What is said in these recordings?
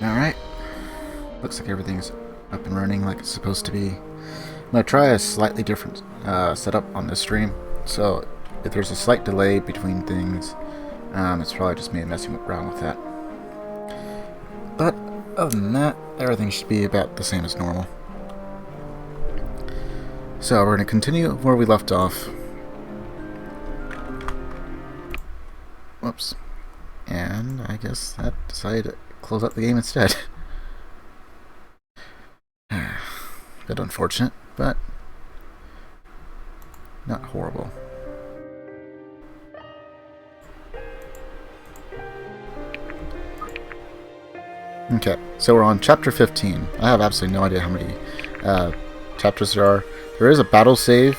Alright, looks like everything's up and running like it's supposed to be. I'm going to try a slightly different setup on this stream, so if there's a slight delay between things, it's probably just me messing around with that. But other than that, everything should be about the same as normal. So we're going to continue where we left off. Whoops. And I guess that decided to close up the game instead. Bit unfortunate, but not horrible. Okay, so we're on chapter 15. I have absolutely no idea how many chapters there are. There is a battle save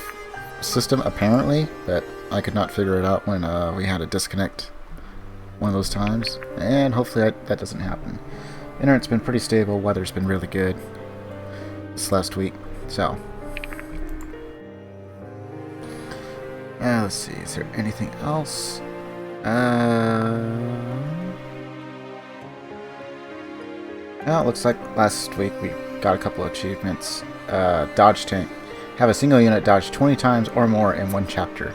system apparently, but I could not figure it out when we had a disconnect one of those times, and hopefully that doesn't happen. Internet's been pretty stable, weather's been really good this last week, so let's see, is there anything else? Well, it looks like last week we got a couple of achievements. Dodge tank. Have a single unit dodge 20 times or more in one chapter.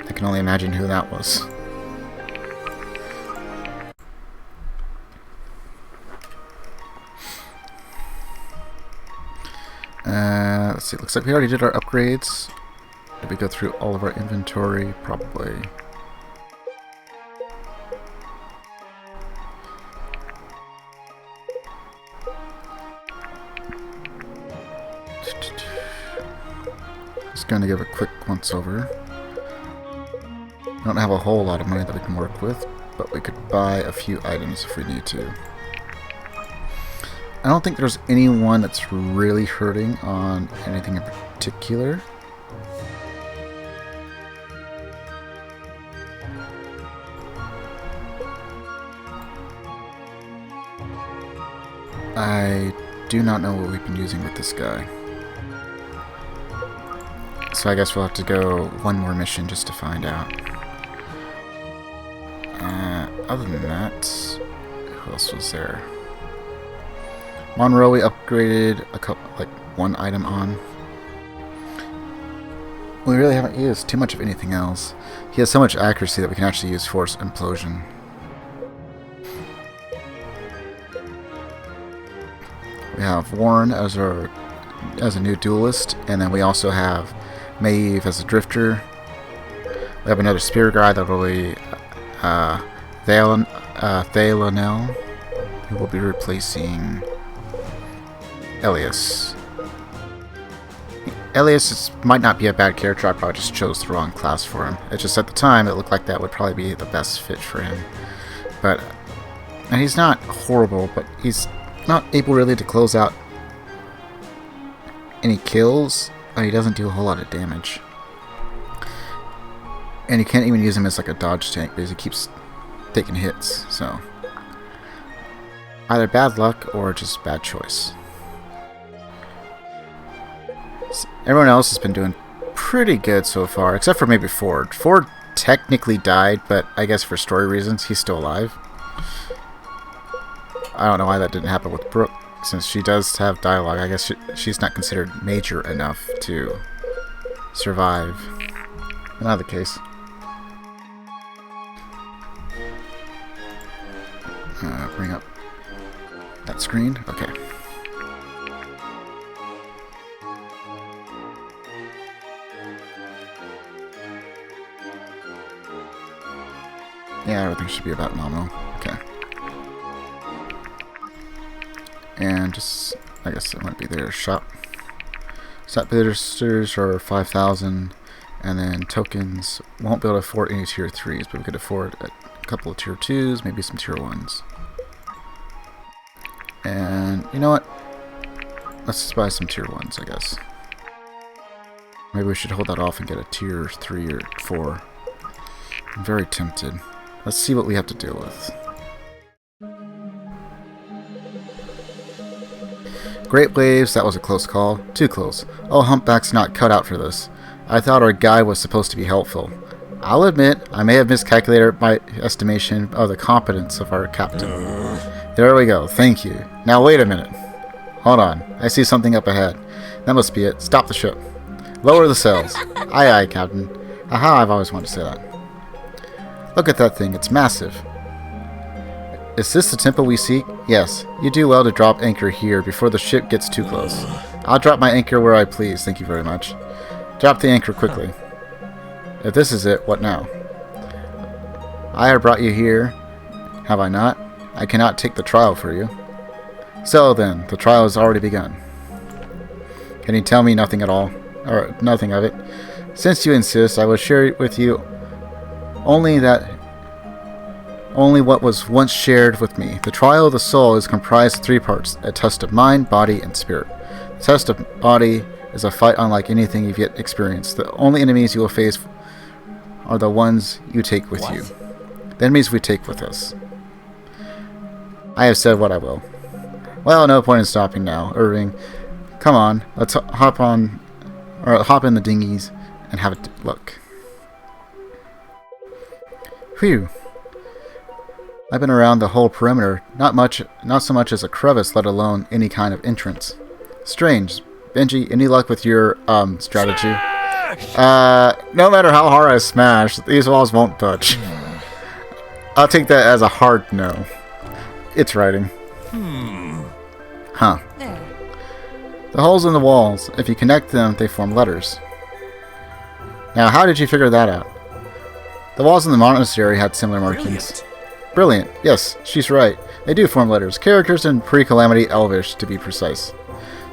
I can only imagine who that was. Let's see, looks like we already did our upgrades. Did we go through all of our inventory? Probably. Just gonna give a quick once over. Don't have a whole lot of money that we can work with, but we could buy a few items if we need to. I don't think there's anyone that's really hurting on anything in particular. I do not know what we've been using with this guy. So I guess we'll have to go one more mission just to find out. Other than that, who else was there? Monroe we upgraded a couple, like one item on. We really haven't used too much of anything else. He has so much accuracy that we can actually use Force Implosion. We have Warren as a new duelist, and then we also have Maeve as a drifter. We have another spear guy that will be Thalanel, who will be replacing Elias. Elias might not be a bad character, I probably just chose the wrong class for him. It's just at the time it looked like that would probably be the best fit for him. And he's not horrible, but he's not able really to close out any kills. He doesn't do a whole lot of damage. And you can't even use him as like a dodge tank because he keeps taking hits, so either bad luck or just bad choice. Everyone else has been doing pretty good so far, except for maybe Ford. Ford technically died, but I guess for story reasons he's still alive. I don't know why that didn't happen with Brooke, since she does have dialogue. I guess she's not considered major enough to survive. Not the case. Bring up that screen. Okay. Yeah, everything should be about nominal. Okay. And just, I guess it might be their shop. Stat boosters are 5,000, and then tokens won't be able to afford any tier 3s, but we could afford a couple of tier 2s, maybe some tier 1s. And you know what? Let's just buy some tier 1s, I guess. Maybe we should hold that off and get a tier 3 or 4. I'm very tempted. Let's see what we have to deal with. Great waves, that was a close call. Too close. Oh, Humpback's not cut out for this. I thought our guy was supposed to be helpful. I'll admit, I may have miscalculated my estimation of the competence of our captain. There we go, thank you. Now wait a minute. Hold on, I see something up ahead. That must be it. Stop the ship. Lower the sails. Aye aye, Captain. Aha, I've always wanted to say that. Look at that thing, it's massive. Is this the temple we seek? Yes. You do well to drop anchor here before the ship gets too close. I'll drop my anchor where I please, thank you very much. Drop the anchor quickly. If this is it, what now? I have brought you here, have I not? I cannot take the trial for you. So then, the trial has already begun. Can you tell me nothing at all? Or nothing of it? Since you insist, I will share with you only what was once shared with me. The trial of the soul is comprised of 3 parts: a test of mind, body, and spirit. The test of body is a fight unlike anything you've yet experienced. The only enemies you will face are the ones you take with you. The enemies we take with us. I have said what I will. Well, no point in stopping now, Irving. Come on, let's hop in the dinghies and have a look. Phew. I've been around the whole perimeter, not so much as a crevice, let alone any kind of entrance. Strange. Benji, any luck with your, strategy? No matter how hard I smash, these walls won't budge. I'll take that as a hard no. It's writing. Huh. The holes in the walls, if you connect them, they form letters. Now, how did you figure that out? The walls in the monastery had similar markings. Brilliant. Yes, she's right. They do form letters. Characters in pre-Calamity Elvish, to be precise.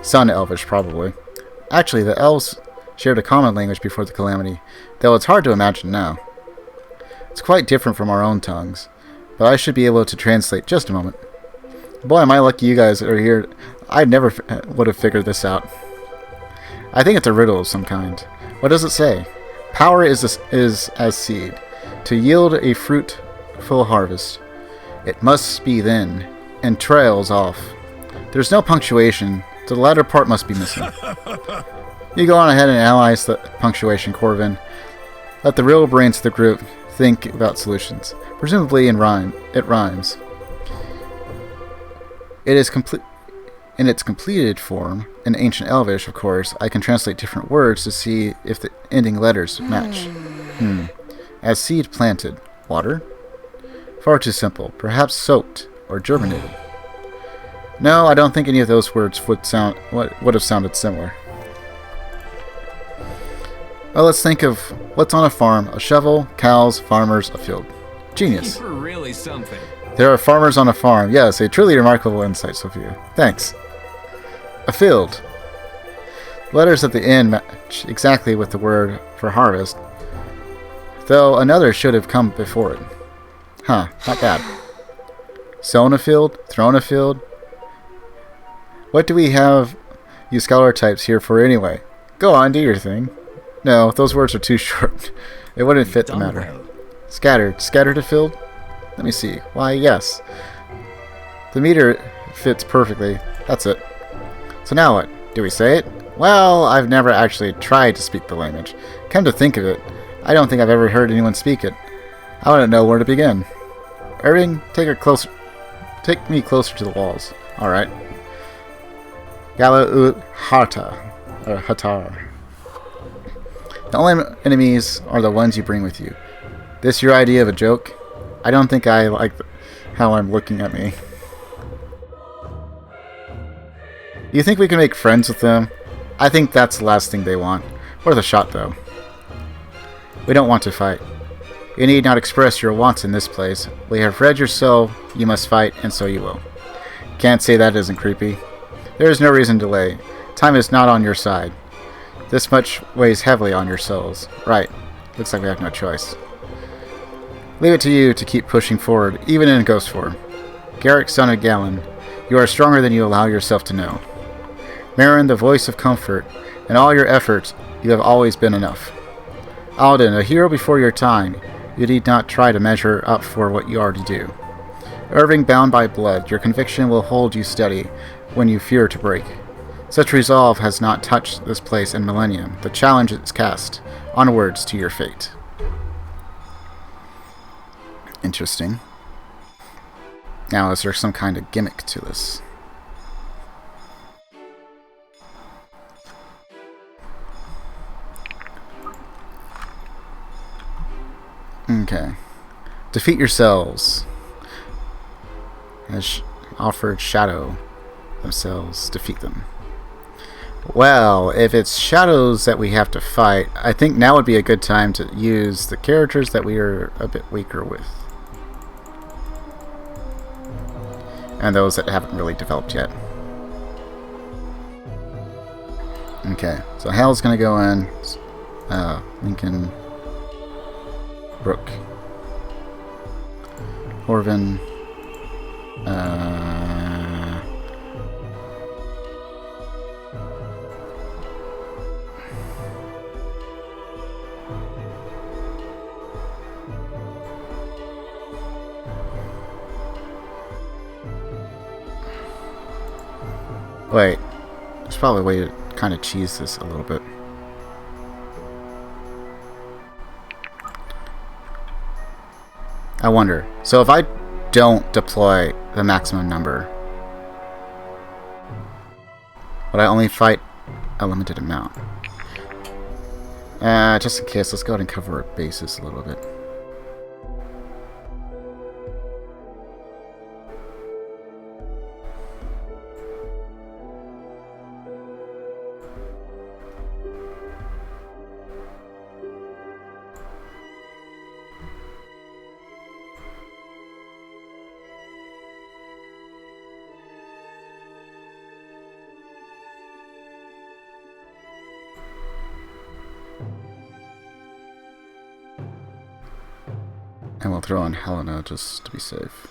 Sun Elvish, probably. Actually, the elves shared a common language before the Calamity, though it's hard to imagine now. It's quite different from our own tongues, but I should be able to translate. Just a moment. Boy, am I lucky you guys are here. I never would have figured this out. I think it's a riddle of some kind. What does it say? Power is as seed, to yield a fruitful harvest. It must be then, and trails off. There's no punctuation, so the latter part must be missing. You go on ahead and analyze the punctuation, Corvin. Let the real brains of the group think about solutions. Presumably it rhymes. It is complete. In its completed form, in Ancient Elvish, of course, I can translate different words to see if the ending letters match. As seed planted. Water? Far too simple. Perhaps soaked or germinated. No, I don't think any of those words would have sounded similar. Well, let's think of what's on a farm: a shovel, cows, farmers, a field. Genius. You're really something. There are farmers on a farm. Yes, a truly remarkable insight, Sophia. Thanks. A field. Letters at the end match exactly with the word for harvest, though another should have come before it. Huh, not bad. Sown a field, thrown a field. What do we have you scholar types here for anyway? Go on, do your thing. No, those words are too short. It wouldn't fit the matter. Well. Scattered. Scattered a field? Let me see. Why, yes. The meter fits perfectly. That's it. So now what? Do we say it? Well, I've never actually tried to speak the language. Come to think of it, I don't think I've ever heard anyone speak it. I wouldn't know where to begin. Irving, take me closer to the walls. Alright. Gala Hata. Or Hatar. The only enemies are the ones you bring with you. This your idea of a joke? I don't think I like how I'm looking at me. You think we can make friends with them? I think that's the last thing they want. Worth a shot, though. We don't want to fight. You need not express your wants in this place. We have read your soul, you must fight, and so you will. Can't say that isn't creepy. There is no reason to delay. Time is not on your side. This much weighs heavily on your souls. Right. Looks like we have no choice. Leave it to you to keep pushing forward, even in ghost form. Garrick, son of Galen, you are stronger than you allow yourself to know. Marin, the voice of comfort, in all your efforts, you have always been enough. Alden, a hero before your time, you need not try to measure up for what you already do. Irving, bound by blood, your conviction will hold you steady when you fear to break. Such resolve has not touched this place in millennium. The challenge is cast. Onwards to your fate. Interesting. Now, is there some kind of gimmick to this? Okay. Defeat yourselves. Has offered shadow themselves. Defeat them. Well, if it's shadows that we have to fight, I think now would be a good time to use the characters that we are a bit weaker with. And those that haven't really developed yet. Okay, so Hal's gonna go in. Lincoln. Brooke. Orvin. Wait, there's probably a way to kind of cheese this a little bit. I wonder. So if I don't deploy the maximum number, would I only fight a limited amount? Just in case, let's go ahead and cover our bases a little bit. And we'll throw on Helena just to be safe.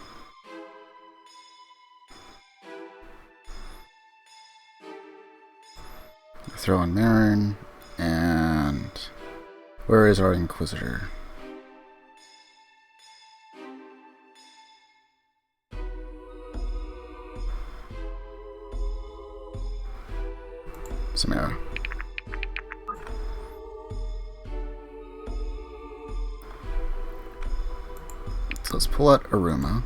Throw on Marin, and where is our Inquisitor? Samara. So let's pull out Aruma.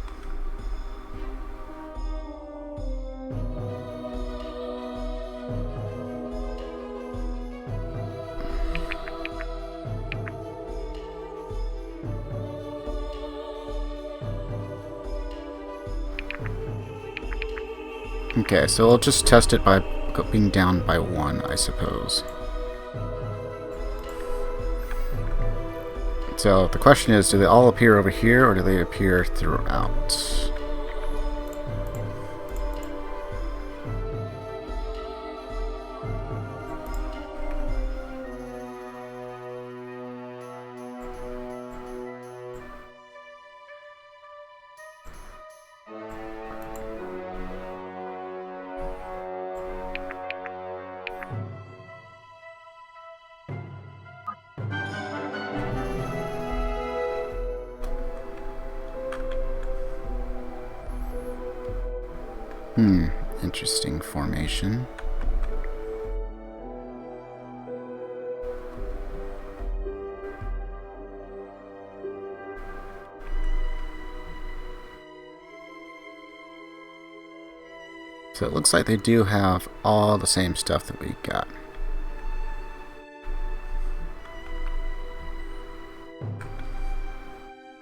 Okay, so we'll just test it by being down by 1, I suppose. So the question is, do they all appear over here, or do they appear throughout? Interesting formation. So it looks like they do have all the same stuff that we got.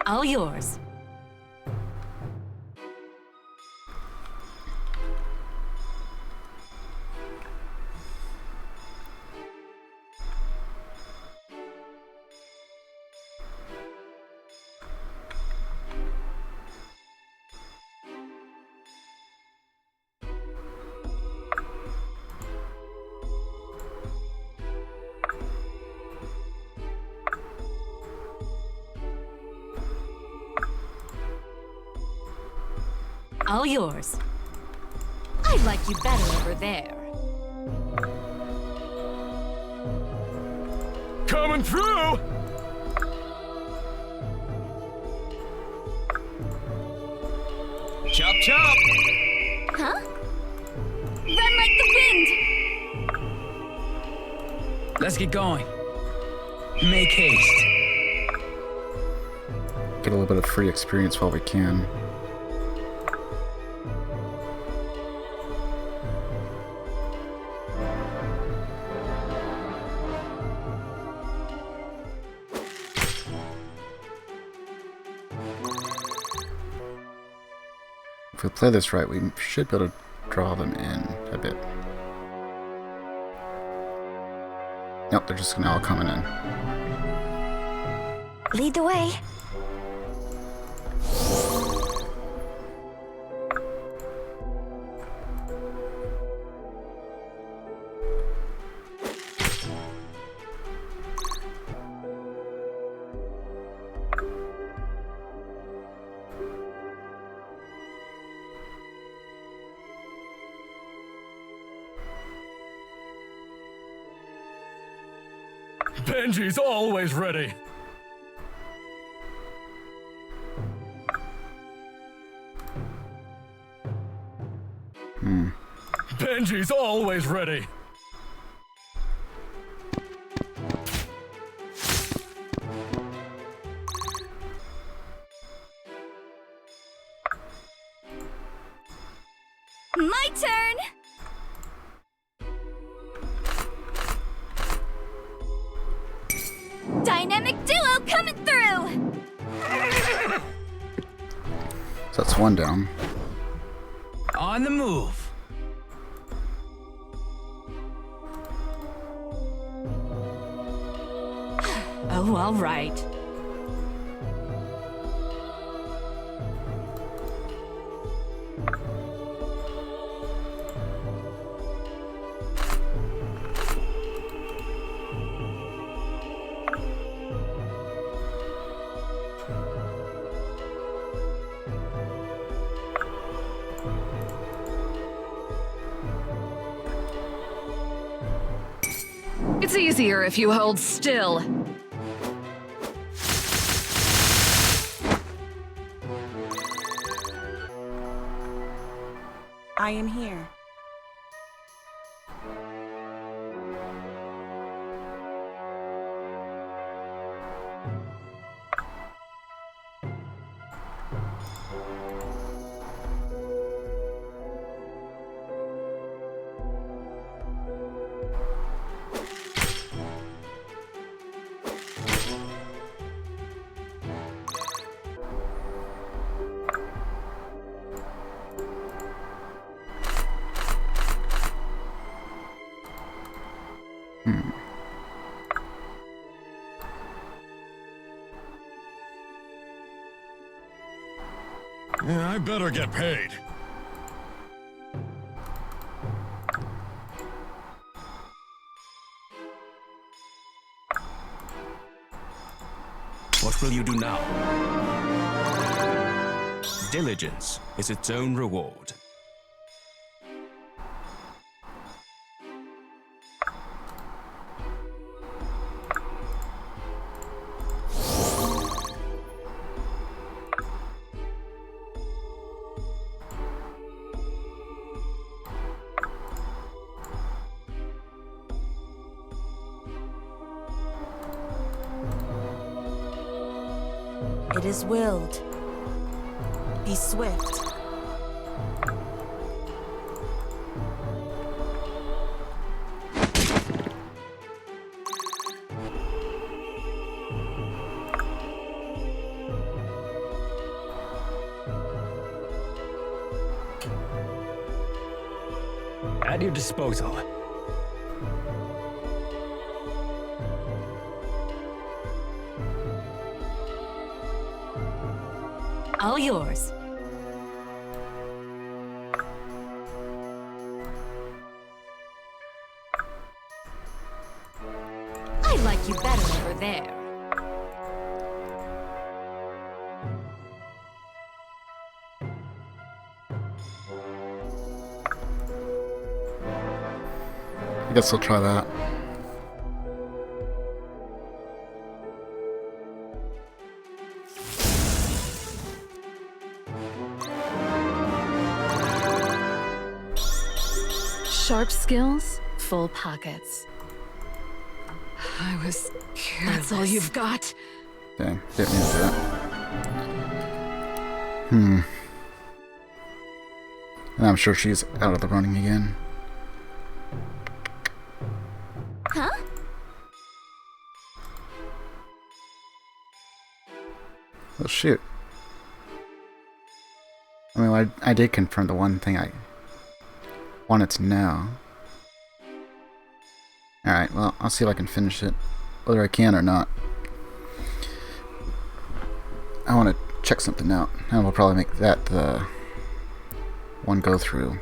All yours. All yours. I like you better over there. Coming through! Chop chop! Huh? Run like the wind! Let's get going. Make haste. Get a little bit of free experience while we can. If we play this right, we should be able to draw them in a bit. Nope, they're just now all coming in. Lead the way. Benji's always ready. Benji's always ready. My turn! Dynamic duo coming through! So that's one down. On the move. Oh, all right. It's easier if you hold still. I am here. I better get paid. What will you do now? Diligence is its own reward. It is willed. Be swift. At your disposal. All yours. I like you better over there. I guess I'll try that. Sharp skills, full pockets. I was careless. That's all you've got? Dang, didn't mean to do that. And I'm sure she's out of the running again. Huh? Well, shoot. I mean, I did confirm the one thing I wanted to know. Alright, well, I'll see if I can finish it, whether I can or not. I want to check something out, and we'll probably make that the one go through.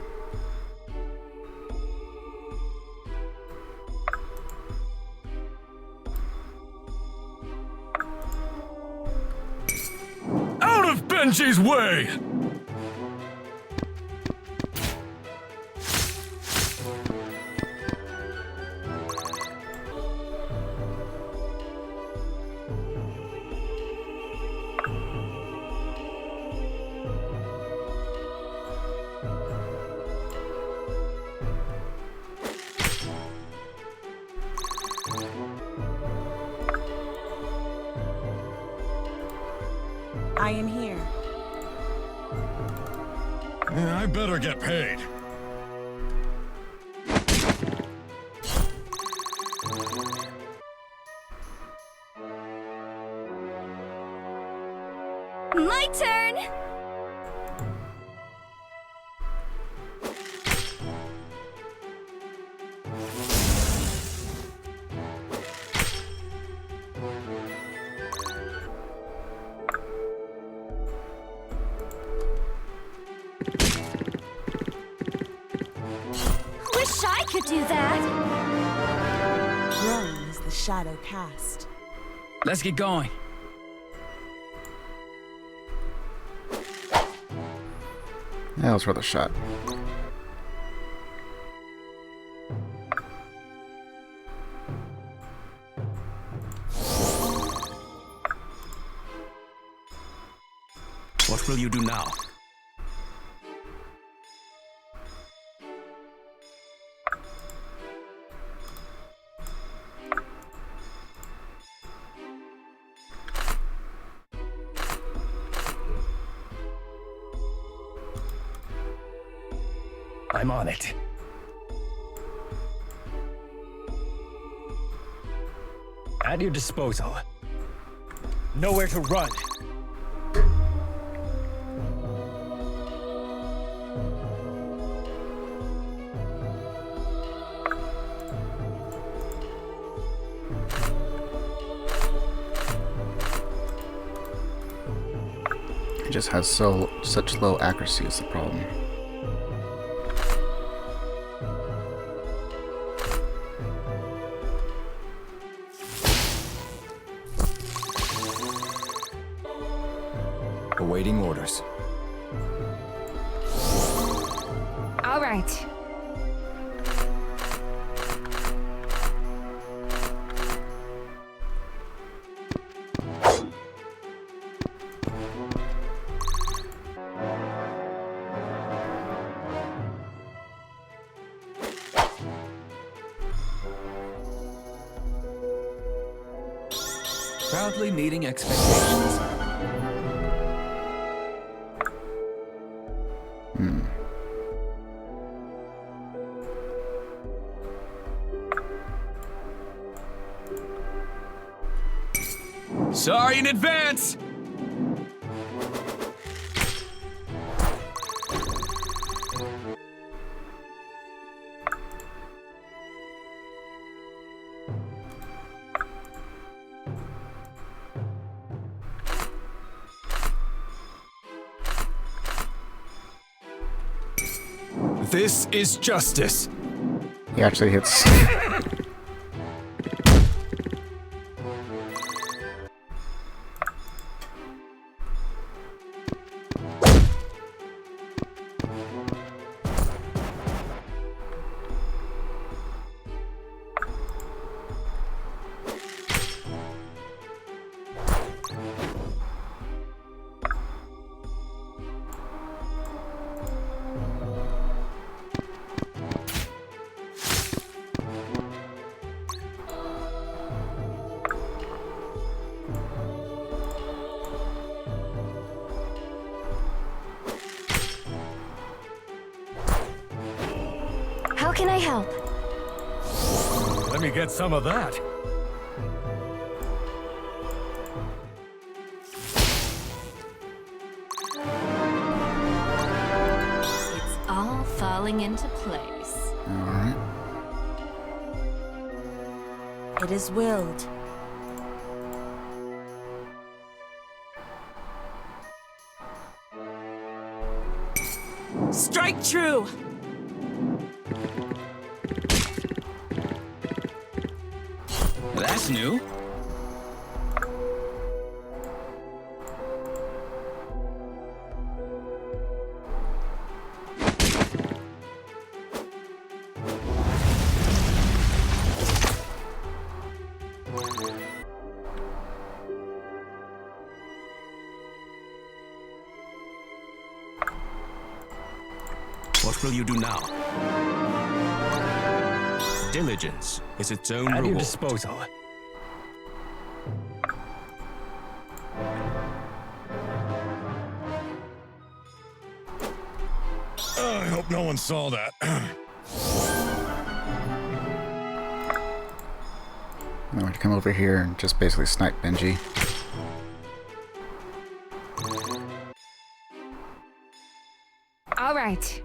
Out of Benji's way! I am here. I better get paid. My turn! Wish I could do that! Growing is the shadow cast. Let's get going. That was worth a shot. What will you do now? I'm on it. At your disposal. Nowhere to run. It just has such low accuracy is the problem. Awaiting orders. All right. Proudly meeting expectations. Sorry in advance! This is justice. He actually hits. can I help? Let me get some of that. It's all falling into place. Alright. It is willed. Strike true! That's new. What will you do now? Diligence is its own At your reward. disposal. I hope no one saw that. I'm going to come over here and just basically snipe Benji. All right.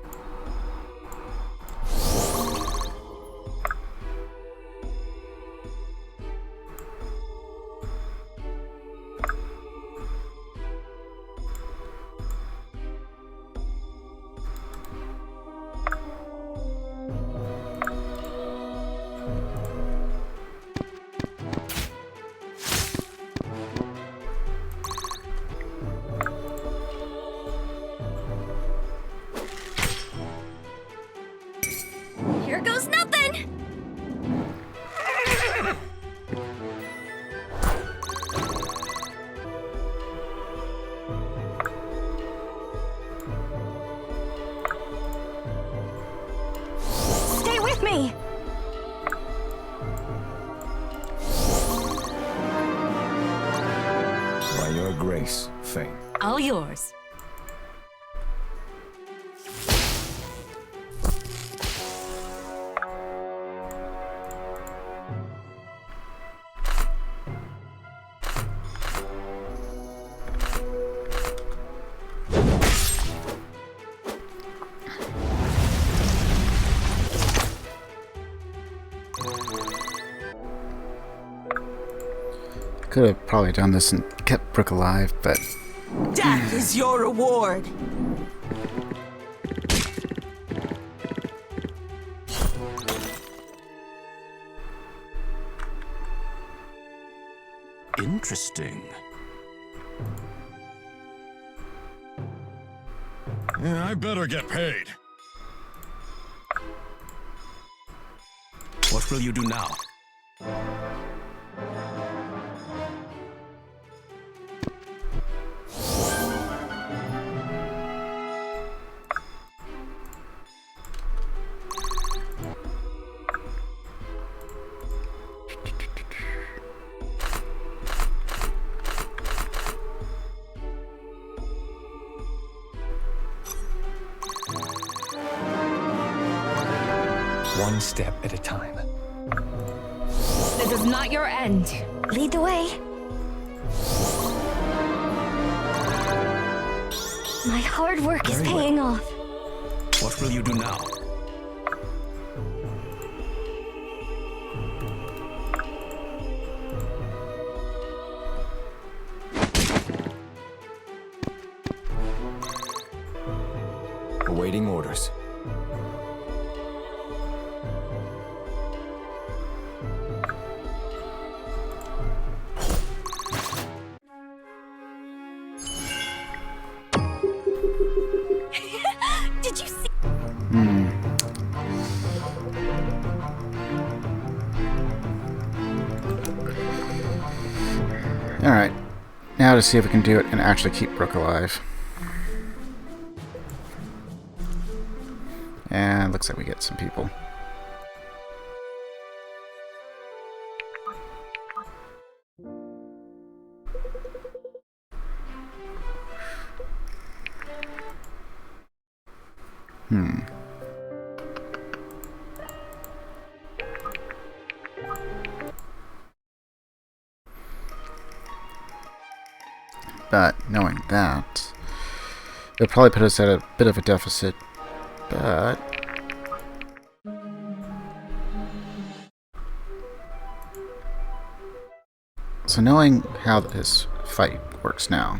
Here goes nothing! Stay with me! By your grace, Fame. All yours. Could have probably done this and kept Brooke alive, but Death is your reward. Interesting. Yeah, I better get paid. What will you do now? One step at a time. This is not your end. Lead the way. My hard work is paying off. What will you do now? Awaiting orders. Did you see? alright. Now to see if we can do it and actually keep Brooke alive. And looks like we get some people. But knowing that, it'll probably put us at a bit of a deficit. But so knowing how this fight works now.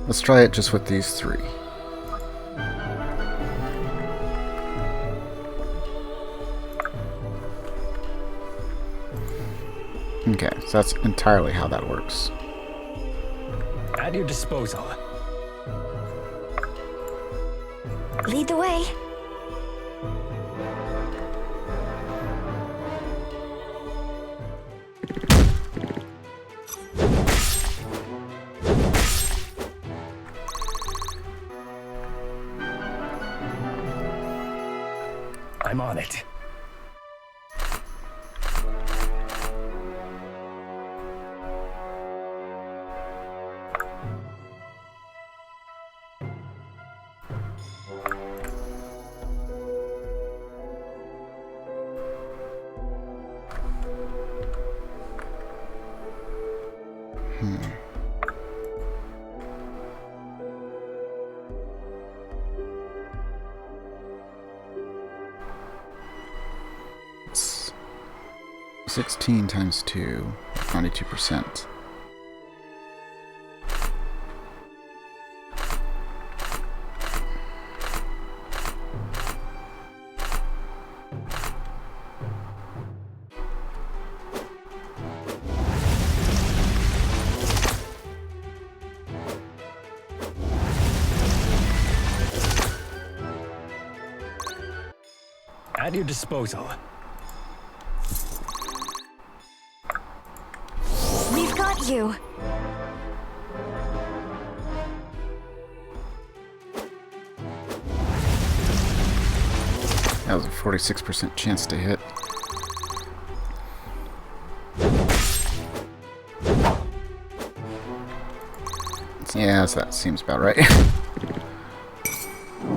Let's try it just with these three. Okay, so that's entirely how that works. At your disposal. Lead the way. I'm on it. It's 16 times 2, 92%. At your disposal. We've got you. That was a 46% chance to hit. Yeah, that seems about right.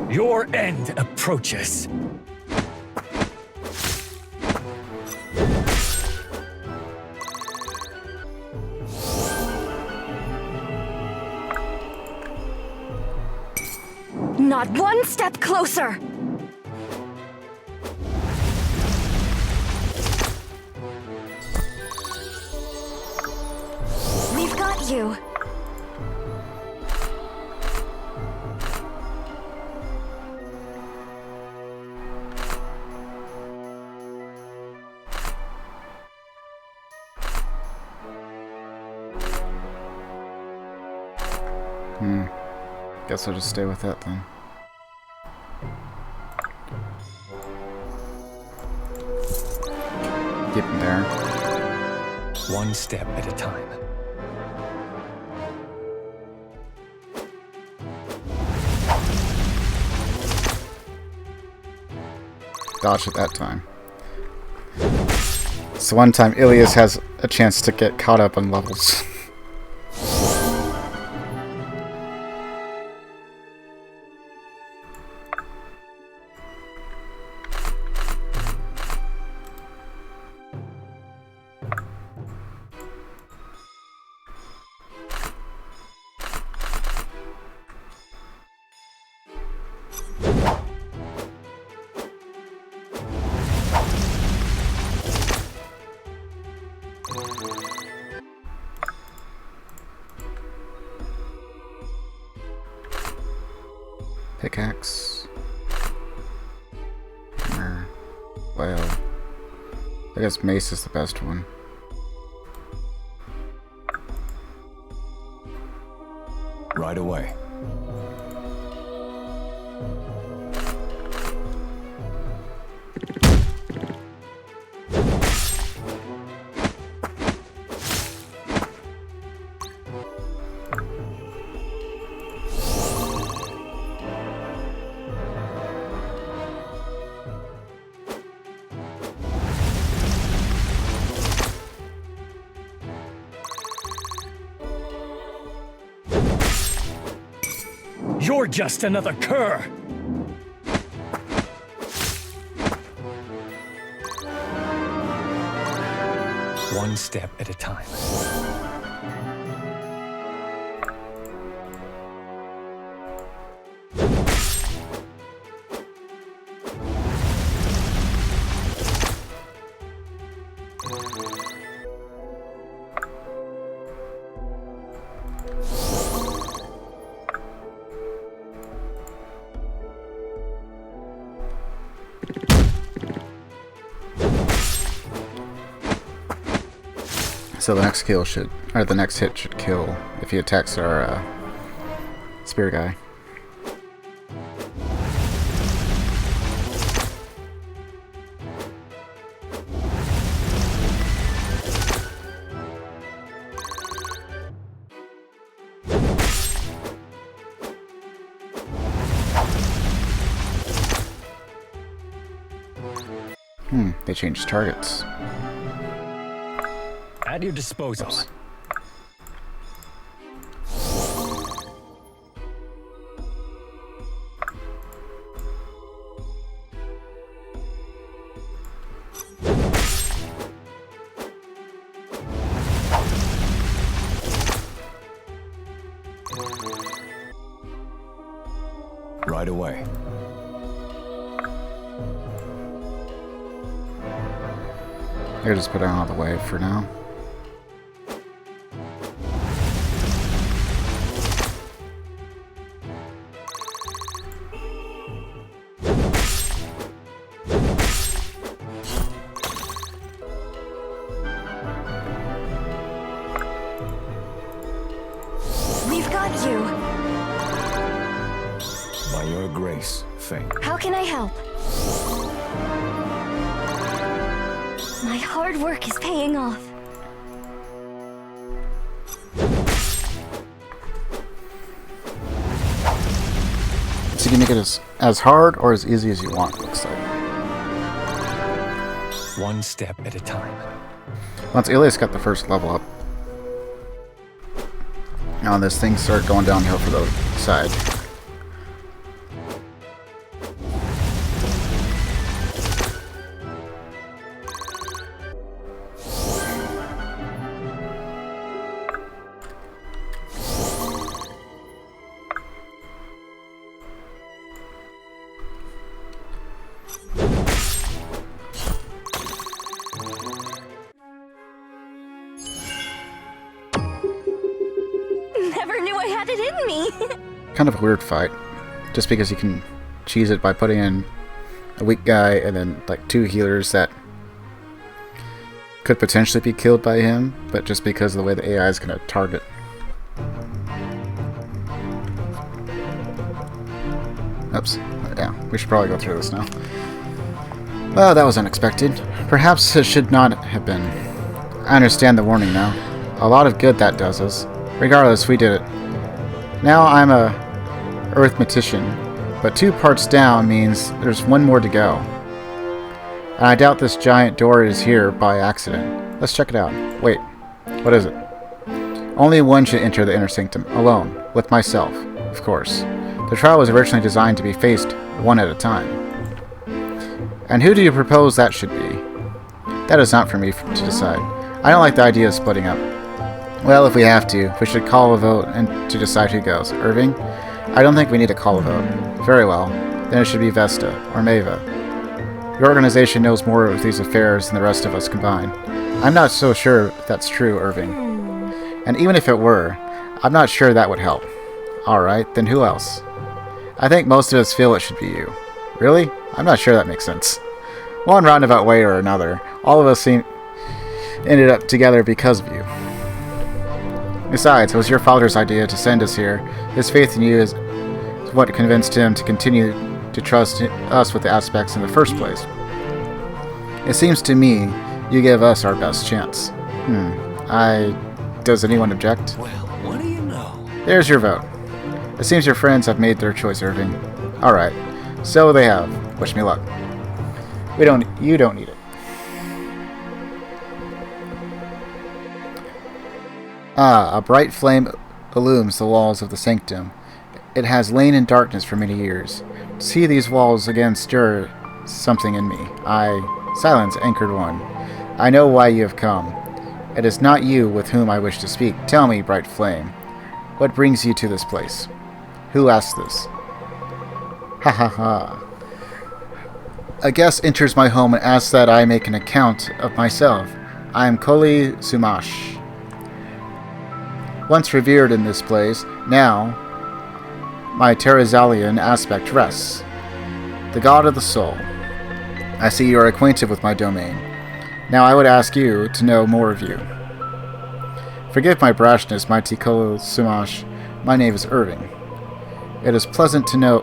Your end approaches. Not one step closer. We've got you. Guess I'll just stay with that then. Get him there. One step at a time. Dodge it that time. So one time Ilias has a chance to get caught up on levels. Pickaxe. Hammer. Flail. I guess mace is the best one. Right away. You're just another cur! One step at a time. So the next kill should, or the next hit should kill if he attacks our spear guy. They changed targets. At your disposal. Oops. Right away. I'll just put it out of the way for now. We've got you. By your grace, Fate. How can I help? My hard work is paying off. So you can make it as hard or as easy as you want, it looks like. One step at a time. Once Elias got the first level up, now this thing start going downhill for the side. Never knew I had it in me. Kind of a weird fight, just because you can cheese it by putting in a weak guy and then like 2 healers that could potentially be killed by him, but just because of the way the AI is going to target. Oops. Yeah, we should probably go through this now. Well, that was unexpected. Perhaps it should not have been. I understand the warning now. A lot of good that does us. Regardless, we did it. Now I'm a arithmetician, but 2 parts down means there's 1 more to go. And I doubt this giant door is here by accident. Let's check it out. Wait, what is it? Only one should enter the inner sanctum, alone, with myself, of course. The trial was originally designed to be faced one at a time. And who do you propose that should be? That is not for me to decide. I don't like the idea of splitting up. Well, if we have to, we should call a vote and to decide who goes. Irving? I don't think we need to call a vote. Very well. Then it should be Vesta, or Maeva. Your organization knows more of these affairs than the rest of us combined. I'm not so sure if that's true, Irving. And even if it were, I'm not sure that would help. Alright, then who else? I think most of us feel it should be you. Really? I'm not sure that makes sense. One roundabout way or another, all of us ended up together because of you. Besides, it was your father's idea to send us here. His faith in you is what convinced him to continue to trust us with the aspects in the first place. It seems to me you give us our best chance. Does anyone object? Well, what do you know? There's your vote. It seems your friends have made their choice, Irving. Alright, so they have. Wish me luck. You don't need it. A bright flame illumes the walls of the sanctum. It has lain in darkness for many years. To see these walls again stir something in me. Silence, anchored one. I know why you have come. It is not you with whom I wish to speak. Tell me, bright flame, what brings you to this place? Who asked this? Ha ha ha. A guest enters my home and asks that I make an account of myself. I am Koli Sumash. Once revered in this place, now my Terazalian aspect rests. The god of the soul. I see you are acquainted with my domain. Now I would ask you to know more of you. Forgive my brashness, mighty Koli Sumash. My name is Irving. It is pleasant to know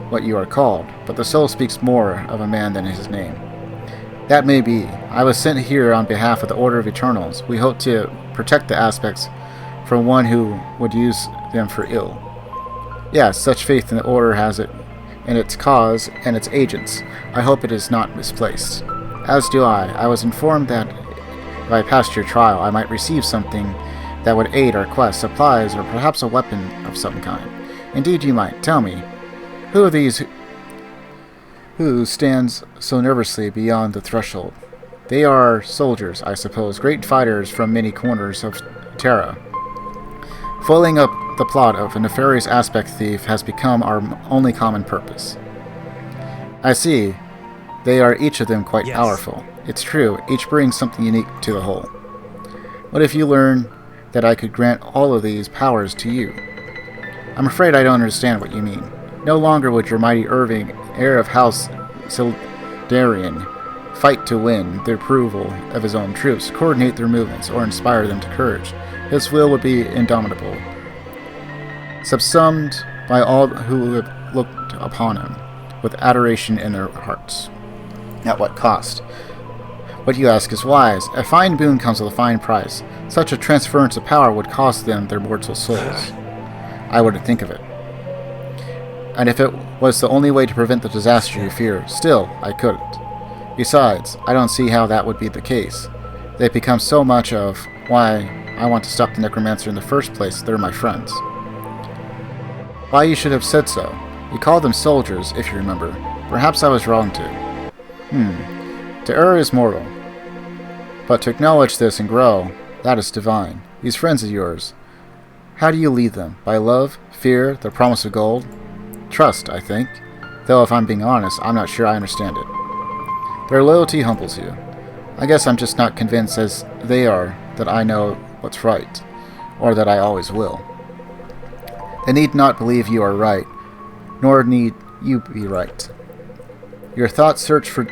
what you are called, but the soul speaks more of a man than his name. That may be. I was sent here on behalf of the Order of Eternals. We hope to protect the aspects from one who would use them for ill. Yes, such faith in the Order has it in its cause and its agents. I hope it is not misplaced. As do I. I was informed that if I passed your trial, I might receive something that would aid our quest, supplies, or perhaps a weapon of some kind. Indeed, you might. Tell me, who are these who stands so nervously beyond the threshold? They are soldiers, I suppose, great fighters from many corners of Terra. Foiling up the plot of a nefarious aspect thief has become our only common purpose. I see. They are each of them quite powerful. It's true, each brings something unique to the whole. What if you learn that I could grant all of these powers to you? I'm afraid I don't understand what you mean. No longer would your mighty Irving, heir of House Sildarian, fight to win the approval of his own troops, coordinate their movements, or inspire them to courage. His will would be indomitable, subsumed by all who have looked upon him, with adoration in their hearts. At what cost? What you ask is wise. A fine boon comes with a fine price. Such a transference of power would cost them their mortal souls. I wouldn't think of it. And if it was the only way to prevent the disaster you fear, still, I couldn't. Besides, I don't see how that would be the case. They've become so much of why I want to stop the necromancer in the first place. They're my friends. Why you should have said so. You called them soldiers, if you remember. Perhaps I was wrong to. To err is mortal. But to acknowledge this and grow, that is divine. These friends of yours, how do you lead them? By love, fear, the promise of gold? Trust, I think. Though if I'm being honest, I'm not sure I understand it. Their loyalty humbles you. I guess I'm just not convinced as they are that I know what's right, or that I always will. They need not believe you are right, nor need you be right. Your thoughts search for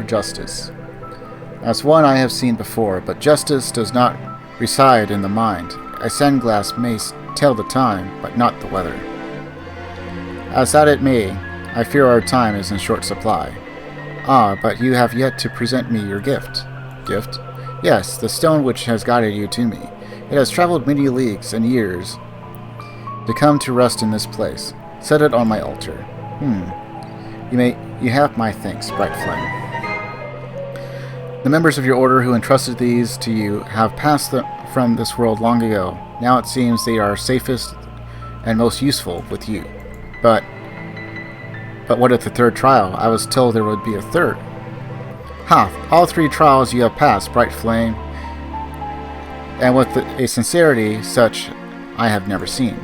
justice. As one I have seen before, but justice does not reside in the mind. A sandglass may tell the time, but not the weather. As that it may, I fear our time is in short supply. Ah, but you have yet to present me your gift. Gift? Yes, the stone which has guided you to me. It has traveled many leagues and years to come to rest in this place. Set it on my altar. You have my thanks, bright flame. The members of your order who entrusted these to you have passed from this world long ago. Now it seems they are safest and most useful with you. But what of the third trial? I was told there would be a third. Ha! All three trials you have passed, bright flame, and with a sincerity such I have never seen.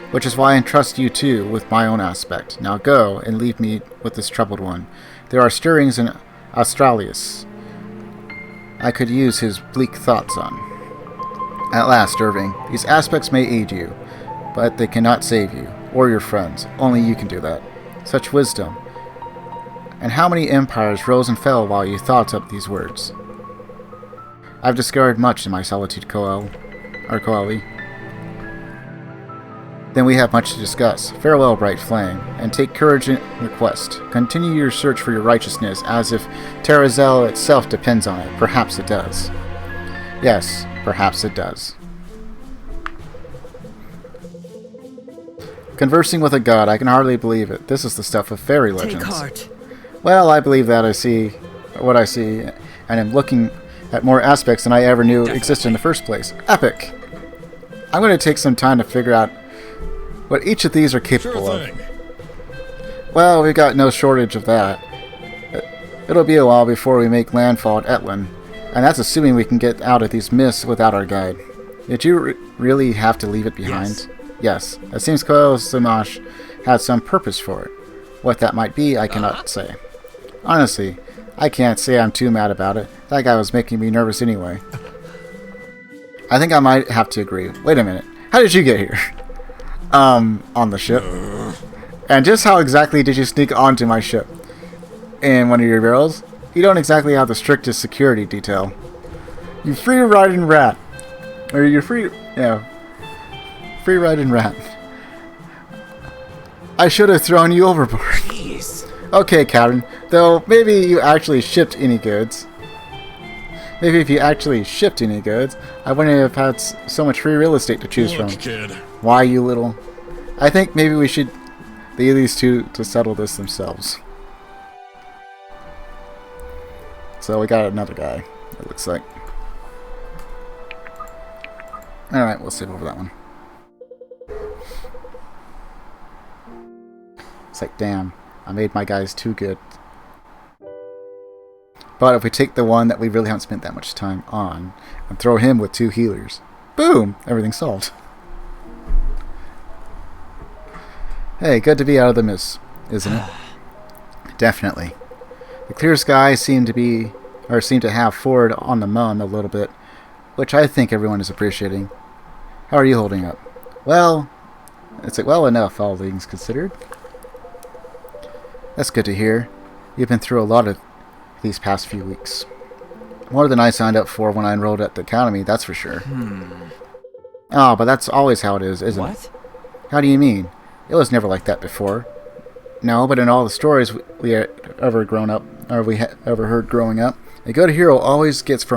Which is why I entrust you too with my own aspect. Now go, and leave me with this troubled one. There are stirrings in Australis I could use his bleak thoughts on. At last, Irving, these aspects may aid you, but they cannot save you, or your friends. Only you can do that. Such wisdom. And how many empires rose and fell while you thought up these words? I've discovered much in my solitude, Koali. Then we have much to discuss. Farewell, bright flame, and take courage in your quest. Continue your search for your righteousness, as if Terrazel itself depends on it. Perhaps it does. Yes, perhaps it does. Conversing with a god, I can hardly believe it. This is the stuff of fairy legends. Take heart. Well, I believe that I see what I see, and am looking at more aspects than I ever knew existed in the first place. Epic! I'm going to take some time to figure out what each of these are Sure capable of. thing. Well, we've got no shortage of that. It'll be a while before we make landfall at Etlin, and that's assuming we can get out of these mists without our guide. Did you really have to leave it behind? Yes. It seems Koel Samash had some purpose for it. What that might be, I cannot say. Honestly, I can't say I'm too mad about it. That guy was making me nervous anyway. I think I might have to agree. Wait a minute. How did you get here? On the ship. And just how exactly did you sneak onto my ship? In one of your barrels? You don't exactly have the strictest security detail. You free-riding rat. Or you free-riding rat. I should have thrown you overboard. Jeez. Okay, Captain. Though, maybe you actually shipped any goods. Maybe if you actually shipped any goods, I wouldn't have had so much free real estate to choose Look, from. kid. Why, you little... I think maybe we should leave these two to settle this themselves. So we got another guy, it looks like. Alright, we'll save over that one. It's like, damn, I made my guys too good. But if we take the one that we really haven't spent that much time on, and throw him with 2 healers, boom! Everything's solved. Hey, good to be out of the mist, isn't it? Definitely. The clear skies seem to have forward on the moon a little bit, which I think everyone is appreciating. How are you holding up? Well, it's well enough, all things considered. That's good to hear. You've been through a lot of these past few weeks. More than I signed up for when I enrolled at the academy, that's for sure. Oh, but that's always how it is, isn't it? How do you mean? It was never like that before. No, but in all the stories we had ever heard growing up, a good hero always gets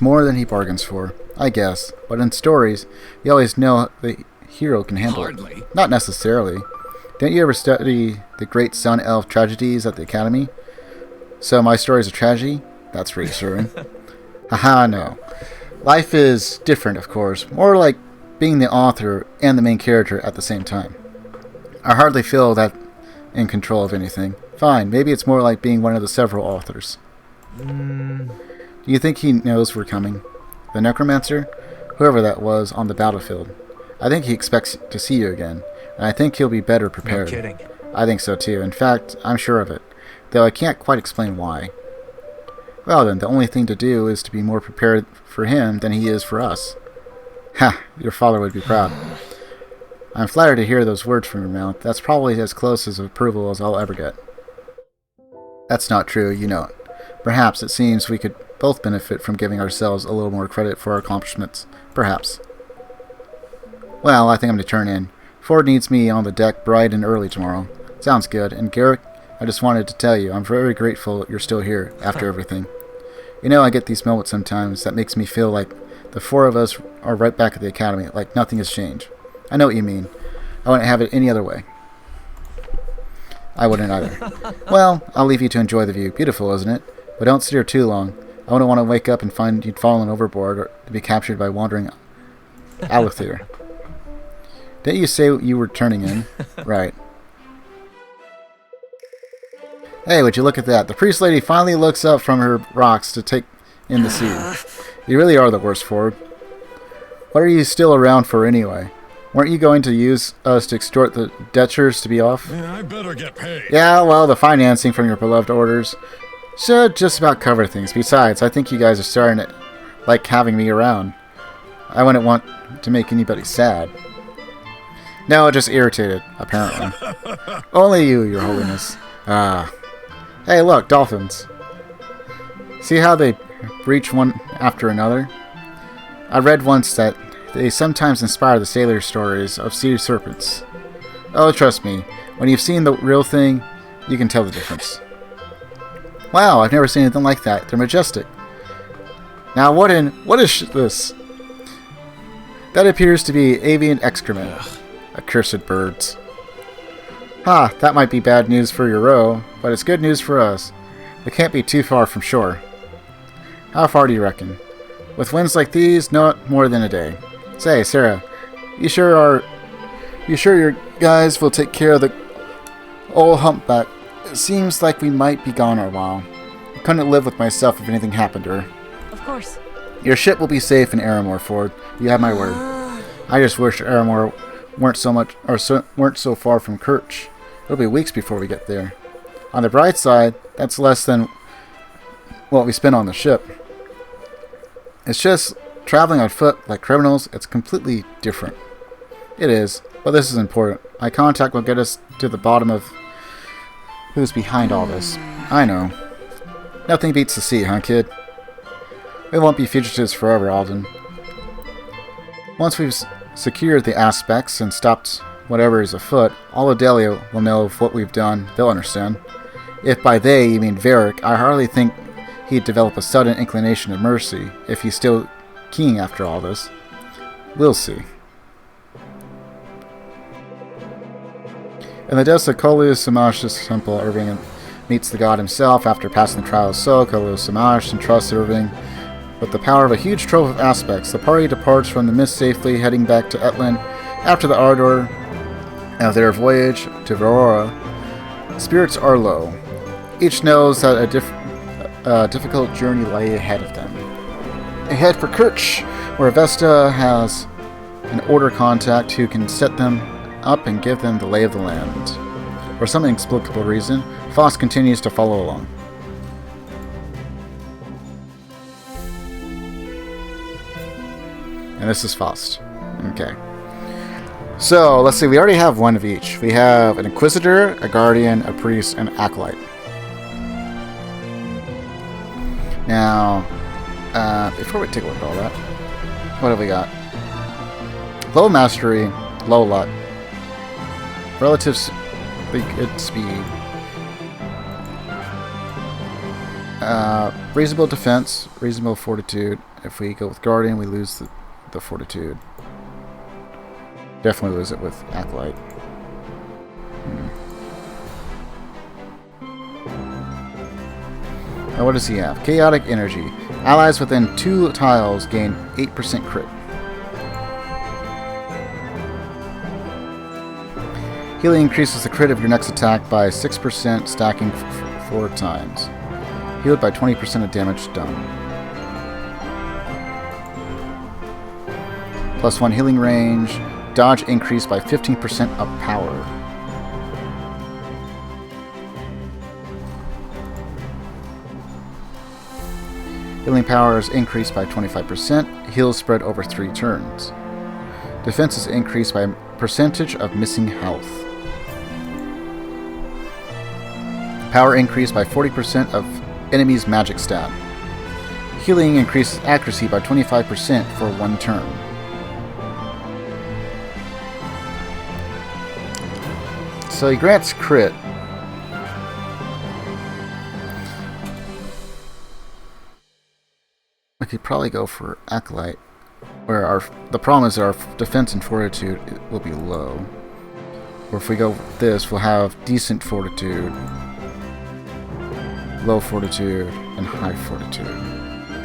more than he bargains for, I guess. But in stories, you always know the hero can handle it. Not necessarily. Didn't you ever study the great Sun Elf tragedies at the Academy? So my story's a tragedy? That's reassuring. Haha, no. Life is different, of course. More like being the author and the main character at the same time. I hardly feel that in control of anything. Fine, maybe it's more like being one of the several authors. Do you think he knows we're coming? The necromancer? Whoever that was on the battlefield. I think he expects to see you again, and I think he'll be better prepared. No kidding. I think so too. In fact, I'm sure of it, though I can't quite explain why. Well then, the only thing to do is to be more prepared for him than he is for us. Ha! Your father would be proud. I'm flattered to hear those words from your mouth. That's probably as close as approval as I'll ever get. That's not true, you know it. Perhaps it seems we could both benefit from giving ourselves a little more credit for our accomplishments. Perhaps. Well, I think I'm going to turn in. Ford needs me on the deck bright and early tomorrow. Sounds good. And Garrick, I just wanted to tell you, I'm very grateful you're still here after everything. You know, I get these moments sometimes that makes me feel like the 4 of us are right back at the academy, like nothing has changed. I know what you mean. I wouldn't have it any other way. I wouldn't either. Well, I'll leave you to enjoy the view. Beautiful, isn't it? But don't sit here too long. I wouldn't want to wake up and find you'd fallen overboard or to be captured by wandering Alethir. Didn't you say you were turning in? Right. Hey, would you look at that? The priest lady finally looks up from her rocks to take in the sea. You really are the worst, Ford. What are you still around for anyway? Weren't you going to use us to extort the debtors to be off? Yeah, I better get paid. Yeah, well, the financing from your beloved orders should just about cover things. Besides, I think you guys are starting to like having me around. I wouldn't want to make anybody sad. No, just irritated, apparently. Only you, your holiness. Hey, look, dolphins. See how they breach one after another? I read once that they sometimes inspire the sailor stories of sea serpents. Oh, trust me, when you've seen the real thing, you can tell the difference. Wow, I've never seen anything like that. They're majestic. Now, what is this? That appears to be avian excrement. Accursed birds. Ha, that might be bad news for your row, but it's good news for us. We can't be too far from shore. How far do you reckon? With winds like these, not more than a day. Say, Sarah, you sure are You sure your guys will take care of the old humpback? It seems like we might be gone a while. I couldn't live with myself if anything happened to her. Of course. Your ship will be safe in Aramore, Ford. You have my word. I just wish Aramore weren't so far from Kirch. It'll be weeks before we get there. On the bright side, that's less than what we spent on the ship. It's just traveling on foot like criminals. It's completely different. It is, but this is important. My contact will get us to the bottom of who's behind all this. I know. Nothing beats the sea, huh, kid? We won't be fugitives forever, Alden. Once we've secured the aspects and stopped whatever is afoot, all of Delia will know of what we've done. They'll understand. If by they you mean Varric, I hardly think he'd develop a sudden inclination of mercy if he's still keen after all this. We'll see. In the depths of Kolu Samash's temple, Irving meets the god himself. After passing the trial of So, Kolu Samash entrusts Irving with the power of a huge trove of aspects. The party departs from the mist safely, heading back to Etland. After the ardor of their voyage to Varora, spirits are low. Each knows that a difficult journey lay ahead of them. They head for Kirch, where Vesta has an order contact who can set them up and give them the lay of the land. For some inexplicable reason, Faust continues to follow along. And this is Faust. Okay. So, let's see, we already have one of each. We have an Inquisitor, a Guardian, a Priest, and an Acolyte. Now, before we take a look at all that, what have we got? Low Mastery, low luck. Relative good speed. Reasonable defense, reasonable fortitude. If we go with Guardian, we lose the fortitude. Definitely lose it with Acolyte. Now what does he have? Chaotic Energy. Allies within 2 tiles gain 8% crit. Healing increases the crit of your next attack by 6%, stacking 4 times. Healed by 20% of damage done. Plus 1 healing range. Dodge increased by 15% of power. Healing power is increased by 25%. Heals spread over 3 turns. Defense is increased by a percentage of missing health. Power increased by 40% of enemy's magic stat. Healing increases accuracy by 25% for 1 turn. So he grants crit. We could probably go for Acolyte, where the problem is that our defense and fortitude will be low. Or if we go with this, we'll have decent fortitude, low fortitude, and high fortitude,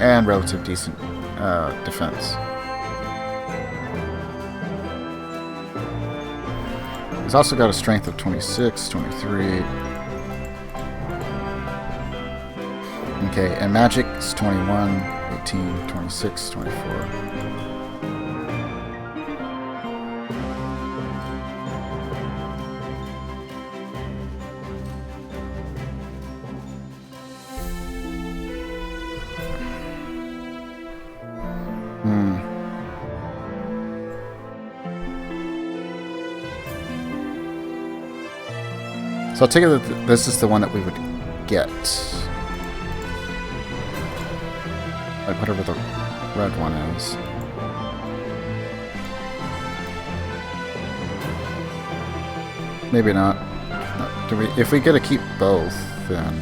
and relative decent defense. He's also got a strength of 26, 23. Okay, and magic is 21, 18, 26, 24. So I'll take it that this is the one that we would get. Like whatever the red one is. Maybe not. Do we? If we get to keep both, then...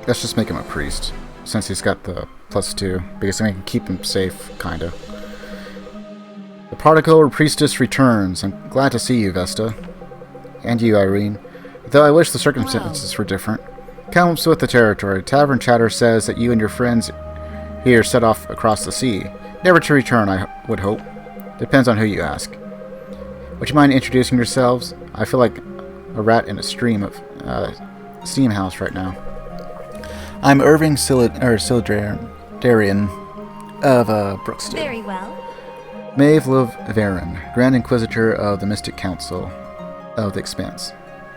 Let's just make him a priest, since he's got the +2, because I can keep him safe, kinda. The particle priestess returns. I'm glad to see you, Vesta. And you, Irene. Though I wish the circumstances were different. Comes with the territory. Tavern chatter says that you and your friends here set off across the sea. Never to return, I would hope. Depends on who you ask. Would you mind introducing yourselves? I feel like a rat in a stream of steam house right now. I'm Irving Silidarian of Brookston. Very well. Maeve Love Varen, Grand Inquisitor of the Mystic Council of the Expanse.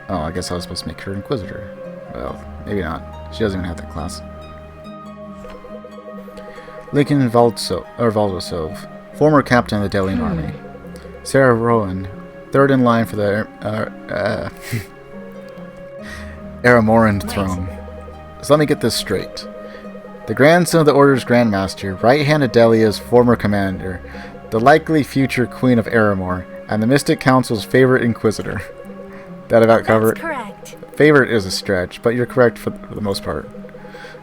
Oh, I guess I was supposed to make her Inquisitor. Well, maybe not. She doesn't even have that class. Lincoln Valdosov, former captain of the Delian Army. Sarah Rowan, third in line for the Aramoran throne. So let me get this straight. The grandson of the Order's Grandmaster, right hand of Delia's former commander, the likely future Queen of Aramor, and the Mystic Council's favorite Inquisitor. That about covered? That's correct. Favorite is a stretch, but you're correct for the most part.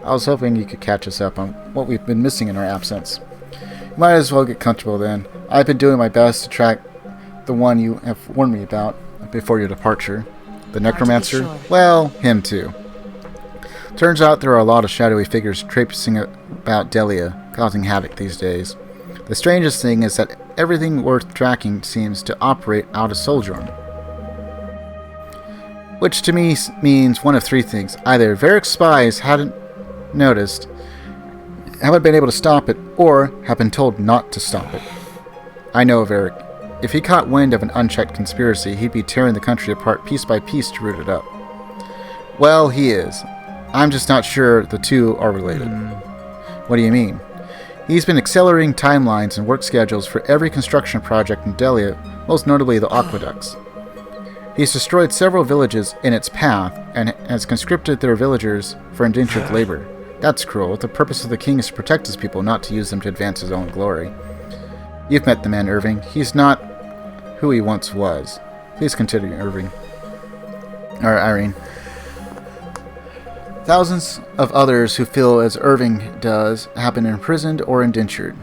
I was hoping you could catch us up on what we've been missing in our absence. Might as well get comfortable then. I've been doing my best to track the one you have warned me about before your departure. The Necromancer? sure. Well, him too. Turns out there are a lot of shadowy figures traipsing about Delia, causing havoc these days. The strangest thing is that everything worth tracking seems to operate out of Sojourn. Which to me means one of three things. Either Varric's spies hadn't noticed, haven't been able to stop it, or have been told not to stop it. I know Varric. If he caught wind of an unchecked conspiracy, he'd be tearing the country apart piece by piece to root it up. Well, he is. I'm just not sure the two are related. What do you mean? He's been accelerating timelines and work schedules for every construction project in Delia, most notably the aqueducts. He's destroyed several villages in its path and has conscripted their villagers for indentured labor. That's cruel. The purpose of the king is to protect his people, not to use them to advance his own glory. You've met the man, Irving. He's not who he once was. Please continue, Irving. Or Irene. Thousands of others who feel as Irving does have been imprisoned or indentured.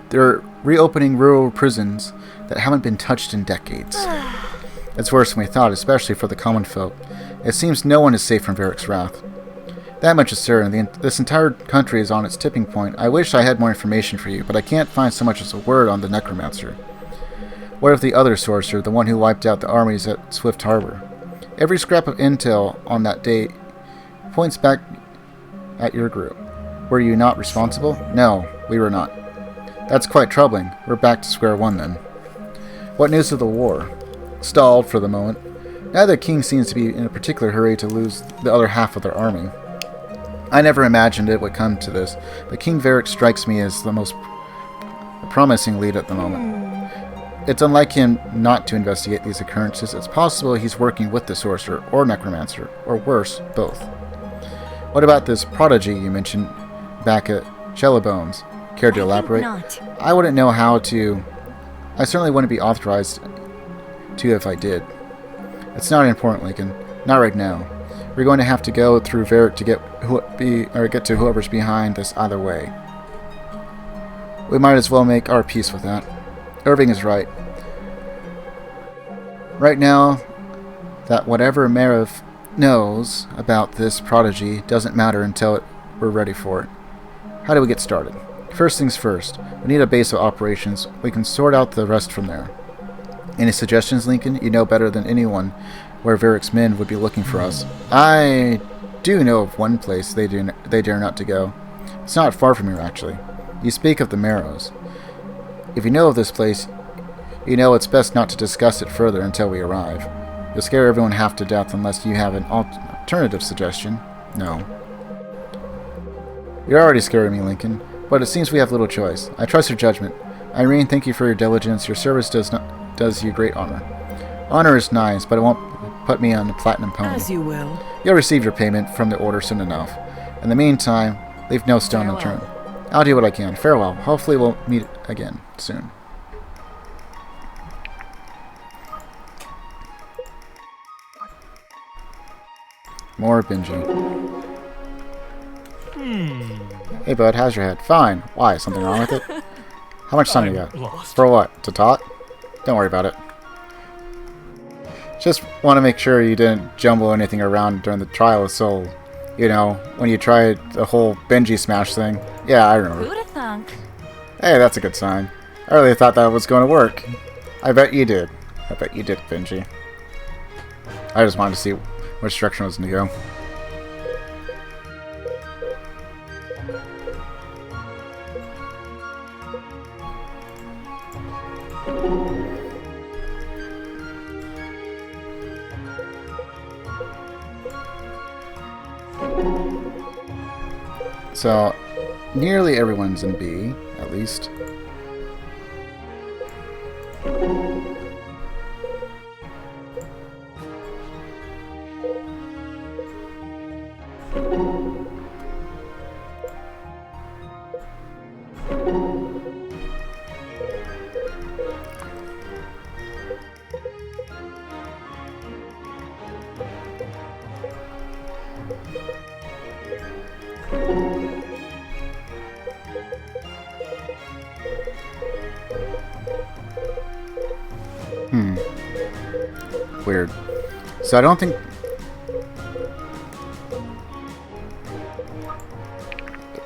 They're reopening rural prisons that haven't been touched in decades. It's worse than we thought, especially for the common folk. It seems no one is safe from Varric's wrath. That much is certain. This entire country is on its tipping point. I wish I had more information for you, but I can't find so much as a word on the Necromancer. What of the other sorcerer, the one who wiped out the armies at Swift Harbor? Every scrap of intel on that day points back at your group. Were you not responsible? No, we were not. That's quite troubling. We're back to square one then. What news of the war? Stalled for the moment. Neither king seems to be in a particular hurry to lose the other half of their army. I never imagined it would come to this, but King Varric strikes me as the most promising lead at the moment. It's unlike him not to investigate these occurrences. It's possible he's working with the sorcerer or necromancer, or worse, both. What about this prodigy you mentioned back at Cellobones? Care to elaborate? Not. I wouldn't know how to. I certainly wouldn't be authorized to if I did. It's not important, Lincoln. Not right now. We're going to have to go through Varric to get to whoever's behind this either way. We might as well make our peace with that. Irving is right. Right now, that whatever Marev knows about this prodigy doesn't matter until we're ready for it. How do we get started? First things first, we need a base of operations. We can sort out the rest from there. Any suggestions, Lincoln? You know better than anyone where Varric's men would be looking for us. I do know of one place they dare not to go. It's not far from here, actually. You speak of the Marrows. If you know of this place, you know it's best not to discuss it further until we arrive. You'll scare everyone half to death unless you have an alternative suggestion. No. You're already scaring me, Lincoln, but it seems we have little choice. I trust your judgment. Irene, thank you for your diligence. Your service does you great honor. Honor is nice, but it won't put me on the platinum pony. As you will. You'll receive your payment from the order soon enough. In the meantime, leave no stone unturned. I'll do what I can. Farewell. Hopefully we'll meet again soon. More binging. Hey bud, how's your head? Fine. Why? Something wrong with it? How much time you got? Lost. For what? To talk? Don't worry about it. Just want to make sure you didn't jumble anything around during the trial of soul. You know, when you tried the whole Benji smash thing. Yeah, I remember. Who'da thunk? Hey, that's a good sign. I really thought that was going to work. I bet you did. I bet you did, Benji. I just wanted to see which direction I was going to go. So, nearly everyone's in B, at least. Weird. So I don't think...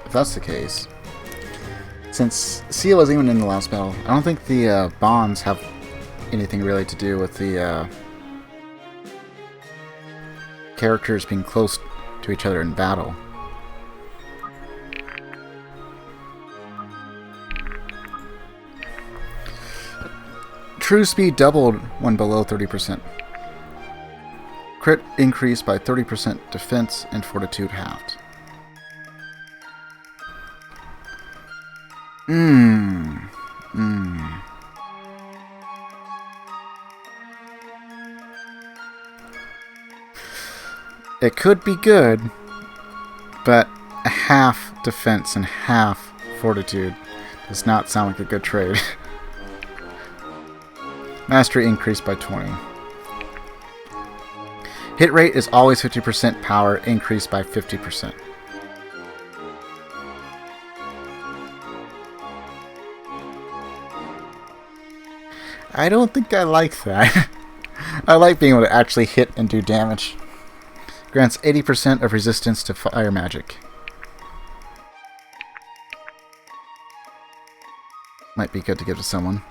If that's the case, since Sia wasn't even in the last battle, I don't think the bonds have anything really to do with the characters being close to each other in battle. True speed doubled when below 30%. Crit increased by 30%, defense and fortitude halved. It could be good, but a half defense and half fortitude does not sound like a good trade. Mastery increased by 20. Hit rate is always 50%, power increased by 50%. I don't think I like that. I like being able to actually hit and do damage. Grants 80% of resistance to fire magic. Might be good to give to someone.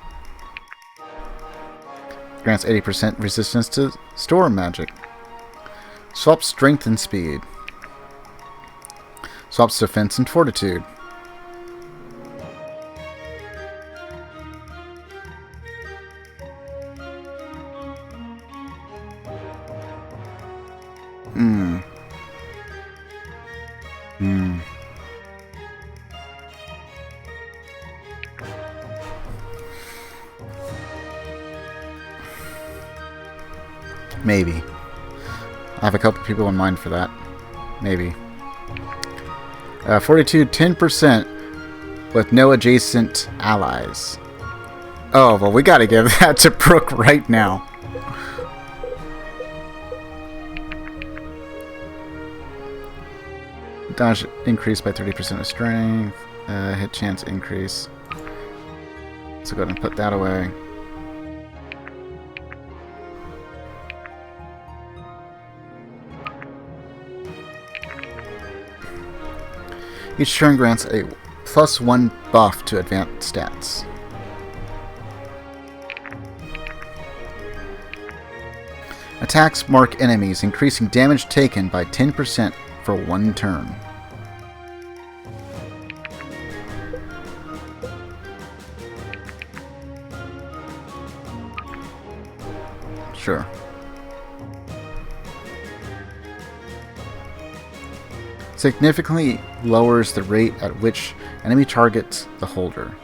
Grants 80% resistance to storm magic. Swaps strength and speed. Swaps defense and fortitude. Maybe. I have a couple people in mind for that. Maybe. Fortitude 10% with no adjacent allies. Oh, well, we gotta give that to Brooke right now. Dodge increased by 30% of strength. Hit chance increase. So go ahead and put that away. Each turn grants a +1 buff to advanced stats. Attacks mark enemies, increasing damage taken by 10% for 1 turn. Sure. Significantly lowers the rate at which enemy targets the holder.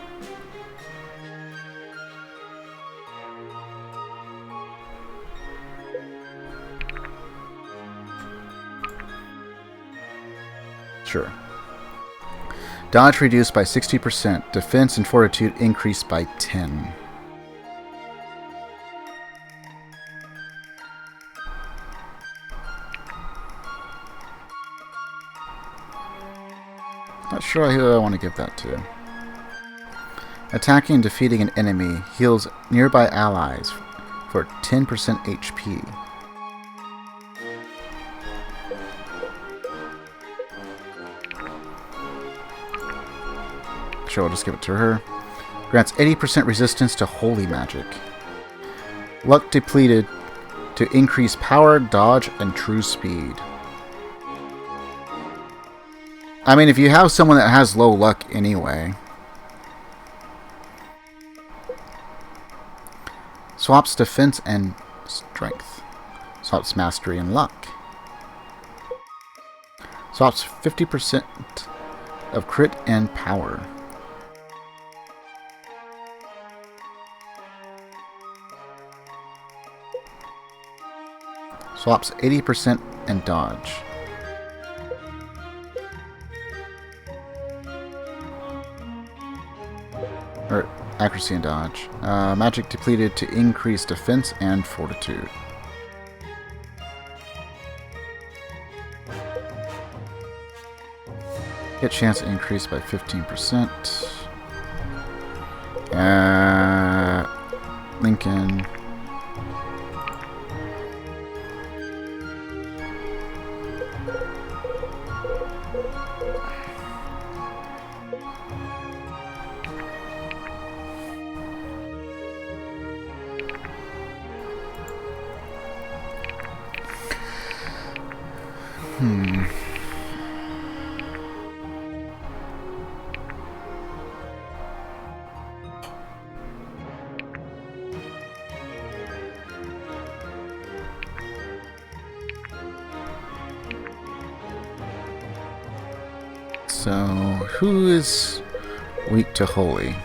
Sure. Dodge reduced by 60%. Defense and fortitude increased by 10. Not sure who I want to give that to. Attacking and defeating an enemy heals nearby allies for 10% HP. sure I'll just give it to her. Grants 80% resistance to holy magic. Luck depleted to increase power, dodge, and true speed. I mean, if you have someone that has low luck anyway. Swaps defense and strength. Swaps mastery and luck. Swaps 50% of crit and power. Swaps 80% and dodge. Or accuracy and dodge. Magic depleted to increase defense and fortitude. Hit chance increased by 15%. Lincoln. So, who is weak to holy?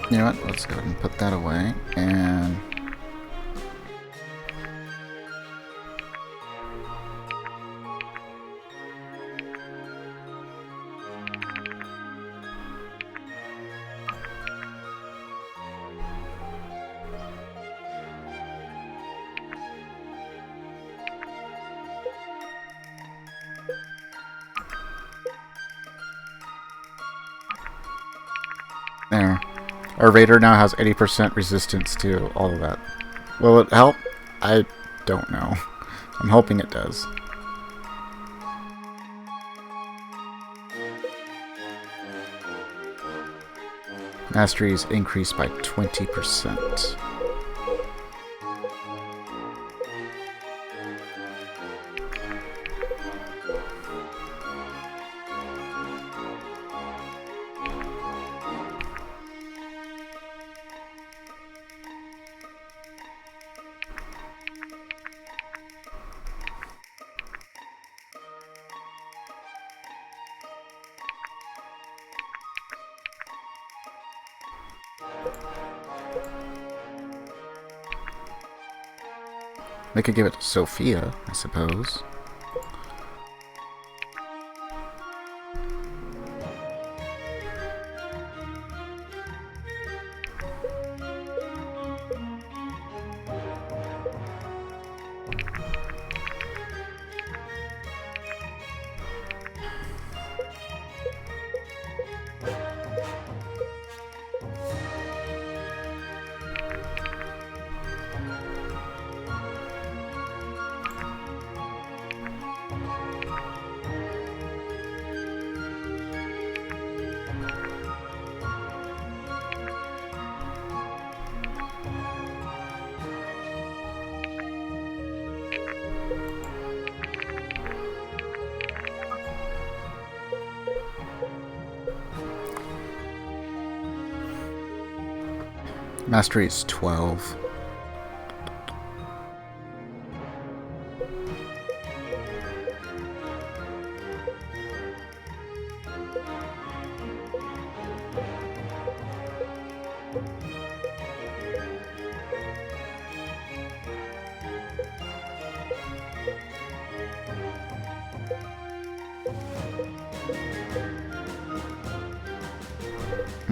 You know what? Let's go ahead and put that away. And there. Our Raider now has 80% resistance to all of that. Will it help? I don't know. I'm hoping it does. Mastery is increased by 20%. We could give it to Sophia, I suppose. Mastery is 12.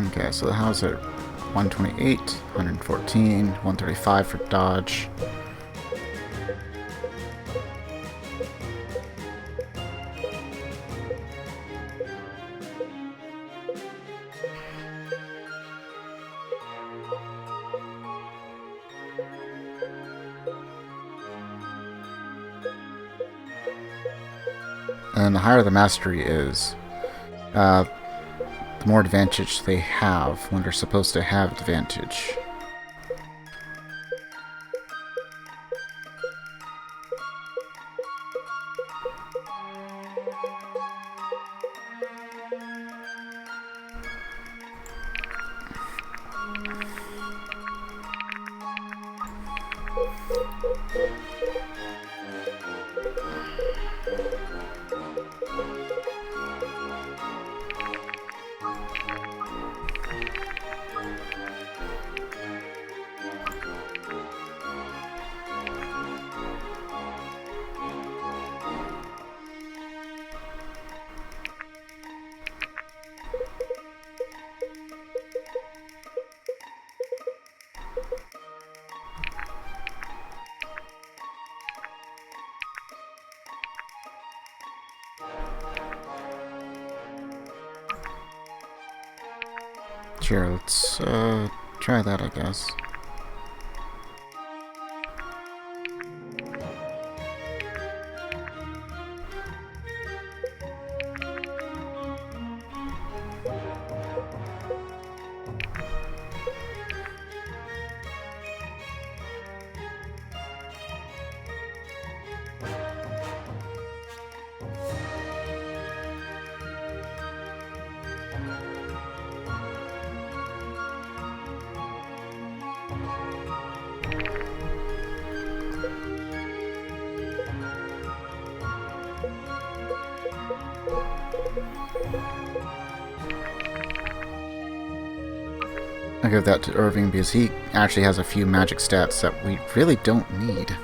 Okay, so how's it? 128, 114, 135 for dodge. And the higher the mastery is, the more advantage they have when they're supposed to have advantage. Sure, let's try that, I guess. I give that to Irving because he actually has a few magic stats that we really don't need.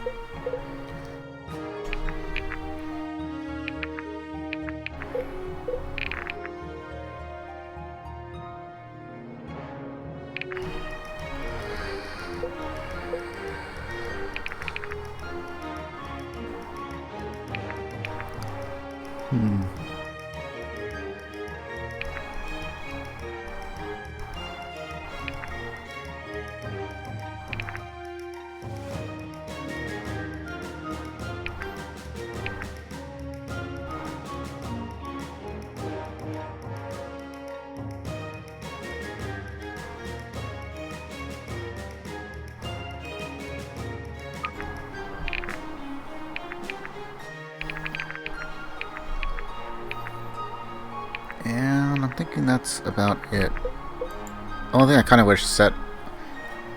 And I'm thinking that's about it. The only thing I kind of wish set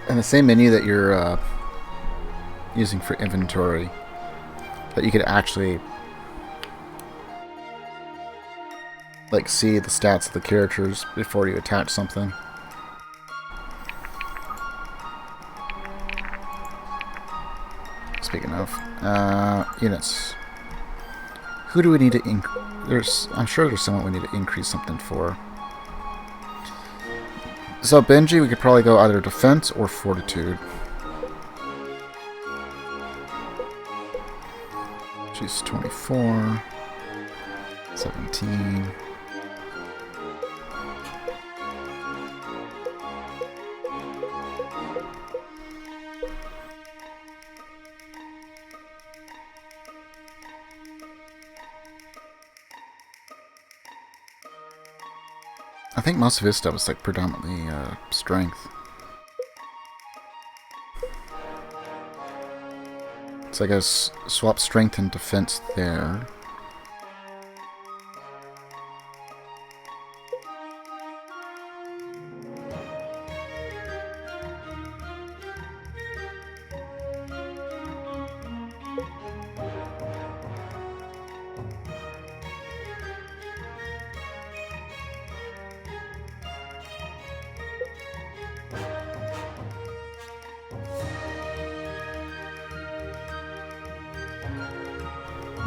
in the same menu that you're using for inventory, that you could actually like see the stats of the characters before you attach something. Speaking of units, who do we need to I'm sure there's someone we need to increase something for. So Benji, we could probably go either defense or fortitude. She's 24, 17. I think most of his stuff is like predominantly strength. So I guess swap strength and defense there.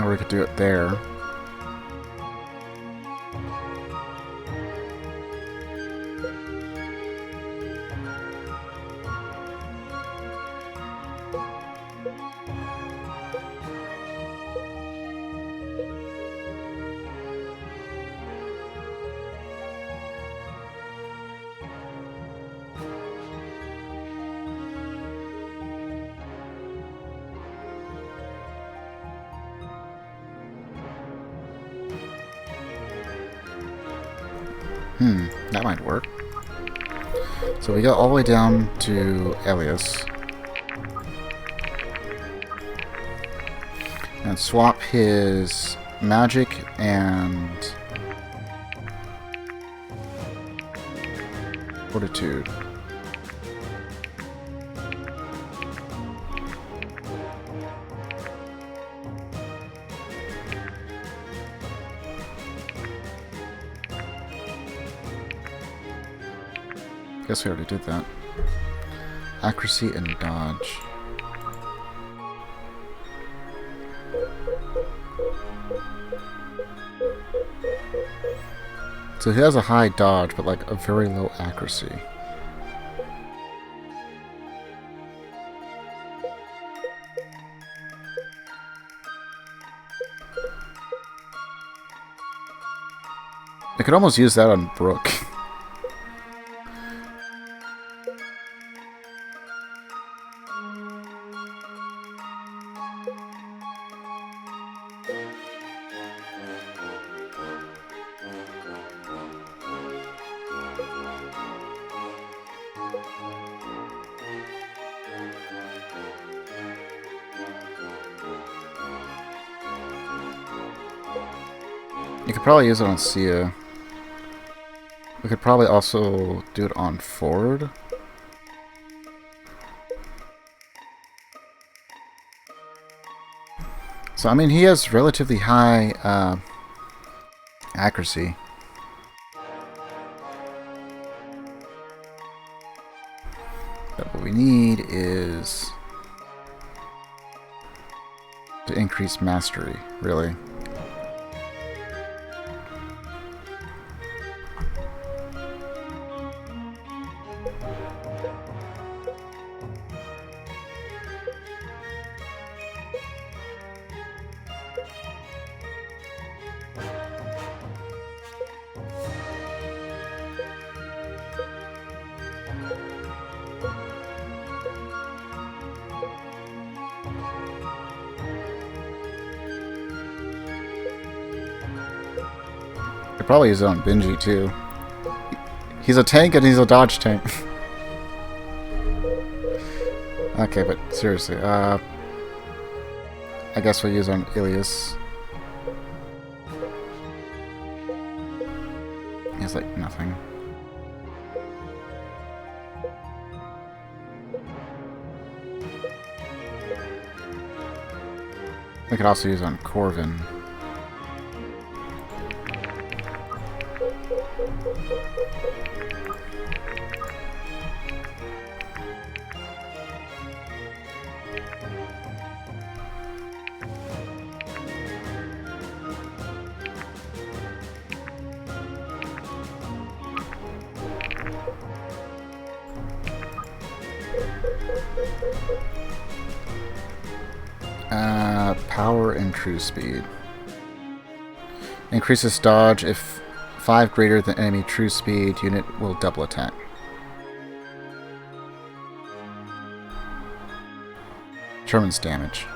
Or we could do it there. That might work. So we go all the way down to Elias. And swap his magic and fortitude. Guess we already did that. Accuracy and dodge. So he has a high dodge, but like a very low accuracy. I could almost use that on Brooke. You could probably use it on Sia. We could probably also do it on Ford. So, I mean, he has relatively high accuracy. But what we need is to increase mastery, really. Could probably use it on Benji too. He's a tank and he's a dodge tank. Okay, but seriously, I guess we'll use it on Ilias. He has like nothing. We could also use it on Corvin. Power and true speed. Increases dodge if 5 greater than enemy true speed unit will double attack. Determines damage.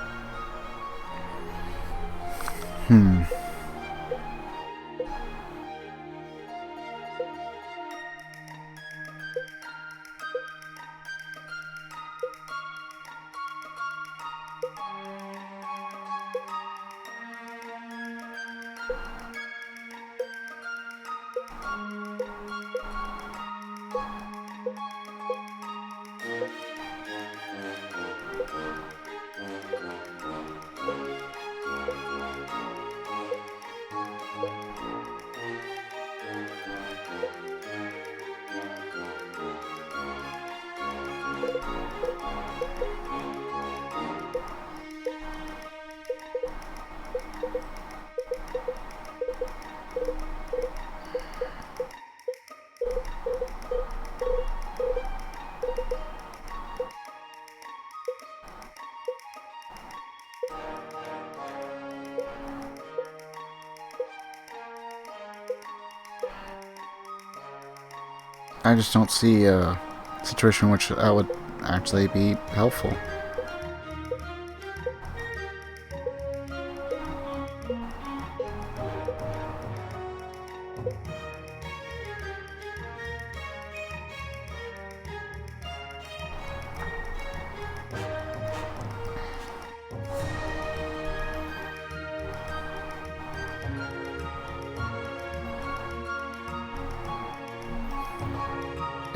I just don't see a situation in which that would actually be helpful.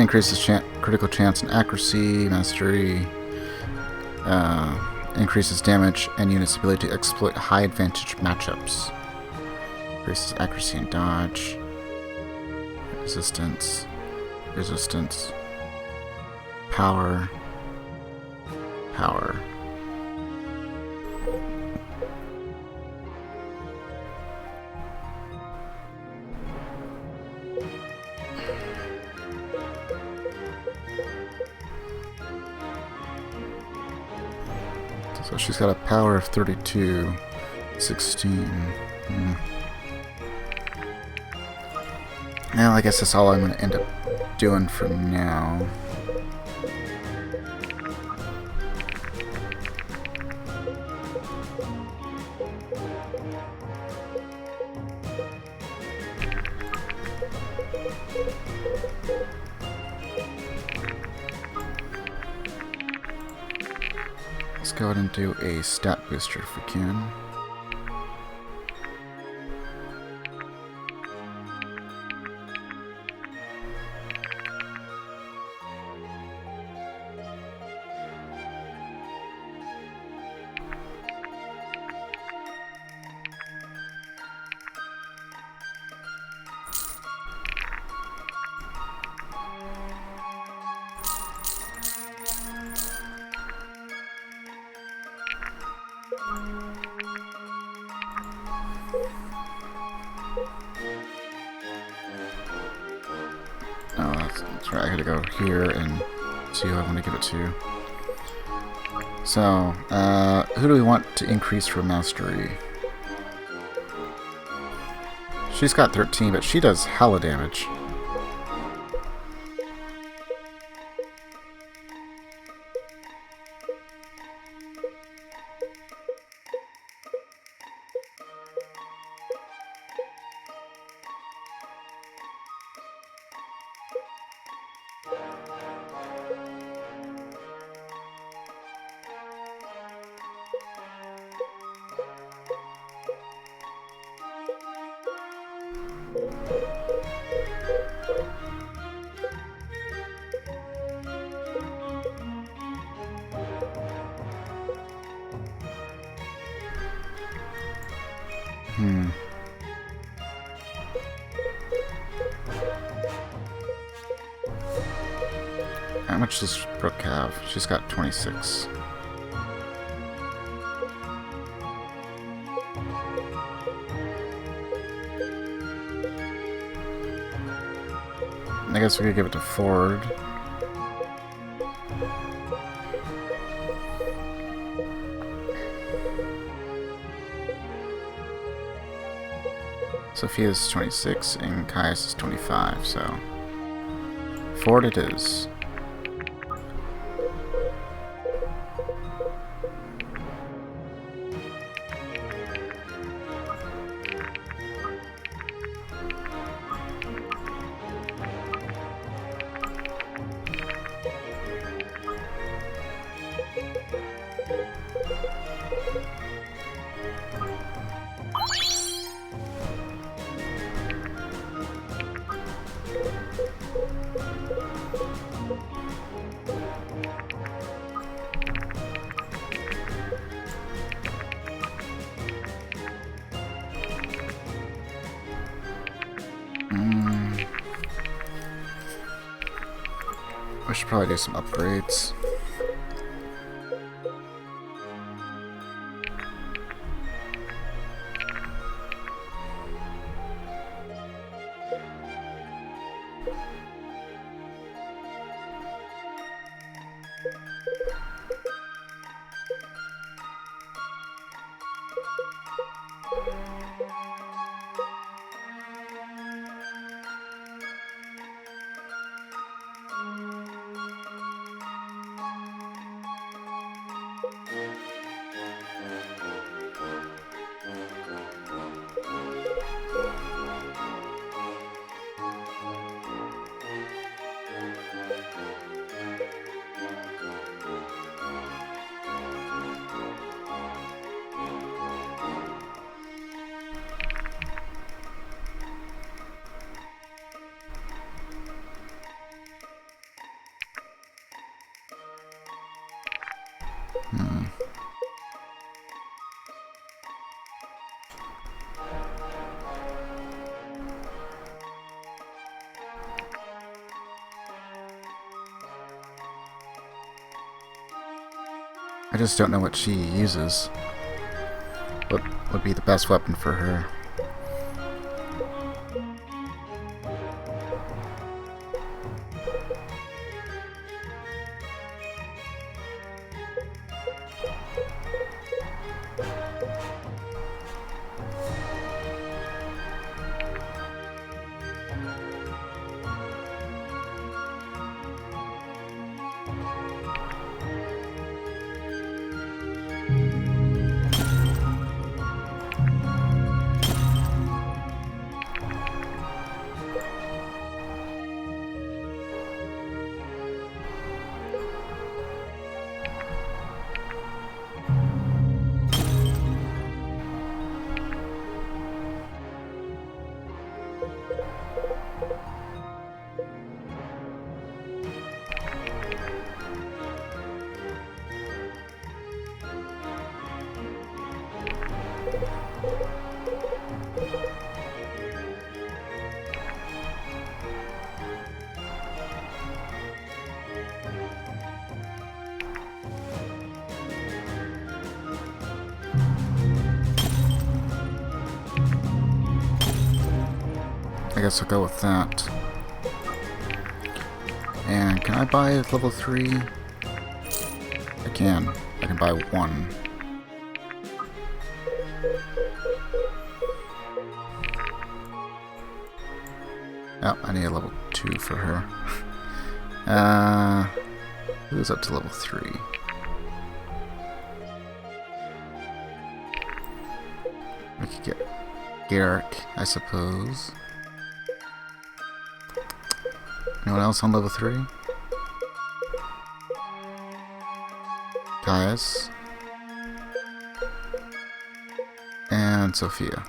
increases critical chance and accuracy. Mastery increases damage and units' ability to exploit high advantage matchups. Increases accuracy and dodge. Resistance. Resistance. Power. Power. So she's got a power of 32, 16. Now I guess that's all I'm going to end up doing for now. Let's go ahead and do a stat booster if we can. Oh, that's right. I gotta go here and see who I want to give it to. So, who do we want to increase for mastery? She's got 13, but she does hella damage. How much does Brooke have? She's got 26. I guess we could give it to Ford. Sophia's 26 and Caius is 25, so Ford it is. I should probably do some upgrades. I just don't know what she uses. What would be the best weapon for her? I guess I'll go with that. And can I buy a level 3? I can. I can buy one. Oh, I need a level 2 for her. Who's up to level 3? We could get Garrick, I suppose. Anyone else on level 3? Caius. And Sophia.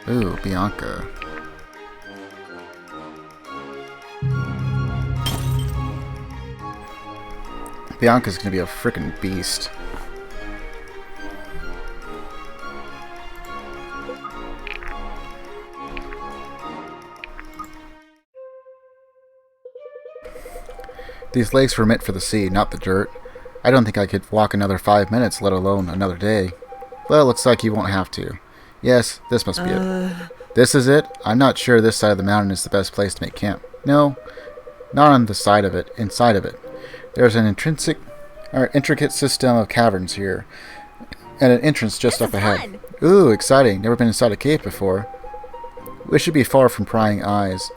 Ooh, Bianca. Bianca's gonna be a frickin' beast. These lakes were meant for the sea, not the dirt. I don't think I could walk another 5 minutes, let alone another day. Well, looks like you won't have to. Yes, this must be it. This is it? I'm not sure this side of the mountain is the best place to make camp. No, not on the side of it, inside of it. There's an intricate system of caverns here, and an entrance just up ahead. Fun. Ooh, exciting. Never been inside a cave before. We should be far from prying eyes.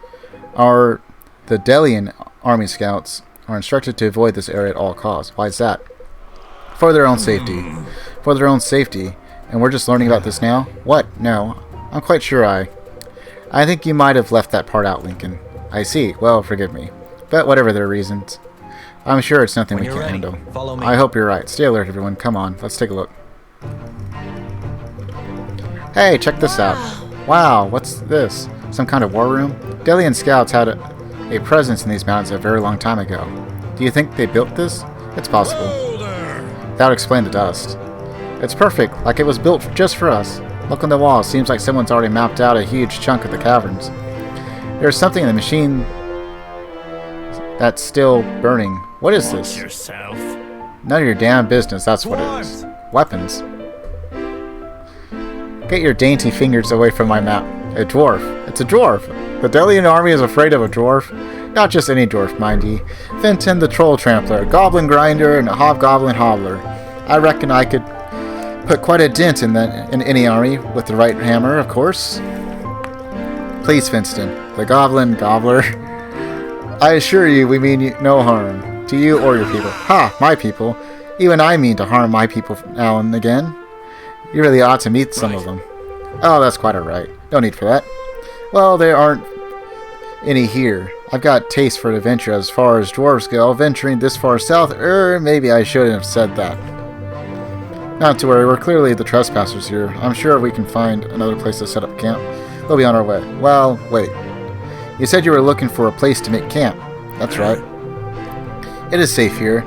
The Delian army scouts are instructed to avoid this area at all costs. Why is that? For their own safety. For their own safety. And we're just learning about this now? What? No. I'm quite sure I think you might have left that part out, Lincoln. I see. Well, forgive me. But whatever their reasons, I'm sure it's nothing When we you're can't ready, handle. follow me. I hope you're right. Stay alert, everyone. Come on. Let's take a look. Hey, check this out. Wow, what's this? Some kind of war room? Delian scouts had a presence in these mountains a very long time ago. Do you think they built this? It's possible. Whoa there! That would explain the dust. It's perfect, like it was built just for us. Look on the wall. Seems like someone's already mapped out a huge chunk of the caverns. There's something in the machine that's still burning. What is this? Yourself. None of your damn business, that's what it is. Weapons. Get your dainty fingers away from my map. A dwarf. It's a dwarf. The Delian army is afraid of a dwarf. Not just any dwarf, mind ye. Fenton the Troll Trampler, Goblin Grinder, and a Hobgoblin Hobbler. I reckon I could put quite a dent in any army with the right hammer, of course. Please, Finston, the Goblin Gobbler. I assure you we mean no harm to you or your people. Ha, my people. Even I mean to harm my people now and again. You really ought to meet some of them. Oh, that's quite alright. No need for that. Well, there aren't any here. I've got taste for adventure as far as dwarves go. Venturing this far south, maybe I shouldn't have said that. Not to worry, we're clearly the trespassers here. I'm sure we can find another place to set up camp. We'll be on our way. Well, wait. You said you were looking for a place to make camp. That's right. It is safe here.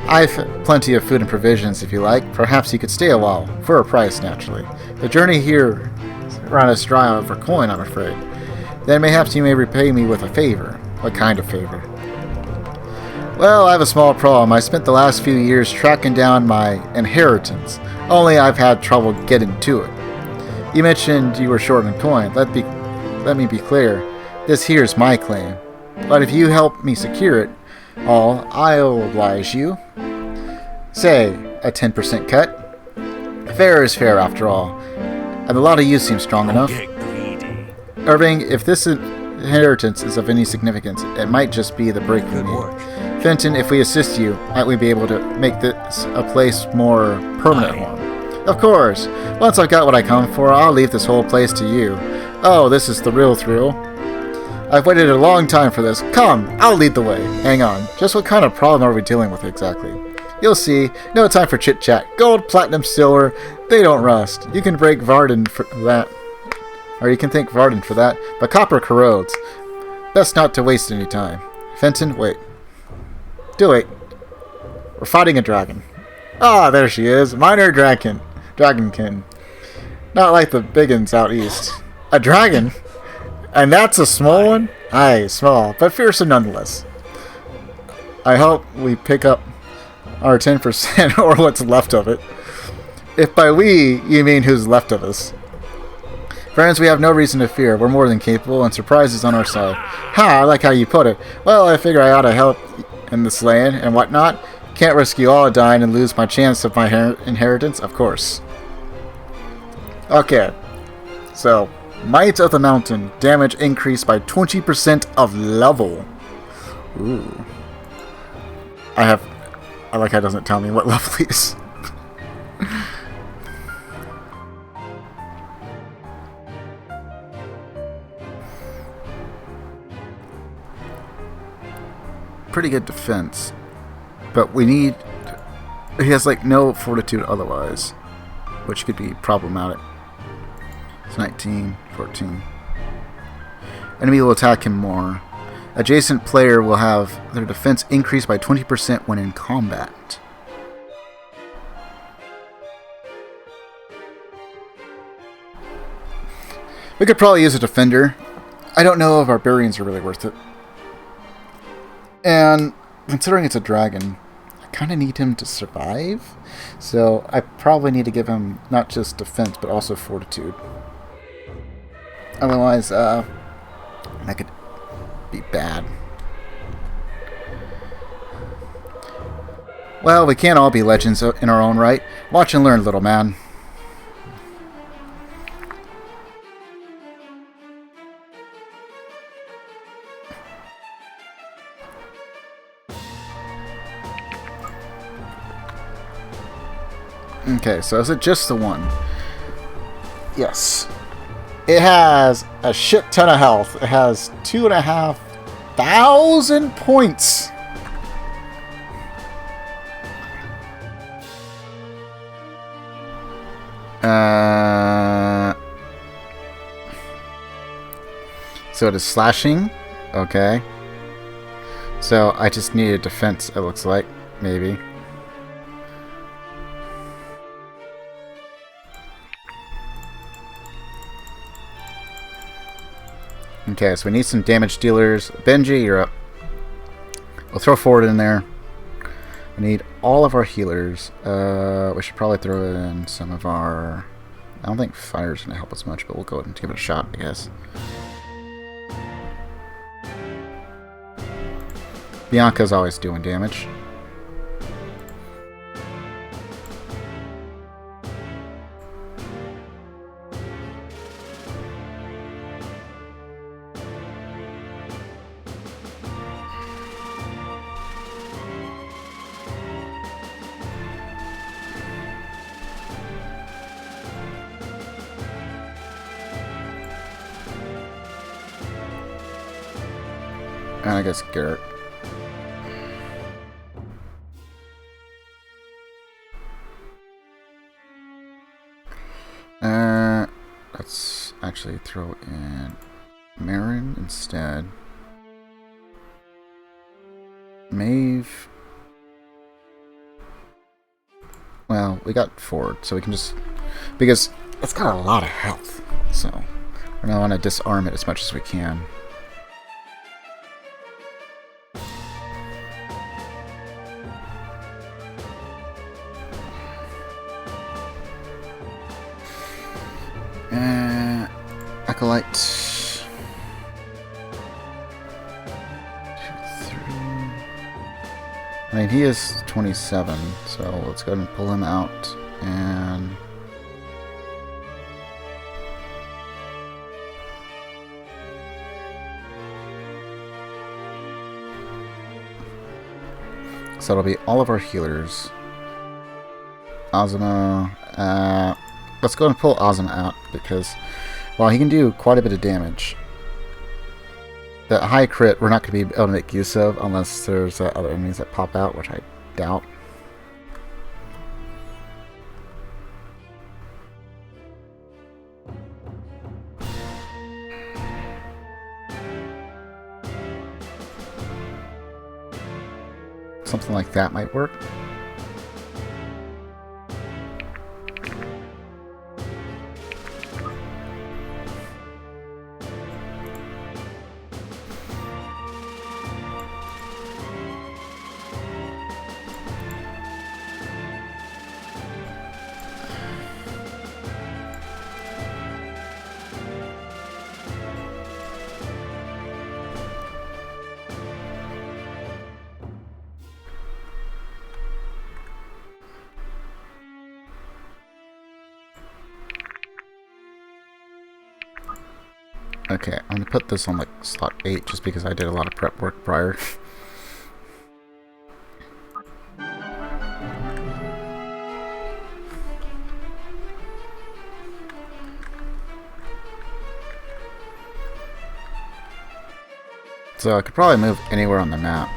I've plenty of food and provisions if you like. Perhaps you could stay a while. For a price, naturally. The journey here ran us dry for coin, I'm afraid. Then mayhaps you may repay me with a favor. What kind of favor? Well, I have a small problem. I spent the last few years tracking down my inheritance. Only I've had trouble getting to it. You mentioned you were short on coin. Let me be clear. This here's my claim. But if you help me secure it all, I'll oblige you. Say, a 10% cut? Fair is fair, after all. And the lot of you seem strong enough. Irving, if this inheritance is of any significance, it might just be the break we need. Fenton, if we assist you, might we be able to make this a place more permanent home? Of course. Once I've got what I come for, I'll leave this whole place to you. Oh, this is the real thrill. I've waited a long time for this. Come, I'll lead the way. Hang on. Just what kind of problem are we dealing with exactly? You'll see. No time for chit-chat. Gold, platinum, silver, they don't rust. You can break Varden for that. Or you can thank Varden for that. But copper corrodes. Best not to waste any time. Fenton, wait. Do it. We're fighting a dragon. Ah, there she is. Minor Dragonkin. Not like the big uns out east. A dragon? And that's a small one? Aye, small, but fearsome nonetheless. I hope we pick up our 10% or what's left of it. If by we, you mean who's left of us. Friends, we have no reason to fear. We're more than capable, and surprise is on our side. Ha, I like how you put it. Well, I figure I ought to help in this land and whatnot. Can't risk you all dying and lose my chance of my inheritance, of course. Okay, so Might of the Mountain, damage increased by 20% of level. Ooh. I like how it doesn't tell me what level he is. Pretty good defense. But we need... He has like no fortitude otherwise, which could be problematic. It's 19, 14. Enemy will attack him more. Adjacent player will have their defense increased by 20% when in combat. We could probably use a defender. I don't know if barbarians are really worth it. And considering it's a dragon, I kind of need him to survive. So I probably need to give him not just defense, but also fortitude. Otherwise, that could be bad. Well, we can't all be legends in our own right. Watch and learn, little man. Okay, so is it just the one? Yes. It has a shit ton of health. It has 2,500 points. So it is slashing. Okay. So I just need a defense, it looks like. Maybe. Okay, so we need some damage dealers. Benji, you're up. We'll throw forward in there. We need all of our healers. We should probably throw in some of our... I don't think fire's going to help us much, but we'll go ahead and give it a shot, I guess. Bianca's always doing damage. And I guess Garrett. Let's actually throw in Marin instead. Maeve. Well, we got Ford, so we can just... Because it's got a lot of health, so we're going to want to disarm it as much as we can. Acolyte. 2, 3. I mean, he is 27, so let's go ahead and pull him out. And so it'll be all of our healers. Ozma. Let's go and pull Ozma out because, well, he can do quite a bit of damage. The high crit we're not going to be able to make use of unless there's other enemies that pop out, which I doubt. Something like that might work. Okay, I'm gonna put this on like slot 8 just because I did a lot of prep work prior. So I could probably move anywhere on the map.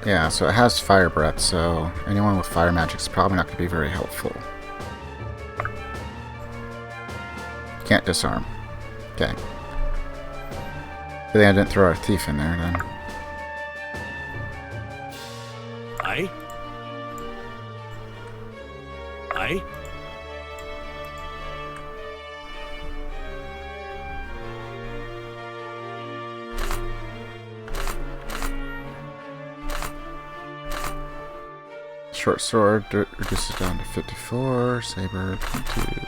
Yeah, so it has fire breath, so anyone with fire magic is probably not going to be very helpful. Can't disarm. Okay. But then I didn't throw our thief in there then. Aye? Aye? Short sword reduces down to 54. Saber 22.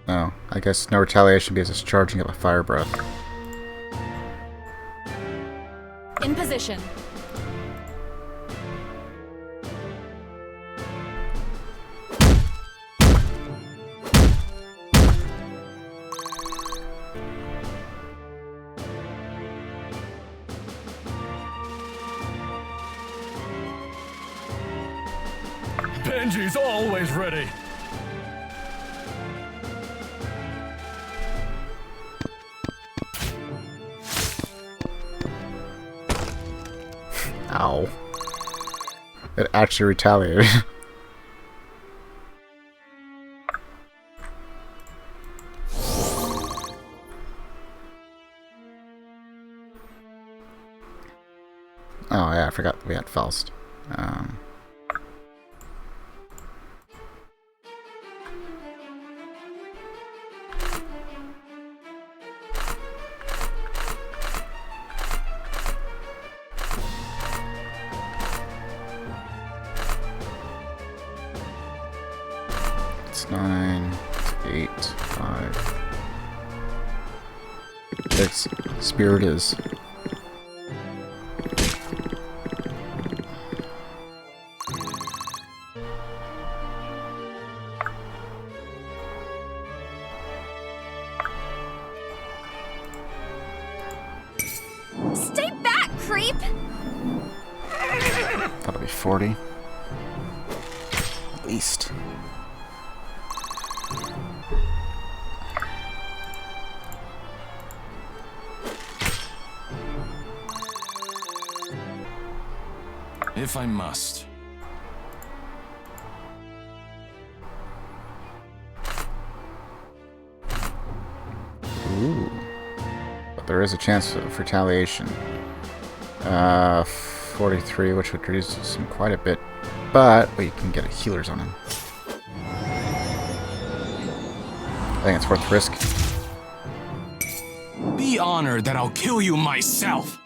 Oh, I guess no retaliation because it's charging up a fire breath. In position. Benji's always ready. Ow. It actually retaliated. Oh yeah, I forgot we had Faust. It's 9, 8, 5, 6. Spirit is. Stay back, creep! That'll be 40. At least. if I must. Ooh. But there is a chance of retaliation. 43, which would reduce him quite a bit. But we can get healers on him. I think it's worth the risk. Be honored that I'll kill you myself.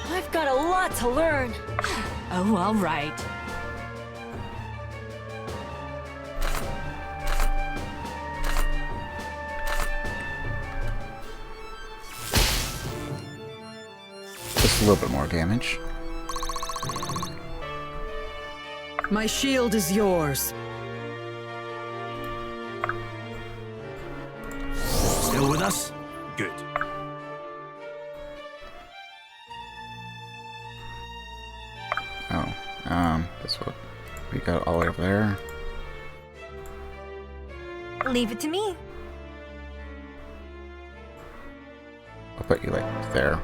I've got a lot to learn. Oh, all right. Just a little bit more damage. My shield is yours. Still with us? Good. Oh, that's what we got all the way over there. Leave it to me. I'll put you like there.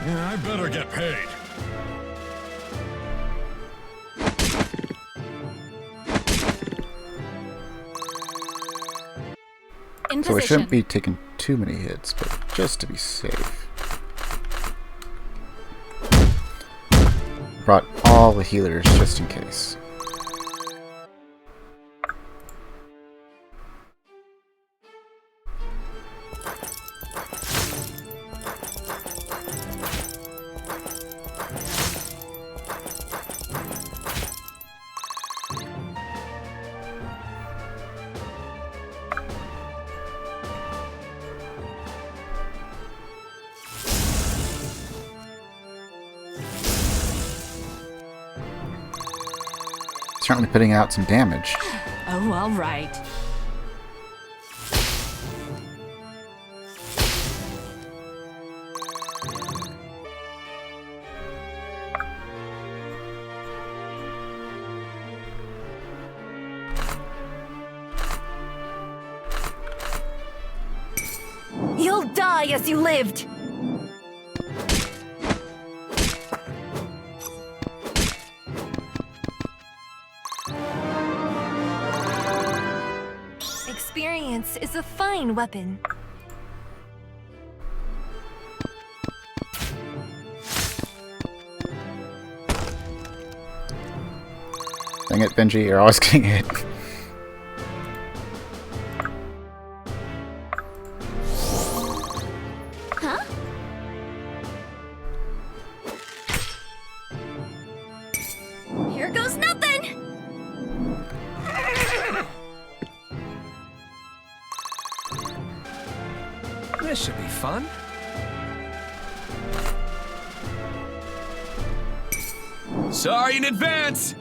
Yeah, I better get paid. In So we position. shouldn't be taking too many hits, but just to be safe. Brought all the healers just in case. Certainly putting out some damage. Oh, all right. You'll die as you lived. Experience is a fine weapon. Dang it, Benji, you're always getting hit. Huh? Here goes nothing! This should be fun. Sorry in advance!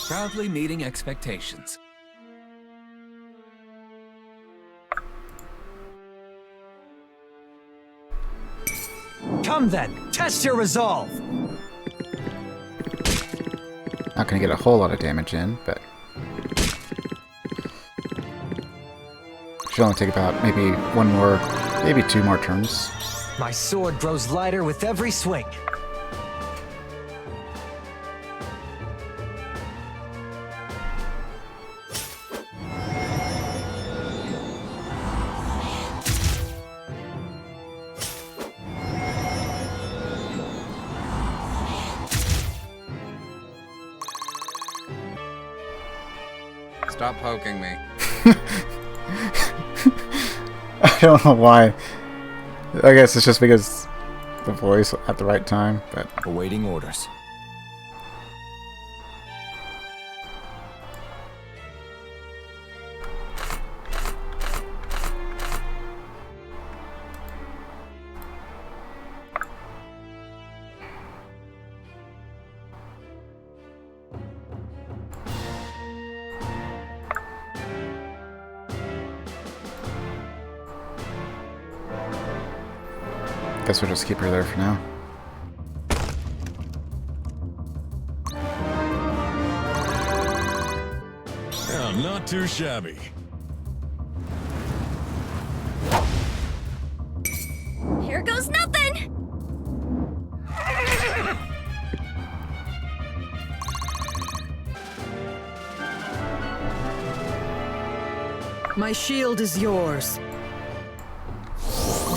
Proudly meeting expectations. Come then, test your resolve. Not gonna get a whole lot of damage in, but should only take about maybe one more, maybe two more turns. My sword grows lighter with every swing. Stop poking me. I don't know why. I guess it's just because the voice at the right time, but Awaiting orders. guess we'll just keep her there for now. Yeah, not too shabby. Here goes nothing! My shield is yours.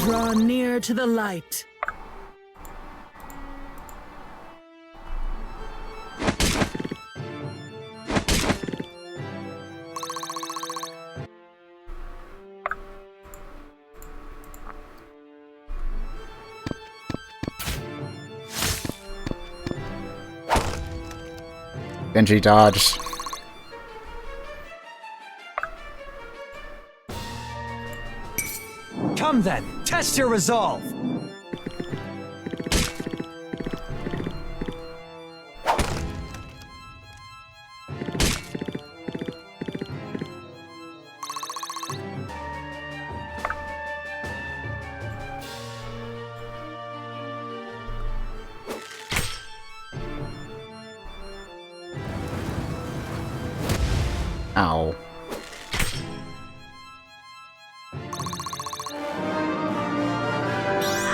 Draw near to the light. Benji dodged. Come then, test your resolve. Ow.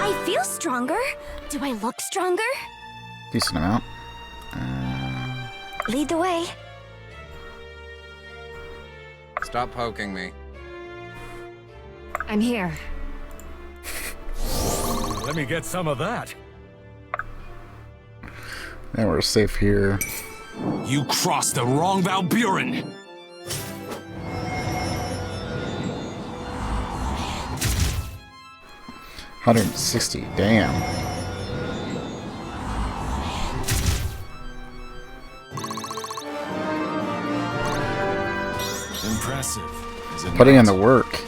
I feel stronger. Do I look stronger? Decent amount. Lead the way. Stop poking me. I'm here. Let me get some of that. And we're safe here. You crossed the wrong Valburen! 160, damn. Impressive. Is it Putting in not? the work.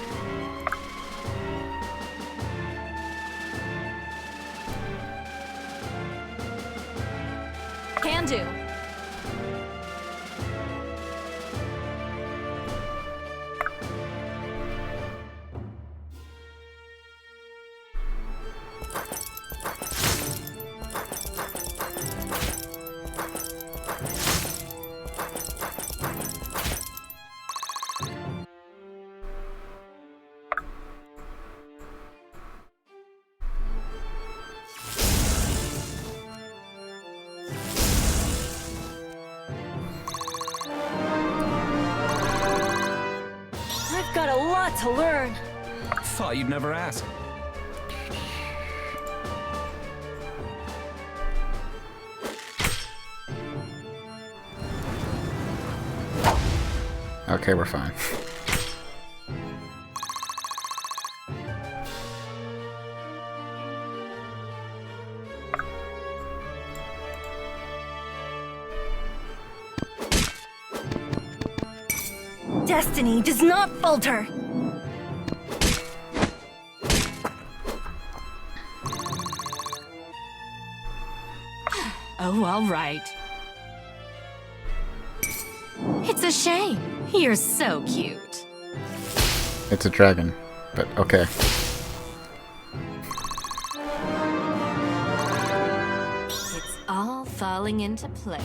Can do. I've got a lot to learn. Thought you'd never ask. Okay, we're fine. Destiny does not falter. Oh, all right. It's a shame. You're so cute. It's a dragon, but okay. falling into place.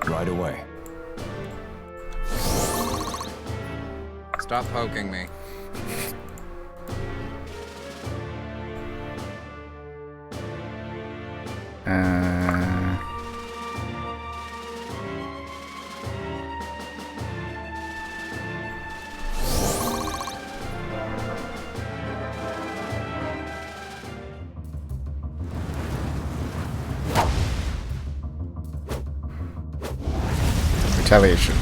Right away. Stop poking me. Retaliation.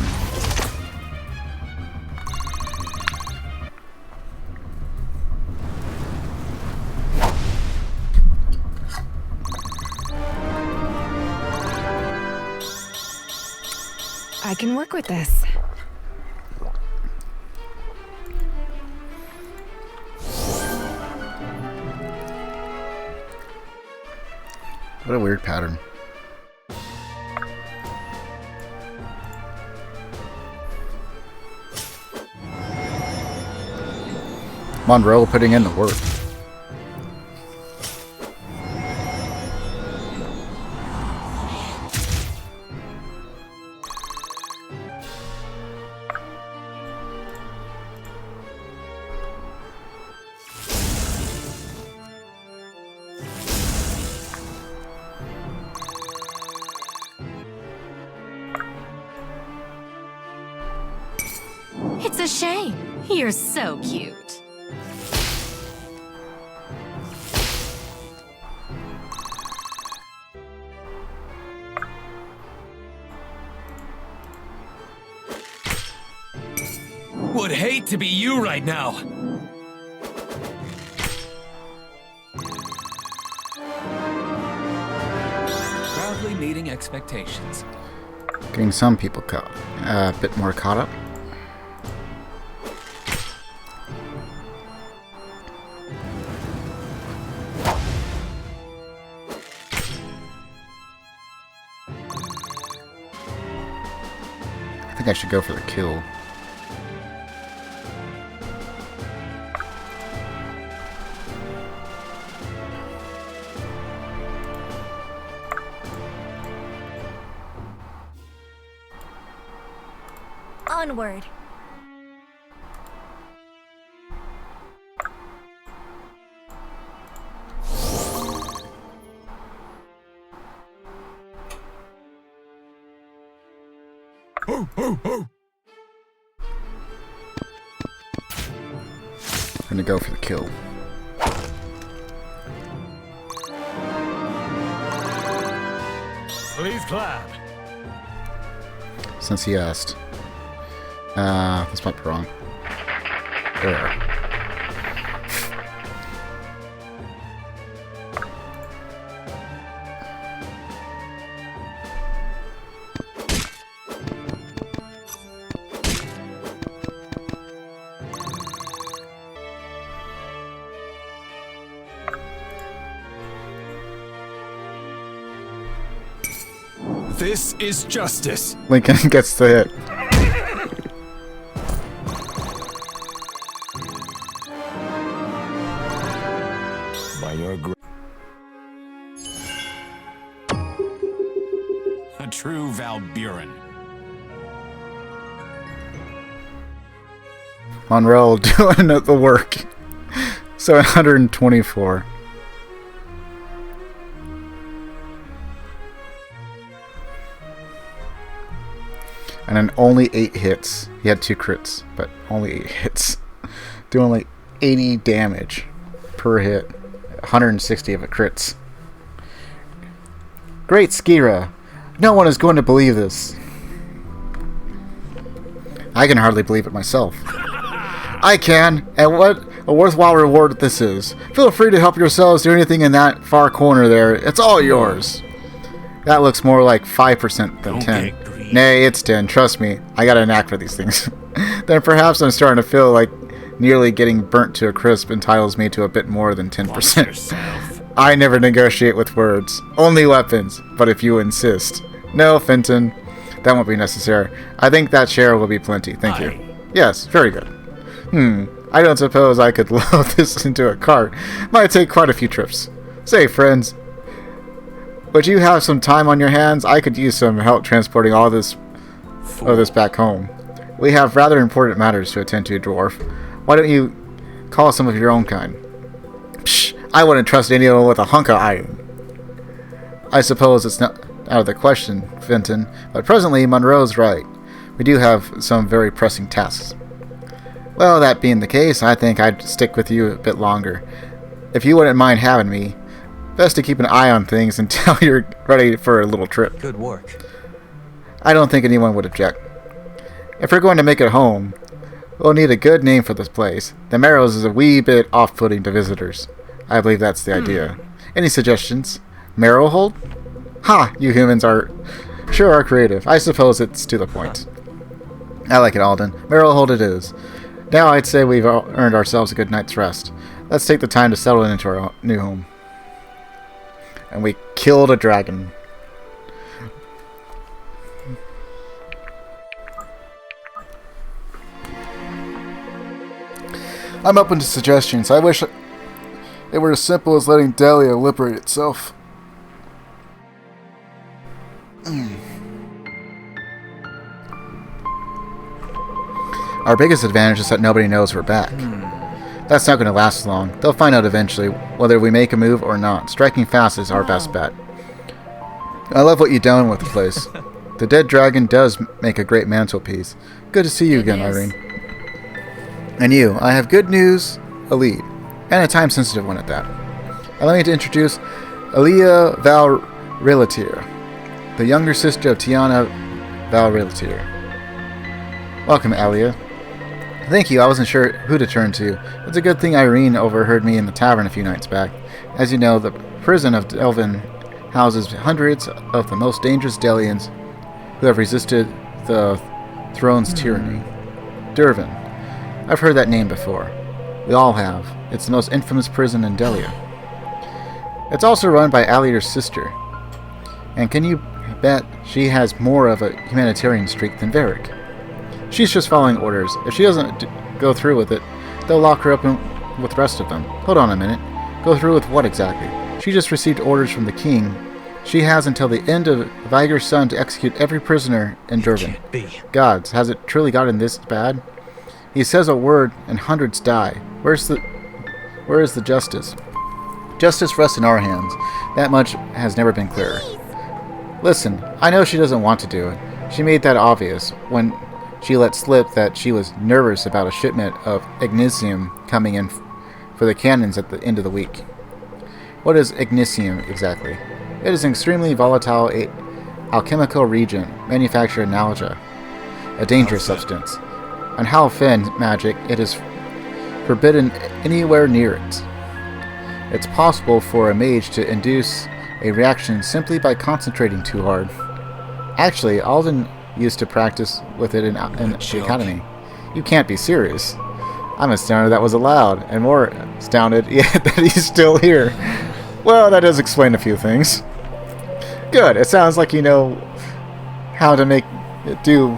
I can work with this. What a weird pattern. Monroe putting in the work. It's a shame. You're so cute. Would hate to be you right now. Proudly meeting expectations. Getting some people caught. A bit more caught up. I think I should go for the kill. Onward. I'm gonna go for the kill. Please clap. Since he asked. This might be wrong. There. This is justice. Lincoln gets the hit. By your A true Valburin. Monroe doing the work. So 124. And then only 8 hits. He had 2 crits, but only 8 hits. Doing like 80 damage per hit. 160 of it crits. Great Skira. No one is going to believe this. I can hardly believe it myself. I can, and what a worthwhile reward this is. Feel free to help yourselves do anything in that far corner there. It's all yours. That looks more like 5% than 10. Nay, it's 10. Trust me, I got a knack for these things. Then perhaps I'm starting to feel like nearly getting burnt to a crisp entitles me to a bit more than 10%. I never negotiate with words. Only weapons, but if you insist. No, Fenton. That won't be necessary. I think that share will be plenty. Thank you. Yes, very good. I don't suppose I could load this into a cart. Might take quite a few trips. Say, friends, would you have some time on your hands? I could use some help transporting all this back home. We have rather important matters to attend to, dwarf. Why don't you call some of your own kind? Psh, I wouldn't trust anyone with a hunk of iron. I suppose it's not out of the question, Fenton, but presently Monroe's right. We do have some very pressing tasks. Well, that being the case, I think I'd stick with you a bit longer. If you wouldn't mind having me, best to keep an eye on things until you're ready for a little trip. Good work. I don't think anyone would object. If we're going to make it home, we'll need a good name for this place. The Marrows is a wee bit off-putting to visitors. I believe that's the idea. Any suggestions? Marrowhold? Ha! You humans are creative. I suppose it's to the point. I like it, Alden. Marrowhold it is. Now I'd say we've earned ourselves a good night's rest. Let's take the time to settle into our new home. And we killed a dragon. I'm open to suggestions. I wish it were as simple as letting Delia liberate itself. Our biggest advantage is that nobody knows we're back. That's not going to last long. They'll find out eventually whether we make a move or not. Striking fast is our best bet. I love what you've done with the place. The dead dragon does make a great mantelpiece. Good to see you again, Irene. And you, I have good news, a lead, and a time-sensitive one at that. Allow me to introduce Alia Val Relatier, the younger sister of Tiana Val Relatier. Welcome, Alia. Thank you, I wasn't sure who to turn to. It's a good thing Irene overheard me in the tavern a few nights back. As you know, the prison of Delvin houses hundreds of the most dangerous Delians who have resisted the throne's tyranny. Dervin. I've heard that name before. We all have. It's the most infamous prison in Delia. It's also run by Alier's sister. And can you bet she has more of a humanitarian streak than Varric? She's just following orders. If she doesn't go through with it, they'll lock her up with the rest of them. Hold on a minute. Go through with what exactly? She just received orders from the king. She has until the end of Viger's son to execute every prisoner in Dervin. Gods, has it truly gotten this bad? He says a word and hundreds die. Where is the justice? Justice rests in our hands. That much has never been clearer. Listen, I know she doesn't want to do it. She made that obvious when she let slip that she was nervous about a shipment of Ignisium coming in for the cannons at the end of the week. What is Ignisium exactly? It is an extremely volatile alchemical reagent manufactured in Nalja, a dangerous substance. On Halfen magic, it is forbidden anywhere near it. It's possible for a mage to induce a reaction simply by concentrating too hard. Actually, Alden used to practice with it in the academy. You can't be serious. I'm astounded that was allowed, and more astounded yet that he's still here. Well, that does explain a few things. Good, it sounds like you know how to make it do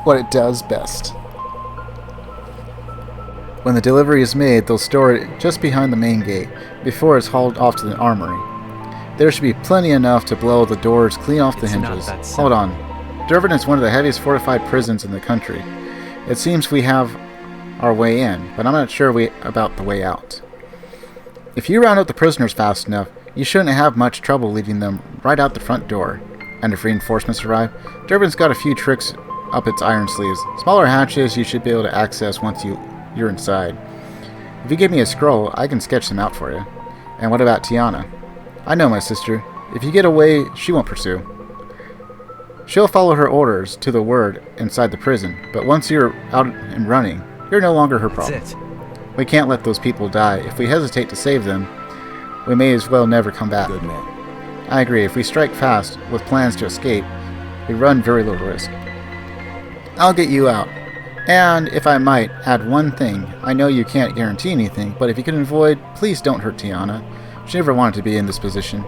what it does best. When the delivery is made, they'll store it just behind the main gate, before it's hauled off to the armory. There should be plenty enough to blow the doors clean off the hinges. Hold on. Dervin is one of the heaviest fortified prisons in the country. It seems we have our way in, but I'm not sure about the way out. If you round up the prisoners fast enough, you shouldn't have much trouble leading them right out the front door. And if reinforcements arrive, Dervin's got a few tricks up its iron sleeves. Smaller hatches you should be able to access once you're inside. If you give me a scroll, I can sketch them out for you. And what about Tiana? I know my sister. If you get away, she won't pursue. She'll follow her orders to the word inside the prison, but once you're out and running, you're no longer her problem. That's it. We can't let those people die. If we hesitate to save them, we may as well never come back. Good man. I agree. If we strike fast with plans to escape, we run very little risk. I'll get you out. And if I might add one thing, I know you can't guarantee anything, but if you can avoid, please don't hurt Tiana. She never wanted to be in this position.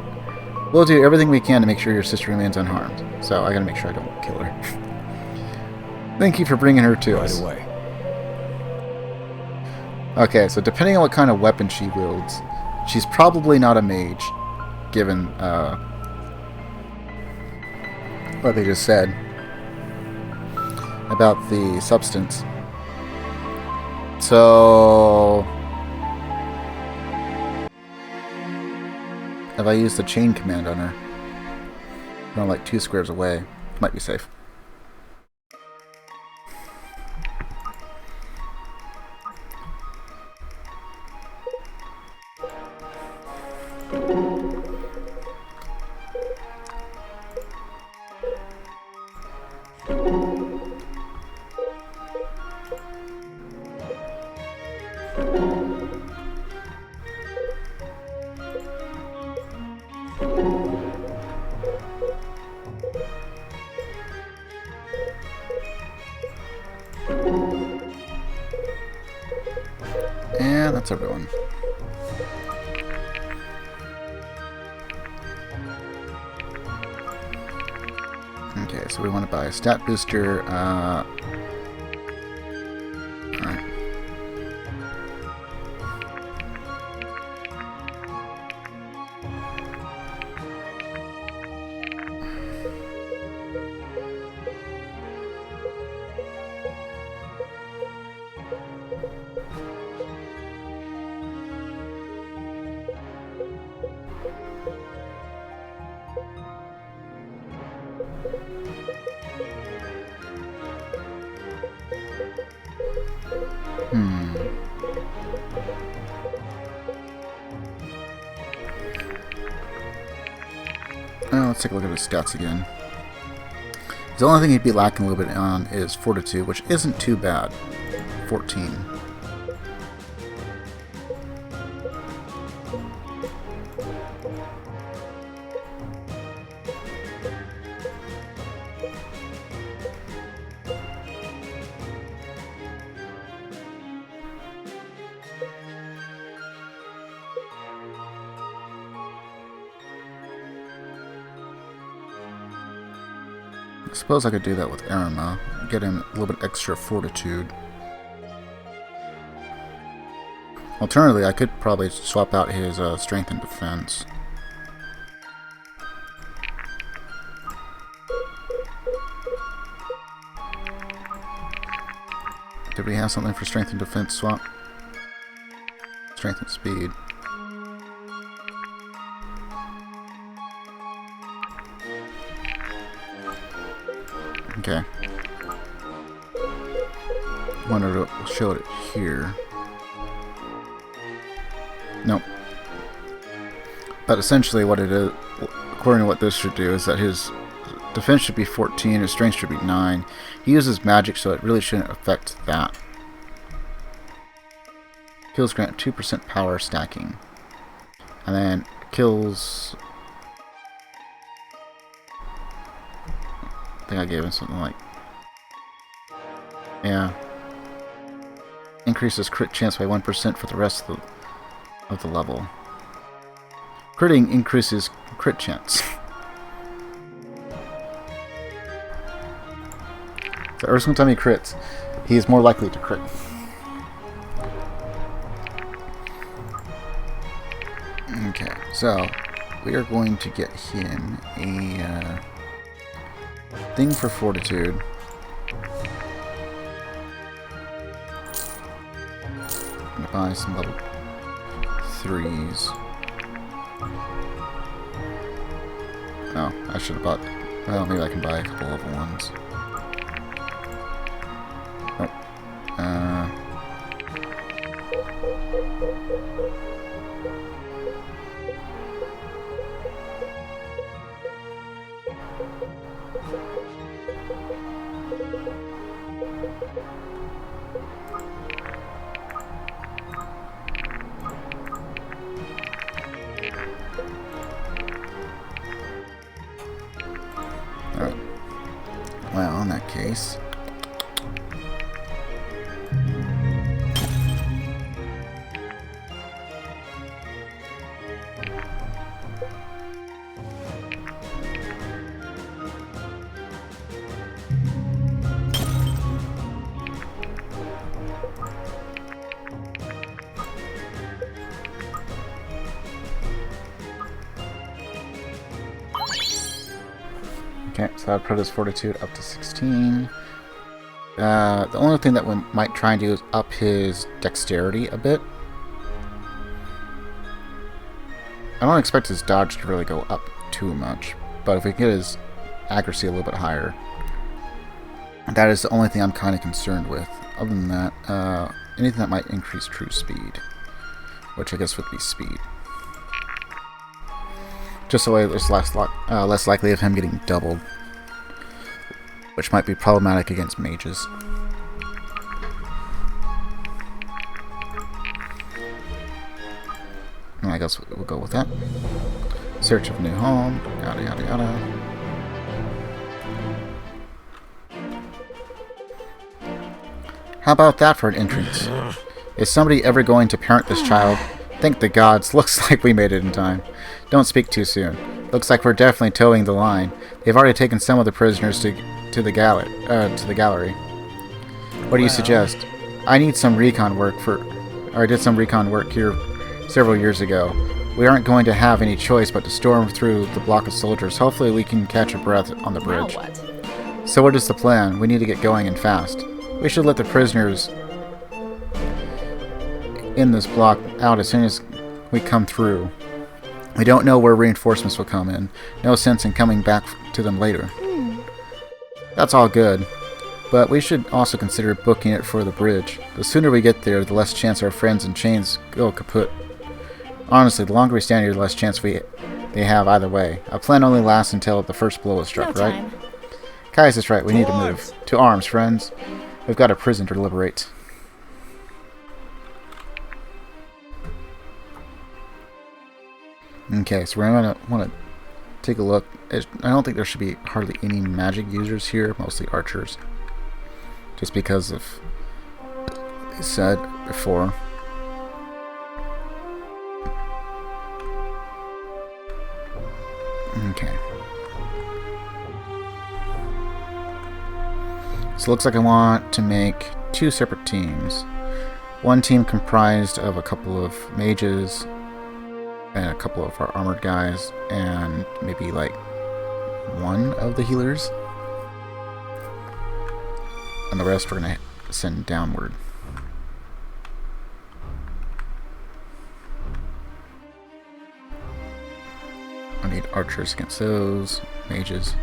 We'll do everything we can to make sure your sister remains unharmed. So I gotta make sure I don't kill her. Thank you for bringing her to us. Right away. Okay, so depending on what kind of weapon she wields, she's probably not a mage, given what they just said about the substance. So if I use the chain command on her, I'm like 2 squares away, might be safe. And that's everyone. Okay, so we want to buy a stat booster. Alright. Let's take a look at his stats again. The only thing he'd be lacking a little bit on is Fortitude, which isn't too bad. 14. I suppose I could do that with Arima, get him a little bit extra fortitude. Alternatively, I could probably swap out his strength and defense. Did we have something for strength and defense swap? Strength and speed. Okay. Wonder if we'll show it here. Nope. But essentially what it is, according to what this should do, is that his defense should be 14, his strength should be 9. He uses magic, so it really shouldn't affect that. Kills grant 2% power stacking. And then kills... I think I gave him something like... Yeah. Increases crit chance by 1% for the rest of the level. Critting increases crit chance. So every single time he crits, he is more likely to crit. Okay, so we are going to get him a thing for fortitude. I'm gonna buy some level 3s. Oh, I should have bought... Well, maybe I can buy a couple level 1s. Alright. Well, in that case... Okay, so that would put his fortitude up to 16. The only thing that we might try and do is up his dexterity a bit. I don't expect his dodge to really go up too much, but if we can get his accuracy a little bit higher, that is the only thing I'm kind of concerned with. Other than that, anything that might increase true speed, which I guess would be speed. Just so there's less likely of him getting doubled, which might be problematic against mages. And I guess we'll go with that. Search of new home, yada yada yada. How about that for an entrance? Is somebody ever going to parent this child? Thank the gods, looks like we made it in time. Don't speak too soon. Looks like we're definitely towing the line. They've already taken some of the prisoners to the gallery. What do you suggest? I need some recon work I did some recon work here several years ago. We aren't going to have any choice but to storm through the block of soldiers. Hopefully we can catch a breath on the bridge. Now what? So what is the plan? We need to get going and fast. We should let the prisoners in this block out as soon as we come through. We don't know where reinforcements will come in. No sense in coming back to them later. That's all good, but we should also consider booking it for the bridge. The sooner we get there, the less chance our friends in chains go kaput. Honestly, the longer we stand here, the less chance they have either way. A plan only lasts until the first blow is struck, No right? time. Kai's is right, we need to move. To arms, friends. We've got a prison to liberate. Okay, so we're going to want to take a look. I don't think there should be hardly any magic users here, mostly archers. Just because of what they said before. Okay. So it looks like I want to make two separate teams. One team comprised of a couple of mages and a couple of our armored guys, and maybe like one of the healers. And the rest we're going to send downward. I need archers against those, mages.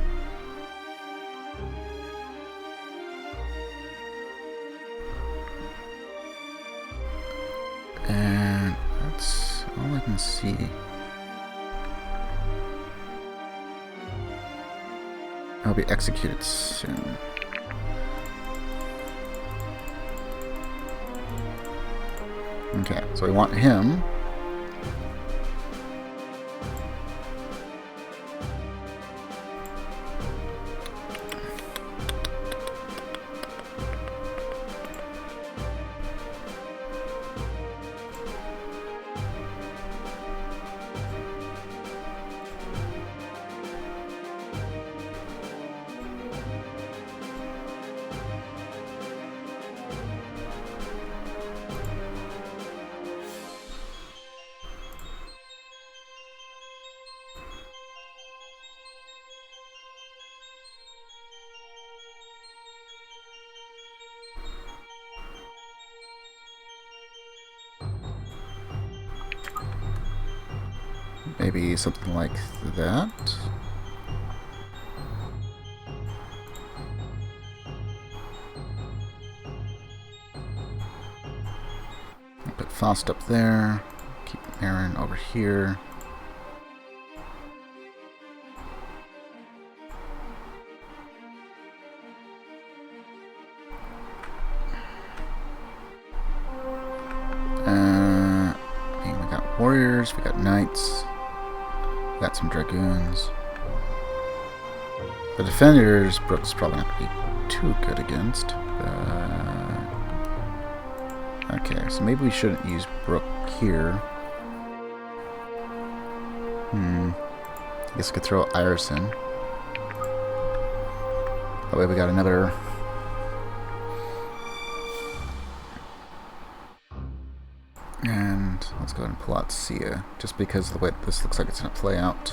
And that's all I can see. I'll be executed soon. Okay, so we want him. Maybe something like that. Put Faust up there. Keep Aaron over here. We got warriors, we got knights. Got some dragoons. The defenders, Brooke's probably not going to be too good against. Okay, so maybe we shouldn't use Brooke here. I guess we could throw Iris in. That way we got another... And let's go ahead and pull out Sia, just because of the way this looks like it's going to play out.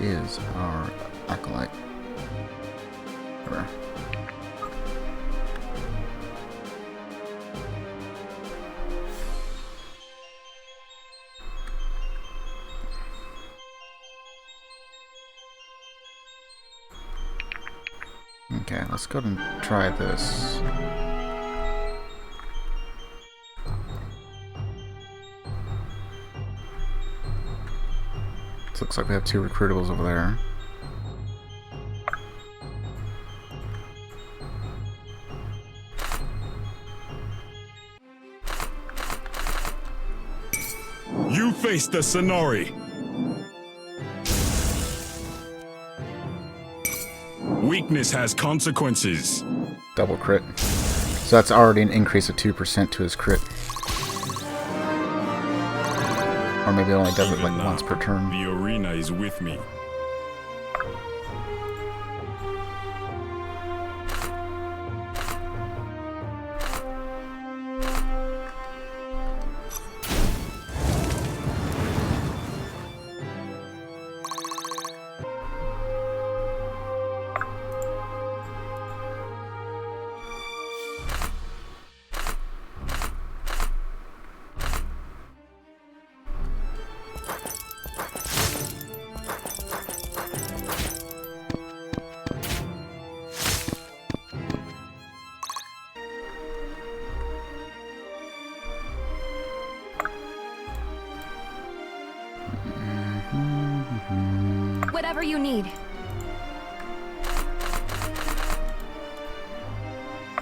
is our acolyte? Where? Okay, let's go and try this. Looks like we have 2 recruitables over there. You face the Sonori. Weakness has consequences. Double crit. So that's already an increase of 2% to his crit. Or maybe it only does it like once per turn. The arena is with me. Whatever you need.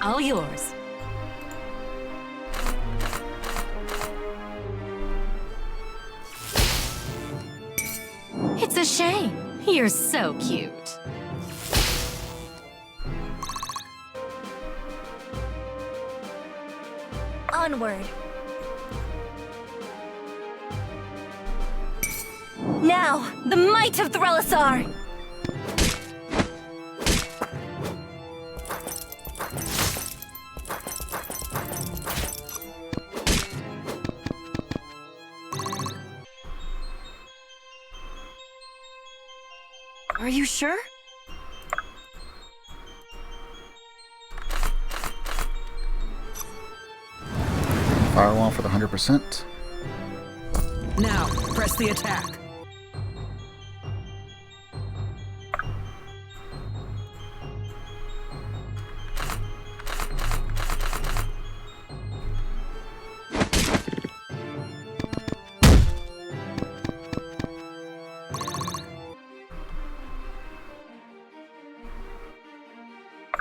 All yours. It's a shame. You're so cute. Onward. Now, the might of Threlisar! Are you sure? Firewall for the 100%. Now, press the attack.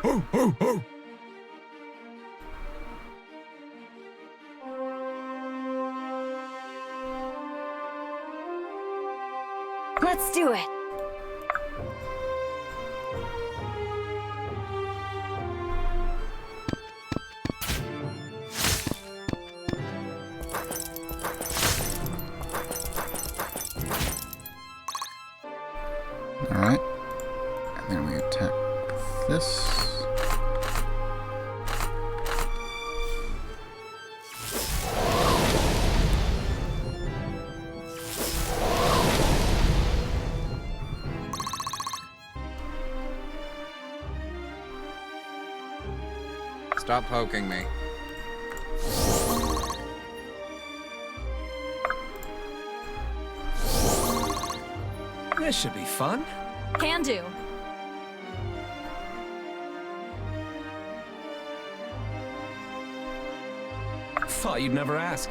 Ho, ho, ho! Let's do it. Alright. And then we attack with this. Stop poking me. This should be fun. Can do. Thought you'd never ask.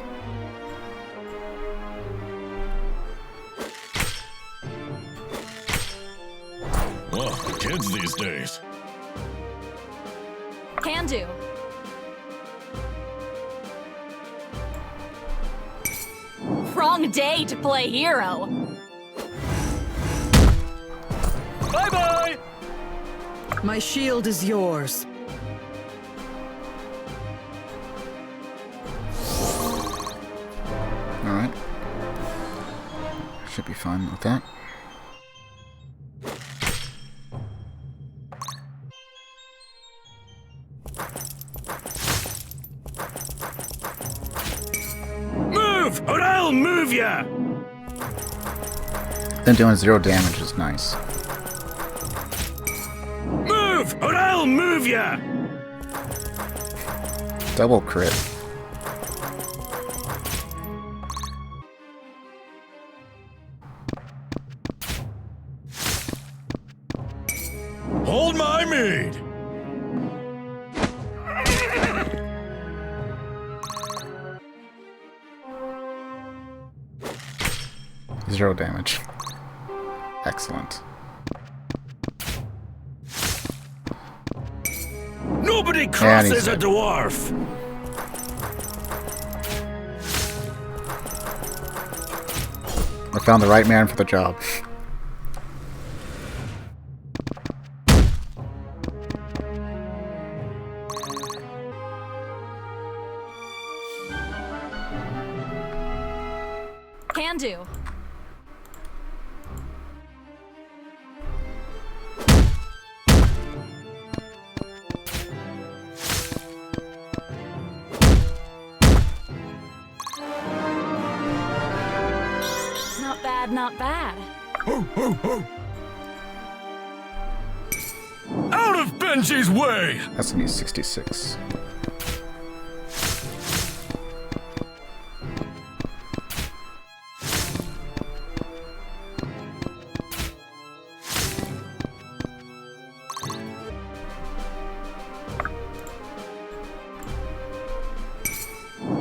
Well, the kids these days. Can do. Wrong day to play hero. Bye-bye! My shield is yours. Alright. Should be fine with that. Move, or I'll move ya! Then doing 0 damage is nice. Move, or I'll move ya! Double crit. Hold my mead! 0 damage. Excellent. Nobody crosses a dwarf! I found the right man for the job. Can do. Not bad, not bad. Out of Benji's way! That's gonna be 66.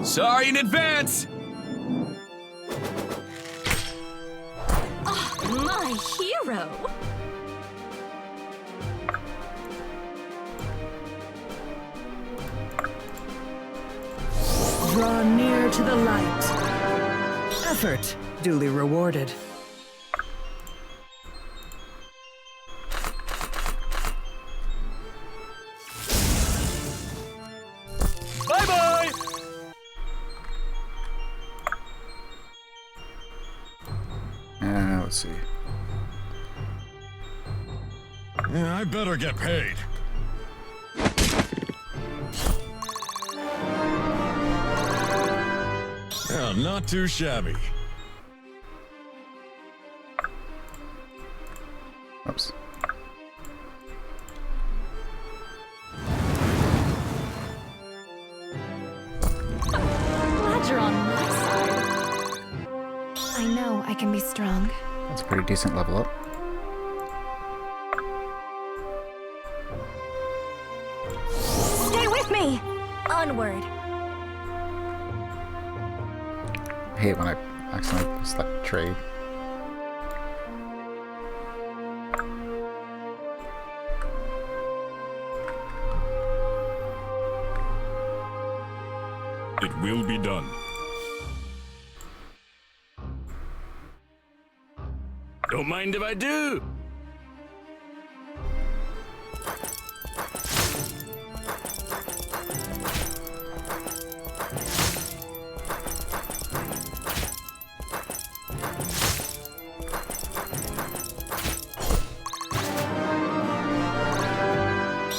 Sorry in advance! Oh, my hero! Draw near to the light. Effort duly rewarded. Bye-bye! Let's see. Yeah, I better get paid. Yeah, not too shabby. Oops. Glad you're on my side. I know I can be strong. That's a pretty decent level up. Stay with me! Onward. I hate when I accidentally select trade. It will be done. Don't mind if I do!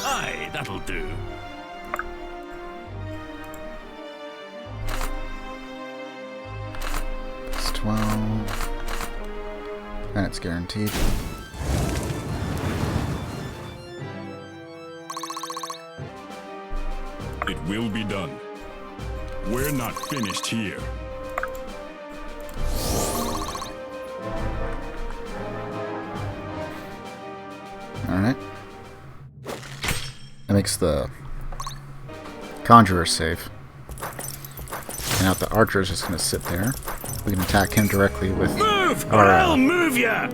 Aye, that'll do. It's 12. And it's guaranteed. It will be done. We're not finished here. Alright. That makes the Conjurer safe. And now the Archer is just going to sit there. We can attack him directly with Move, or our I'll move ya!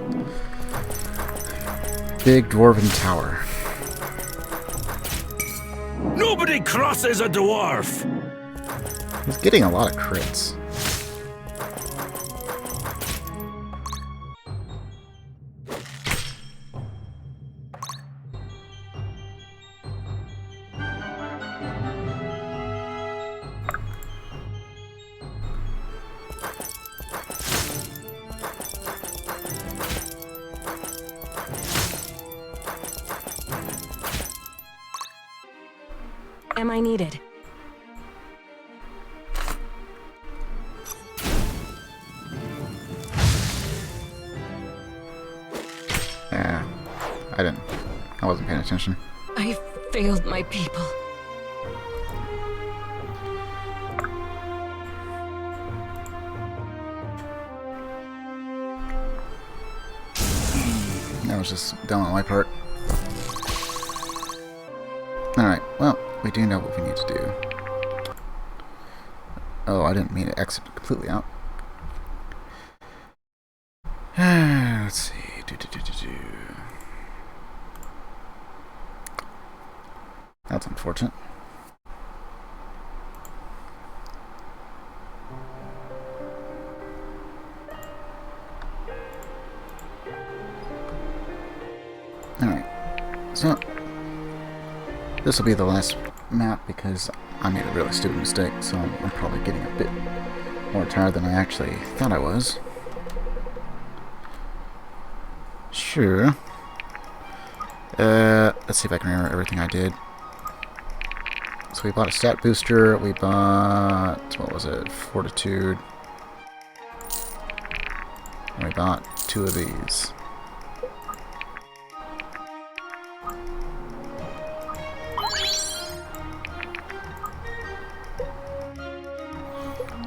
big dwarven tower. Nobody crosses a dwarf! He's getting a lot of crits. Am I needed? I wasn't paying attention. I failed my people. That was just dumb on my part. Alright, well, we do know what we need to do. Oh, I didn't mean to exit completely out. Let's see. That's unfortunate. Alright, so this will be the last map because I made a really stupid mistake, so I'm probably getting a bit more tired than I actually thought I was. Sure. Let's see if I can remember everything I did. So we bought a stat booster, we bought, what was it, Fortitude. And we bought 2 of these.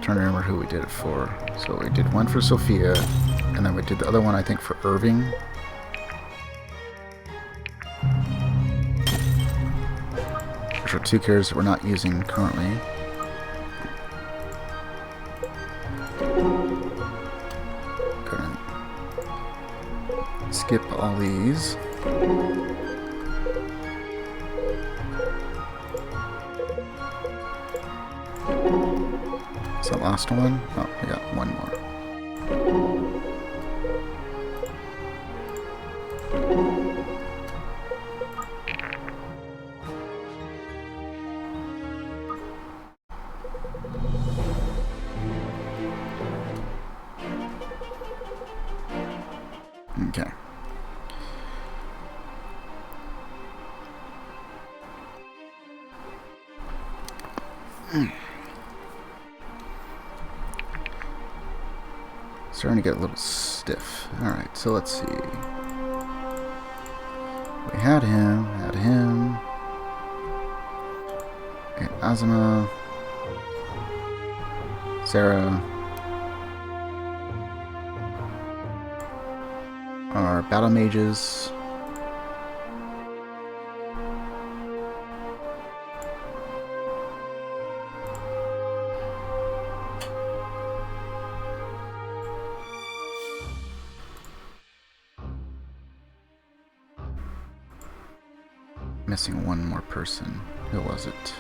Trying to remember who we did it for. So we did one for Sophia, and then we did the other one I think for Irving. Which are 2 characters that we're not using currently. Gonna skip all these. Is that last one? Oh, we got one more. Okay. Starting to get a little stiff. Alright, so let's see. We had him. And Azuma. Sarah. Our battle mages. Missing one more person. Who was it?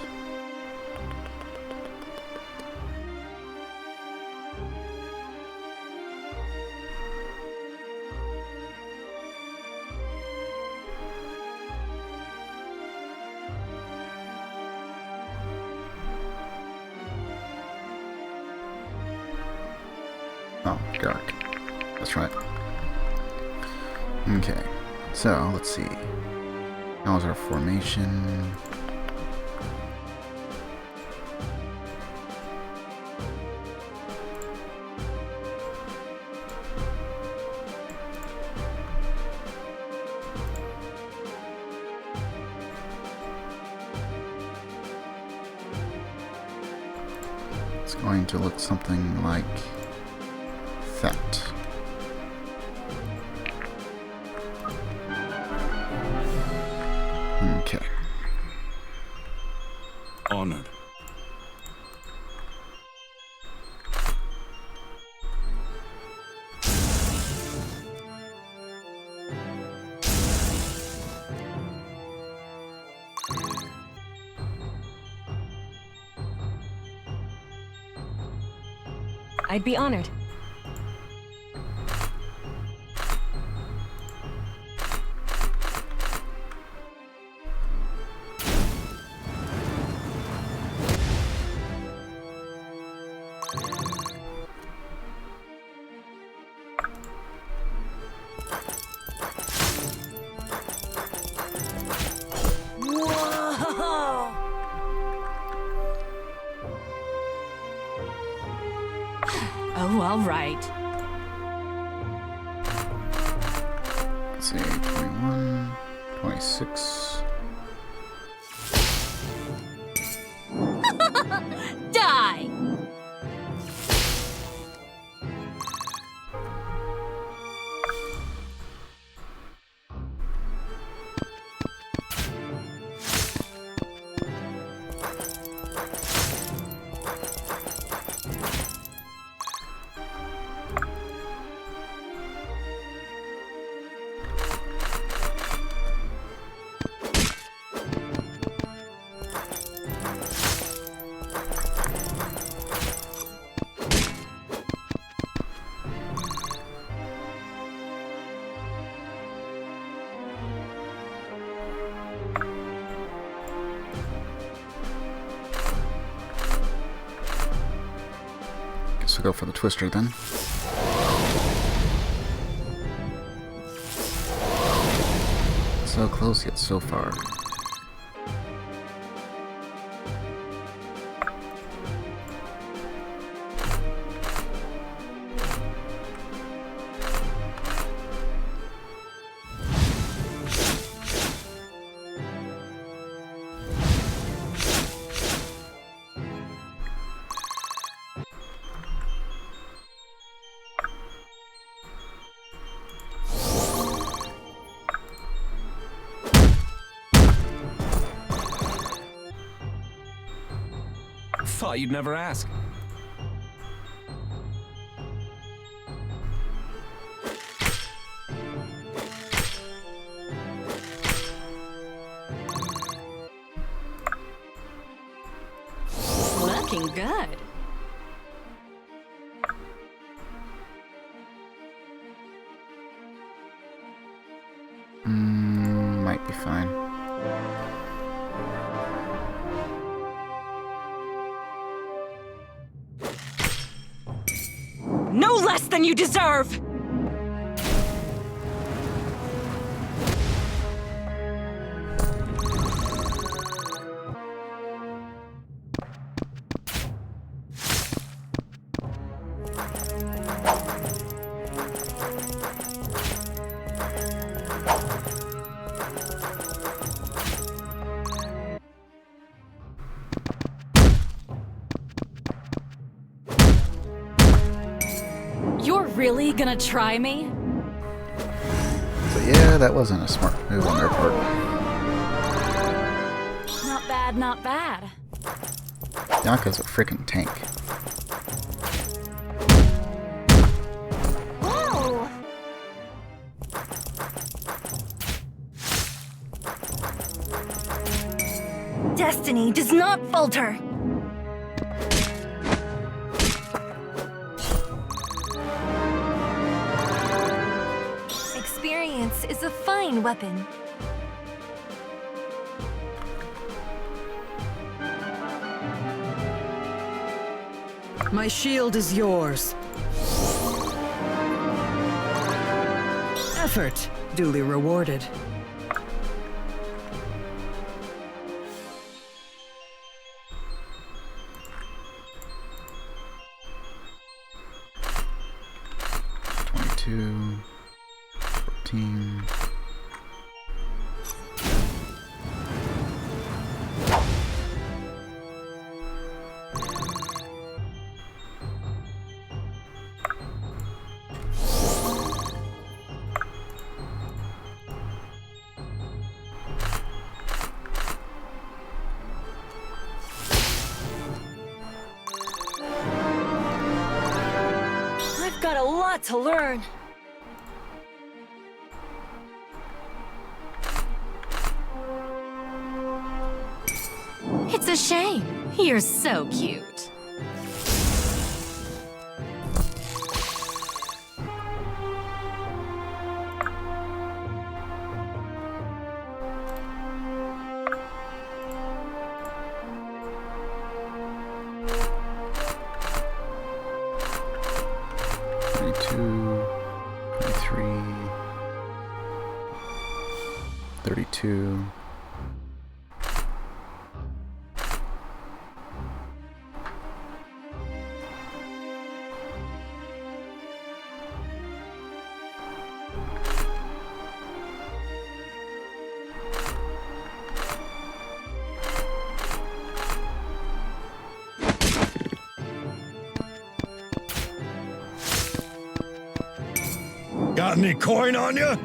Oh, Garrick. That's right. Okay, so let's see. How's our formation? It's going to look something like that. Okay. Honored. I'd be honored. Oh, all right. Let's see, 21, 26. Die! Guess we'll go for the twister then. So close yet so far. Thought you'd never ask. Looking good. Might be fine. No less than you deserve! You're really gonna try me? So yeah, that wasn't a smart move on their part. Not bad, not bad. Bianca's a freaking tank. Whoa! Destiny does not falter. Experience is a fine weapon. My shield is yours. Effort duly rewarded. Two, 14. I've got a lot to learn. It's a shame. You're so cute. Two, 23, 32. Got any coin on you?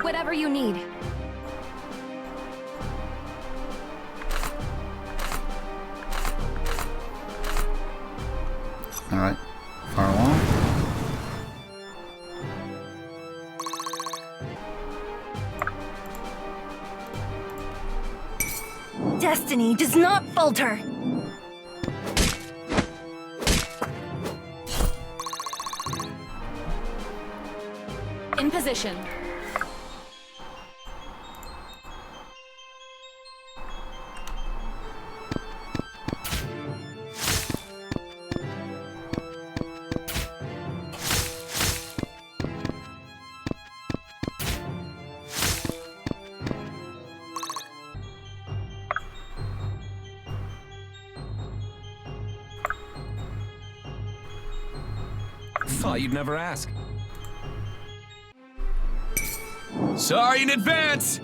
Whatever you need. Alright. Far along. Destiny does not falter. In position. Thought you'd never ask. Sorry in advance!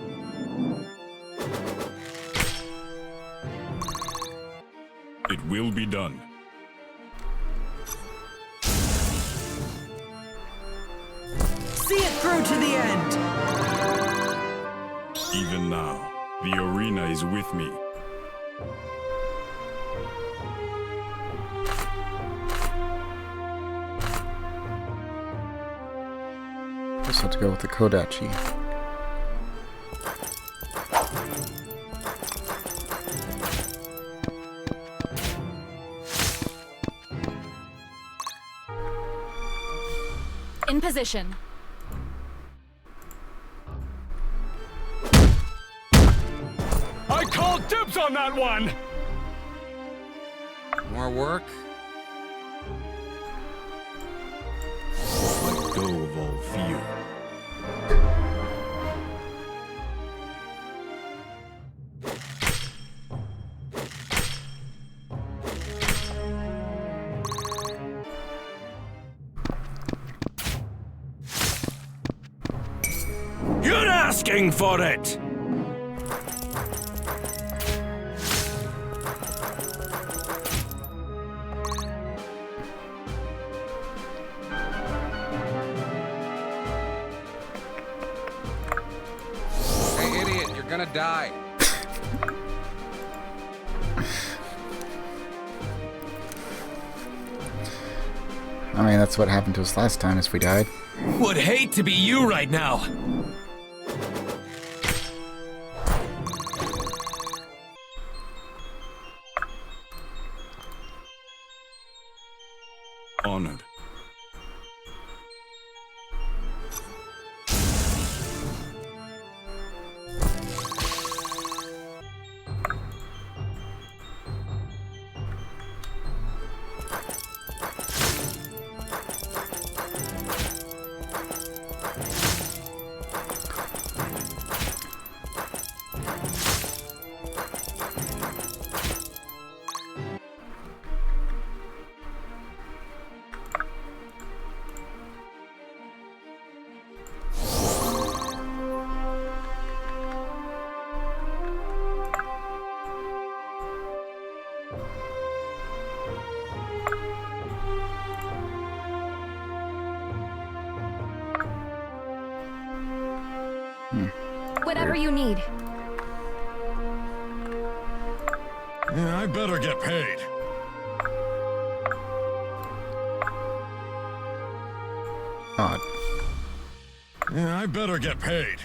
It will be done. See it through to the end. Even now, the arena is with me. Just have to go with the Kodachi. In position. I called dibs on that one! More work? Let go of all fear. You're asking for it! Hey, idiot, you're gonna die. I mean, that's what happened to us last time, is we died. Would hate to be you right now. Honored. Whatever you need. Yeah, I better get paid. Odd. Yeah, I better get paid.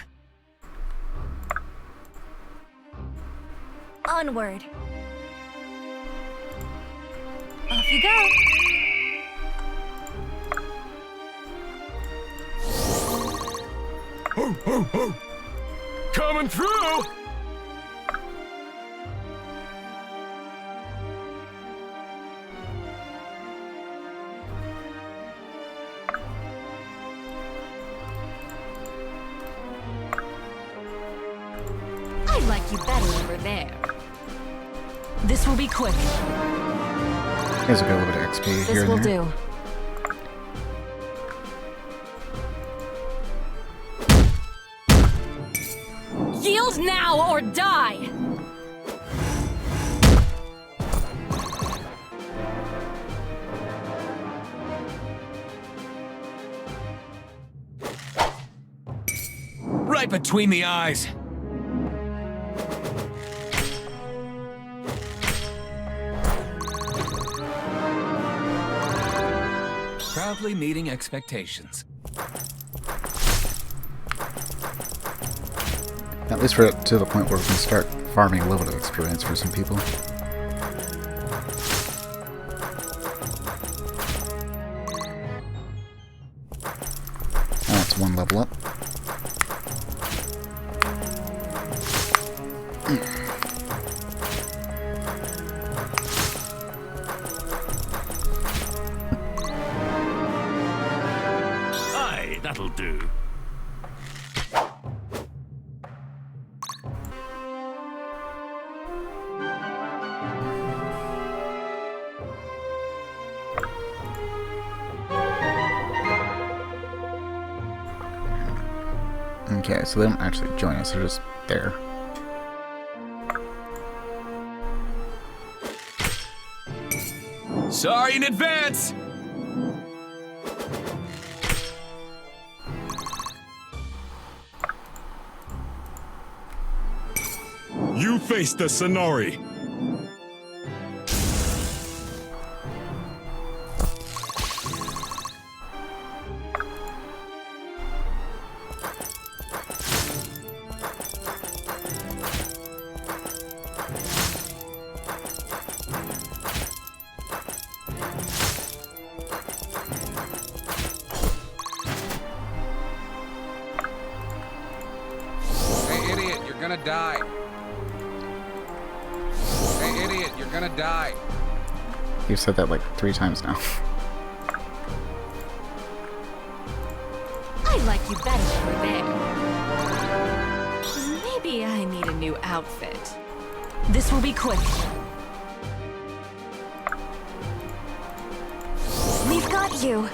Onward. Off you go. Ho, ho, ho! Coming through! I'd like you better over there. This will be quick. Here's a little bit of XP here This and will there. do. Yield now or die! between the eyes. Proudly meeting expectations. At least we're to the point where we can start farming a little bit of experience for some people. That's one level up. Aye, that'll do. Okay, so they don't actually join us, they're just there. Sorry in advance! You face the Sonori. Hey, idiot, you're gonna die. Hey, idiot, you're gonna die. You've said that like 3 times now. I like you better over there. Maybe I need a new outfit. This will be quick. We've got you.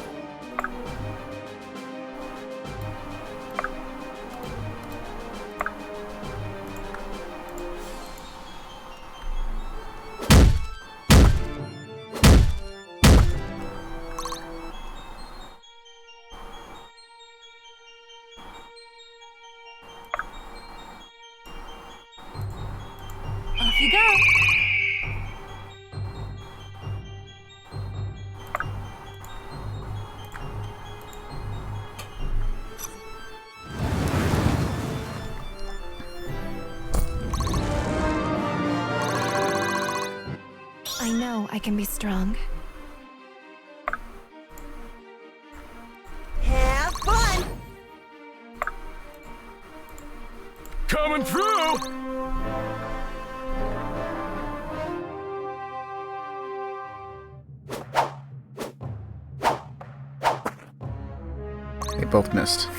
Off you go. I know I can be strong. Have fun! Coming through! They both missed.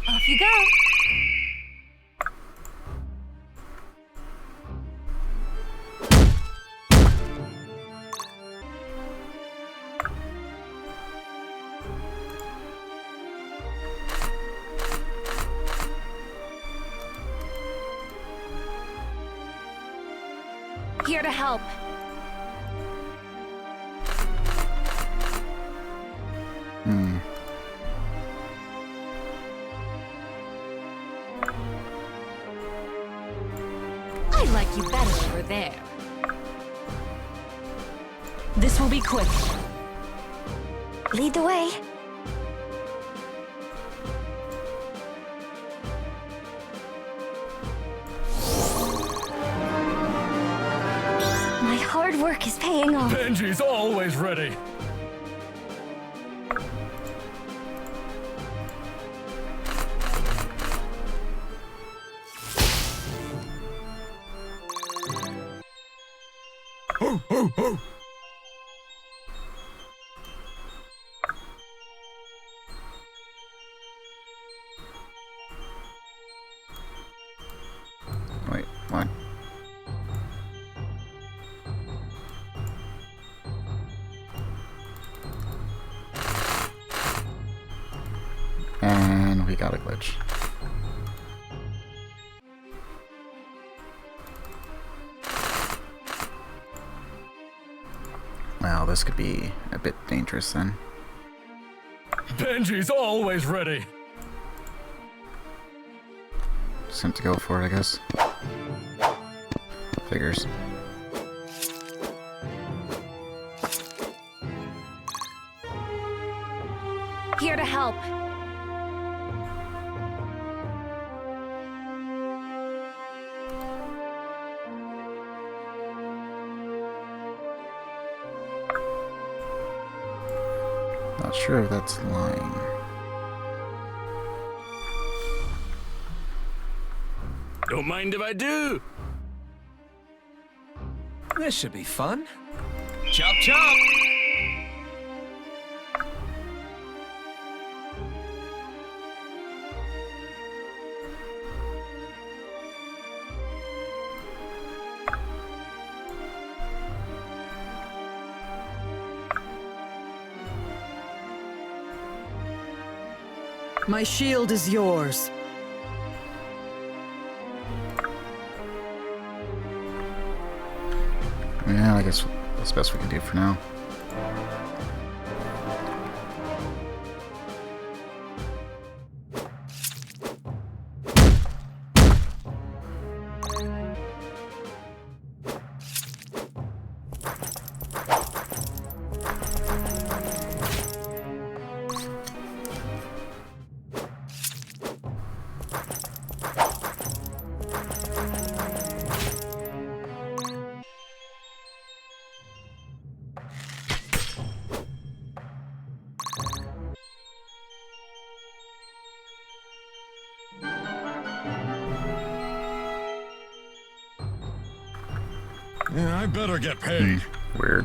Off you go. Here to help. I like you better over there. This will be quick. Lead the way. My hard work is paying off. Benji's always ready. Ho, ho, ho. Wait, what? And he got a glitch. Wow, this could be a bit dangerous then. Benji's always ready. Just have to go for it, I guess. Figures. Here to help. Not sure if that's lying. Don't mind if I do. This should be fun. Chop chop. My shield is yours. Yeah, I guess that's the best we can do for now. Yeah, I better get paid. Weird.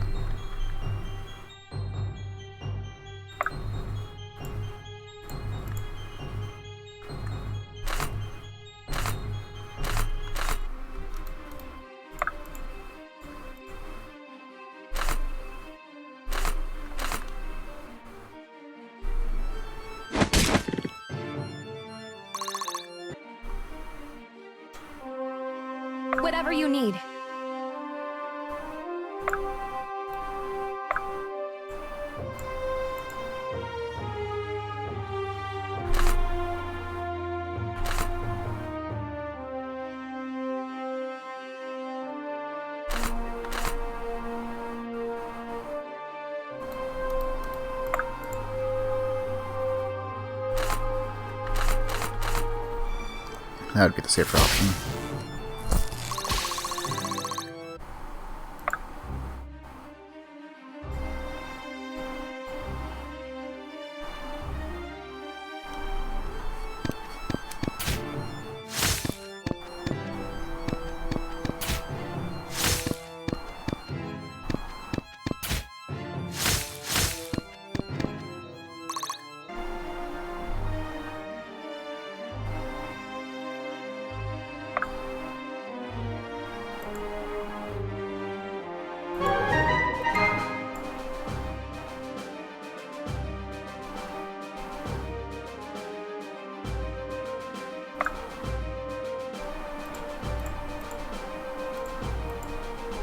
Whatever you need. That would be the safer option.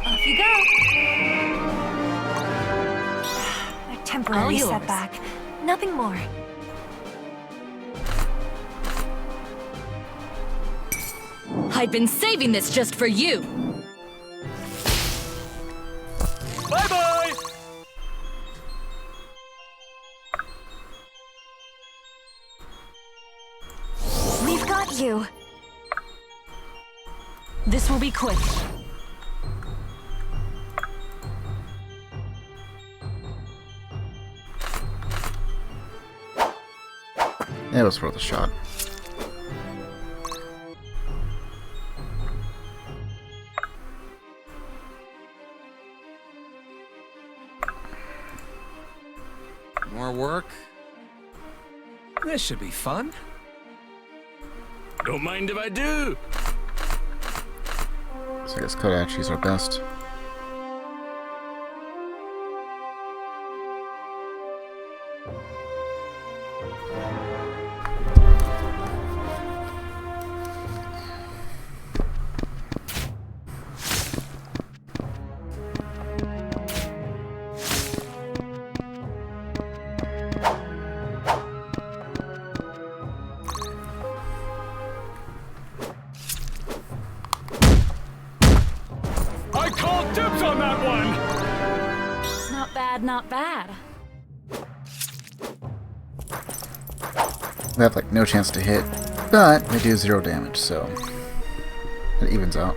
Off you go. A temporary All yours. setback. Nothing more. I've been saving this just for you. Bye bye. We've got you. This will be quick. It was worth a shot. More work? This should be fun. Don't mind if I do. So I guess Kodachi's our best. on that one! Not bad, not bad. They have like no chance to hit, but they do 0 damage, so it evens out.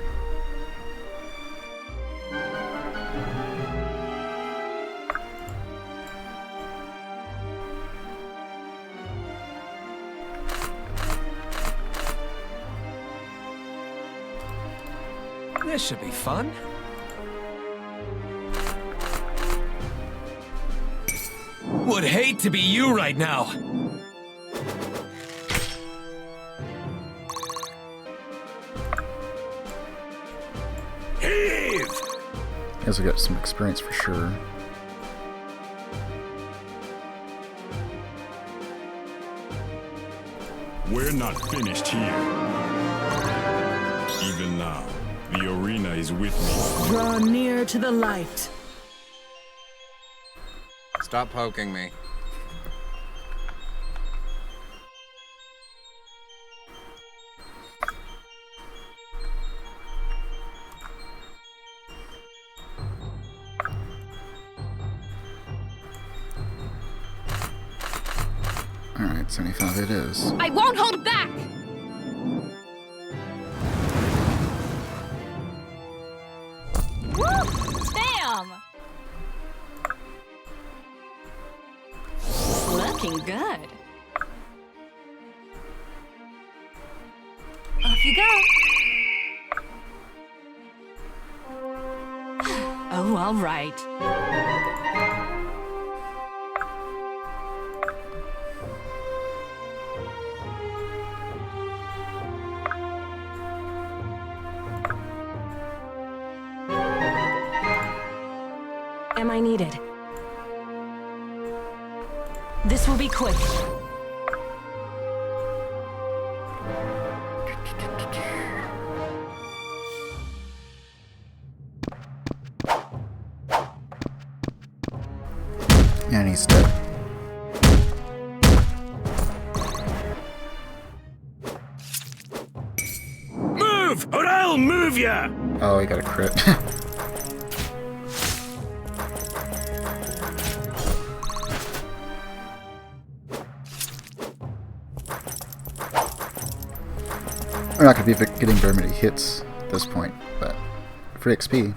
This should be fun. Would hate to be you right now. Heave! He also got some experience for sure. We're not finished here. Even now, the arena is with me. Draw near to the light. Stop poking me. Alright, 75 it is. I won't hold back! Woo! Damn! Looking good. Off you go. Oh, all right. Am I needed? This will be quick. And he's dead. Move, or I'll move ya! Oh, he got a crit. We're not going to be getting very many hits at this point, but free XP.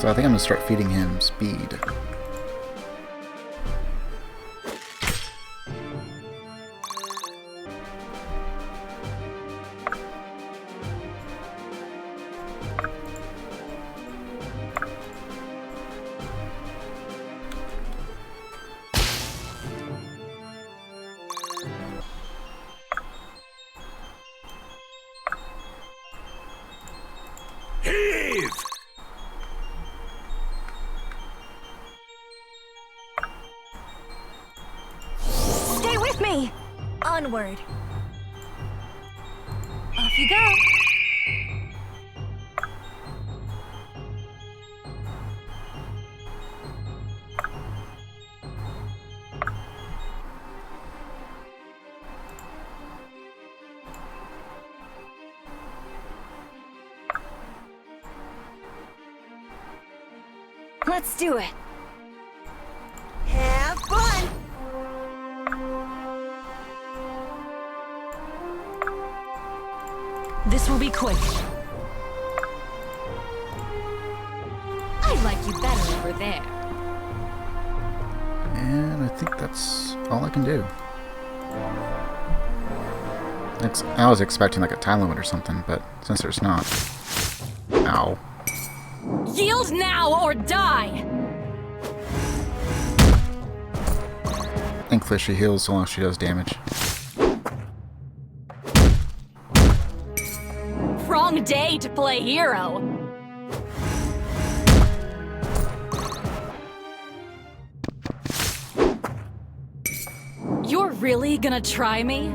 So I think I'm going to start feeding him speed. Heave! Stay with me. Onward. Off you go. Let's do it. Have fun. This will be quick. I like you better over there. And I think that's all I can do. I was expecting like a time limit or something, but since there's not... Ow. Yield now or die! Thankfully she heals so long as she does damage. Wrong day to play hero. You're really gonna try me?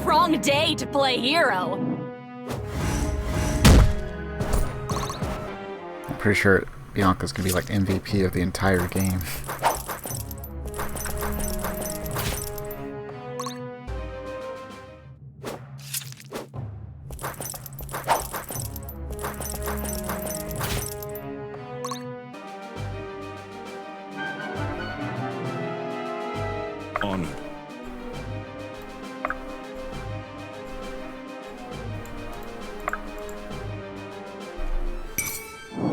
Wrong day to play hero. pretty sure Bianca's gonna be like MVP of the entire game. Honored.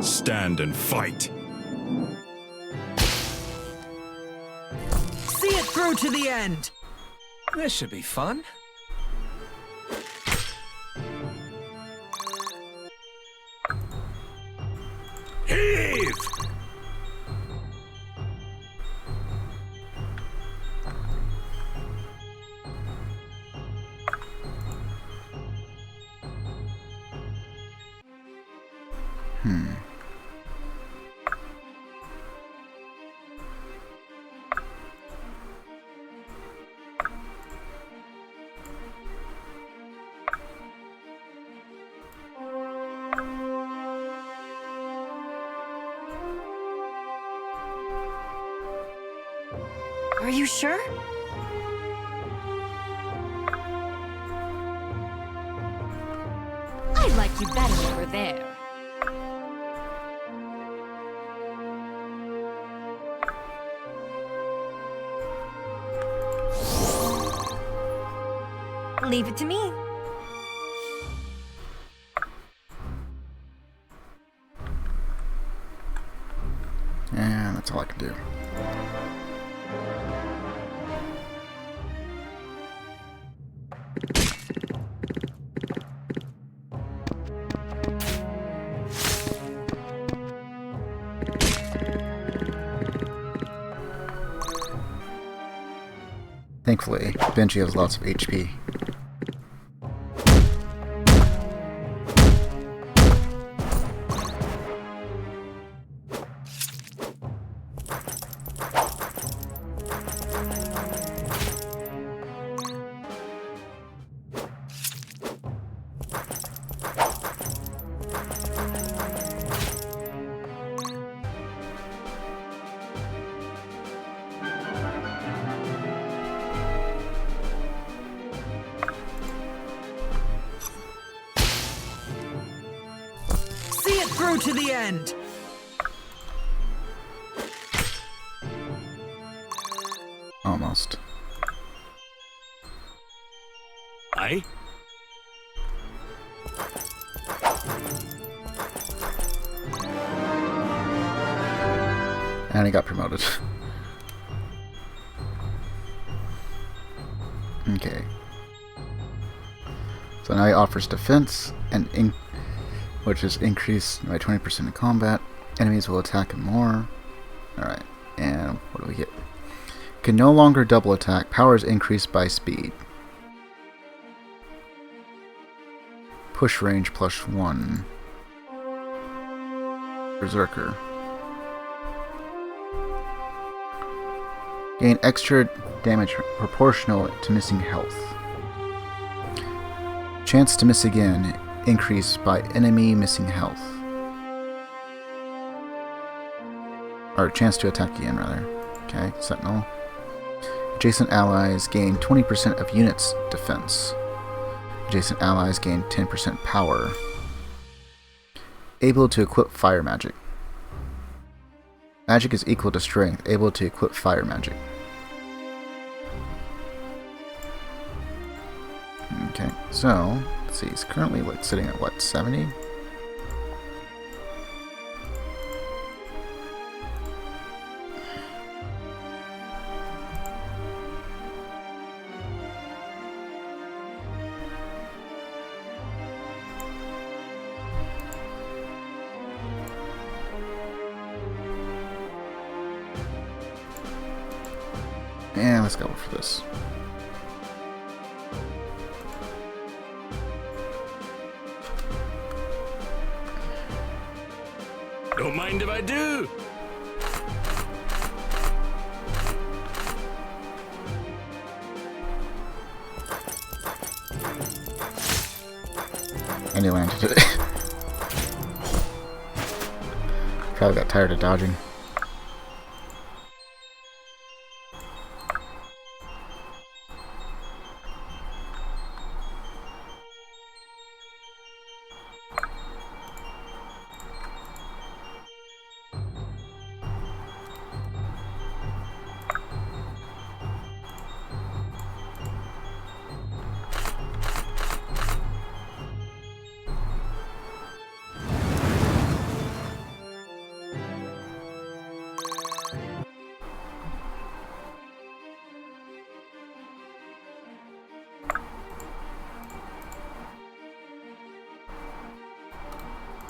Stand and fight. See it through to the end. This should be fun. Heave! Are you sure? I like you better over there. Leave it to me. And that's all I can do. Thankfully, Benji has lots of HP. See it through to the end. Almost. Aye? And he got promoted. Okay. So now he offers defense, and which is increased by 20% in combat. Enemies will attack him more. Alright, and what do we get? Can no longer double attack. Power is increased by speed. Push range +1. Berserker. Gain extra damage proportional to missing health. Chance to miss again increased by enemy missing health. Or chance to attack again, rather. Okay, Sentinel. Adjacent allies gain 20% of units defense. Adjacent allies gain 10% power. Able to equip fire magic. Magic is equal to strength. Able to equip fire magic. Okay, so let's see. He's currently like sitting at what, 70? And let's go for this. Don't mind if I do. And he landed it. Probably got tired of dodging.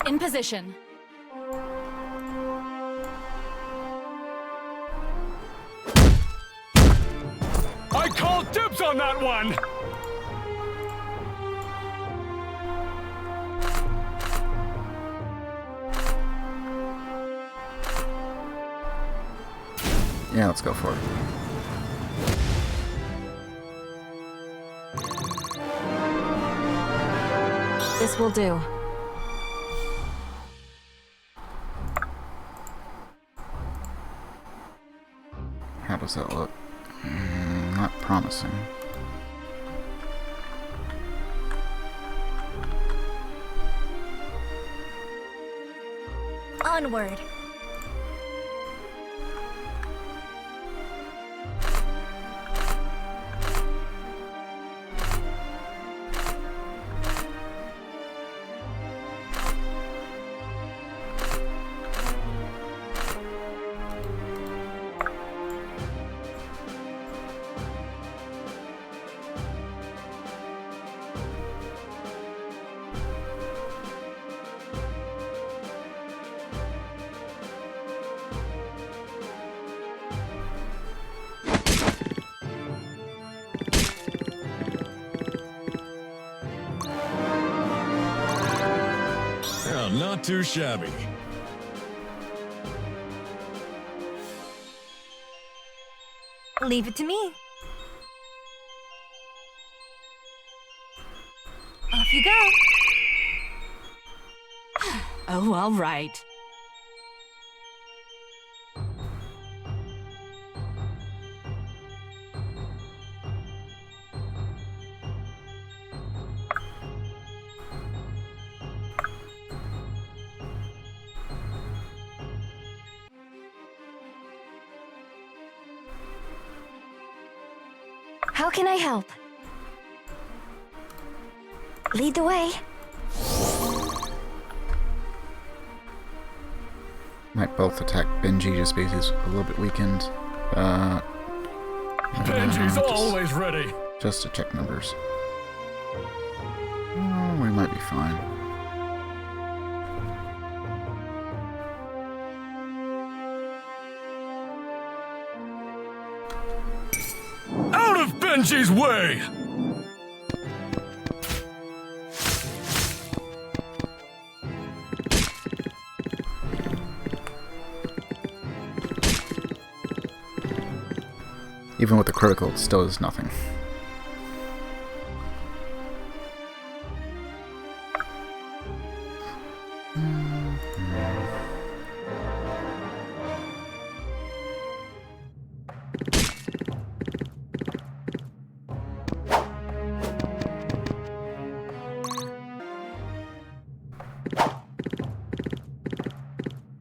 In position. I call dibs on that one! Yeah, let's go for it. This will do. How does that look? Not promising. Onward. Yeah, not too shabby. Leave it to me. Off you go. Oh, all right. How can I help? Lead the way. Might both attack Benji just because he's a little bit weakened. Benji's always ready! Just to check numbers. Oh, we might be fine. Out of Benji's way! Even with the critical, it still is nothing.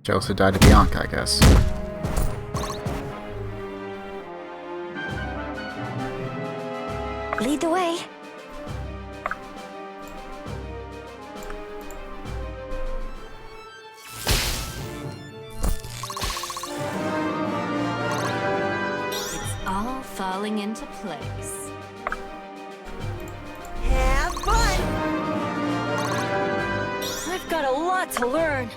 Chelsea died to Bianca, I guess. Lead the way. It's all falling into place. Have fun. I've got a lot to learn.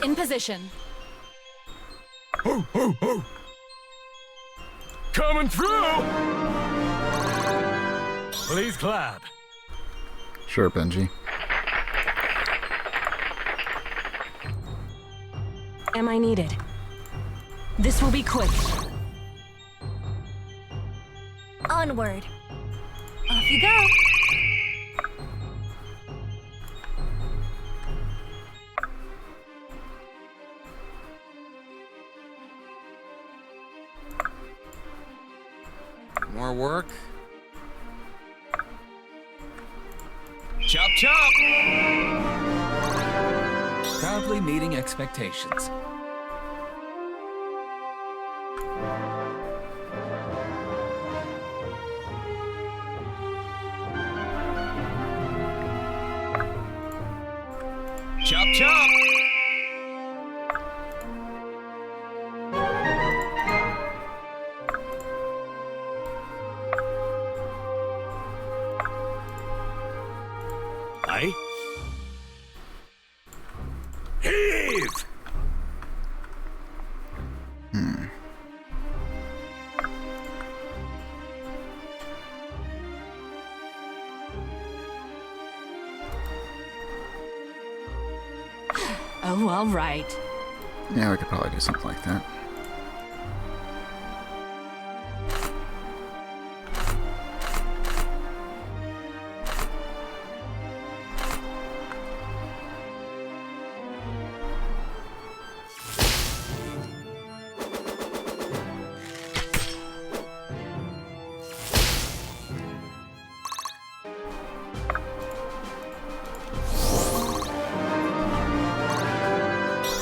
In position. Ho, ho, ho! Coming through! Please clap. Sure, Benji. Am I needed? This will be quick. Onward. Off you go. More work? Chop chop! Proudly meeting expectations. Chop chop! Aye? Heave! Oh, all right. Yeah, we could probably do something like that.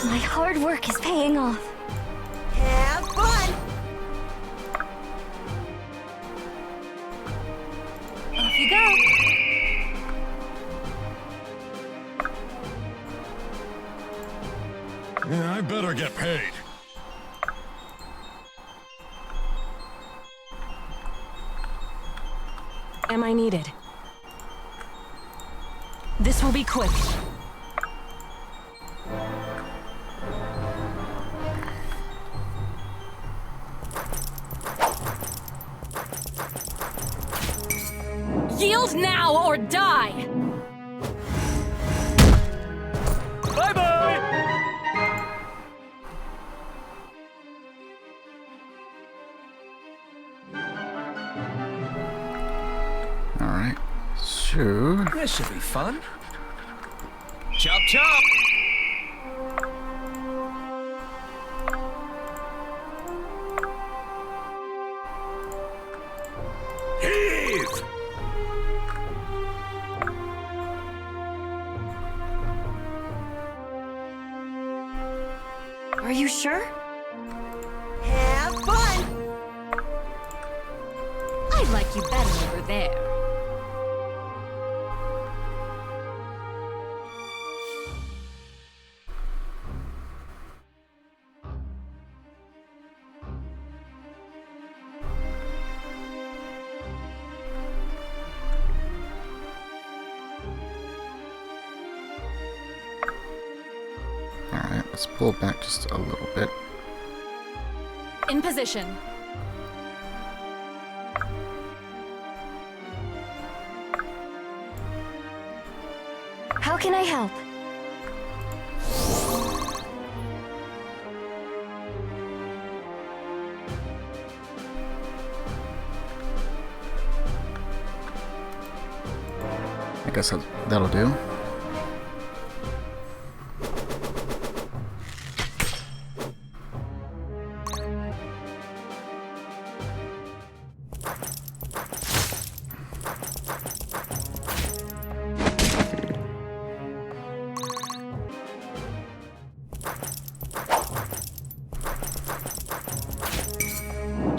My hard work is paying off. Have fun! Off you go. Yeah, I better get paid. Am I needed? This will be quick. Yield now or die! Bye-bye! Alright. So... This should be fun. Chop chop! Heave! Are you sure? Have fun! I like you better over there. Alright, let's pull back just a little bit. In position. How can I help? I guess that'll do.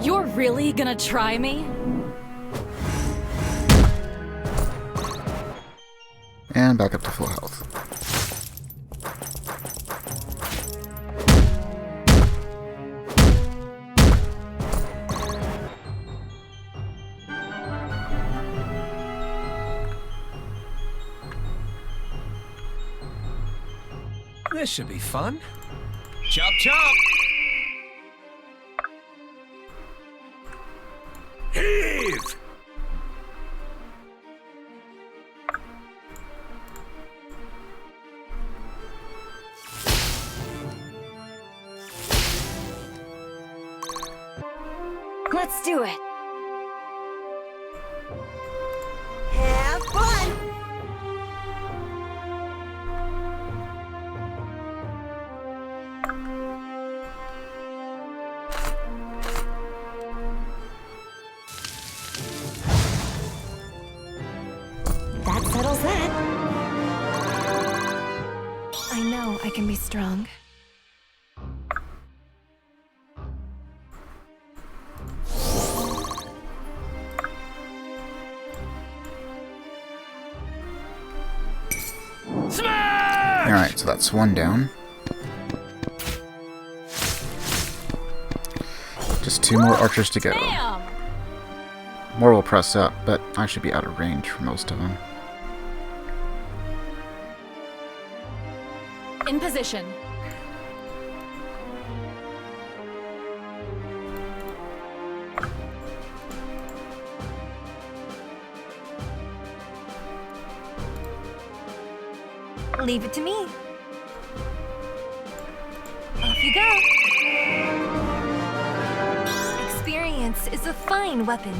You're really gonna try me? And back up to full health. This should be fun. Chop chop! Heave! Let's do it. Have fun! can be strong. Alright, so that's one down. Just 2 more archers to go. Bam! More will press up, but I should be out of range for most of them. In position. Leave it to me. Off you go. Experience is a fine weapon.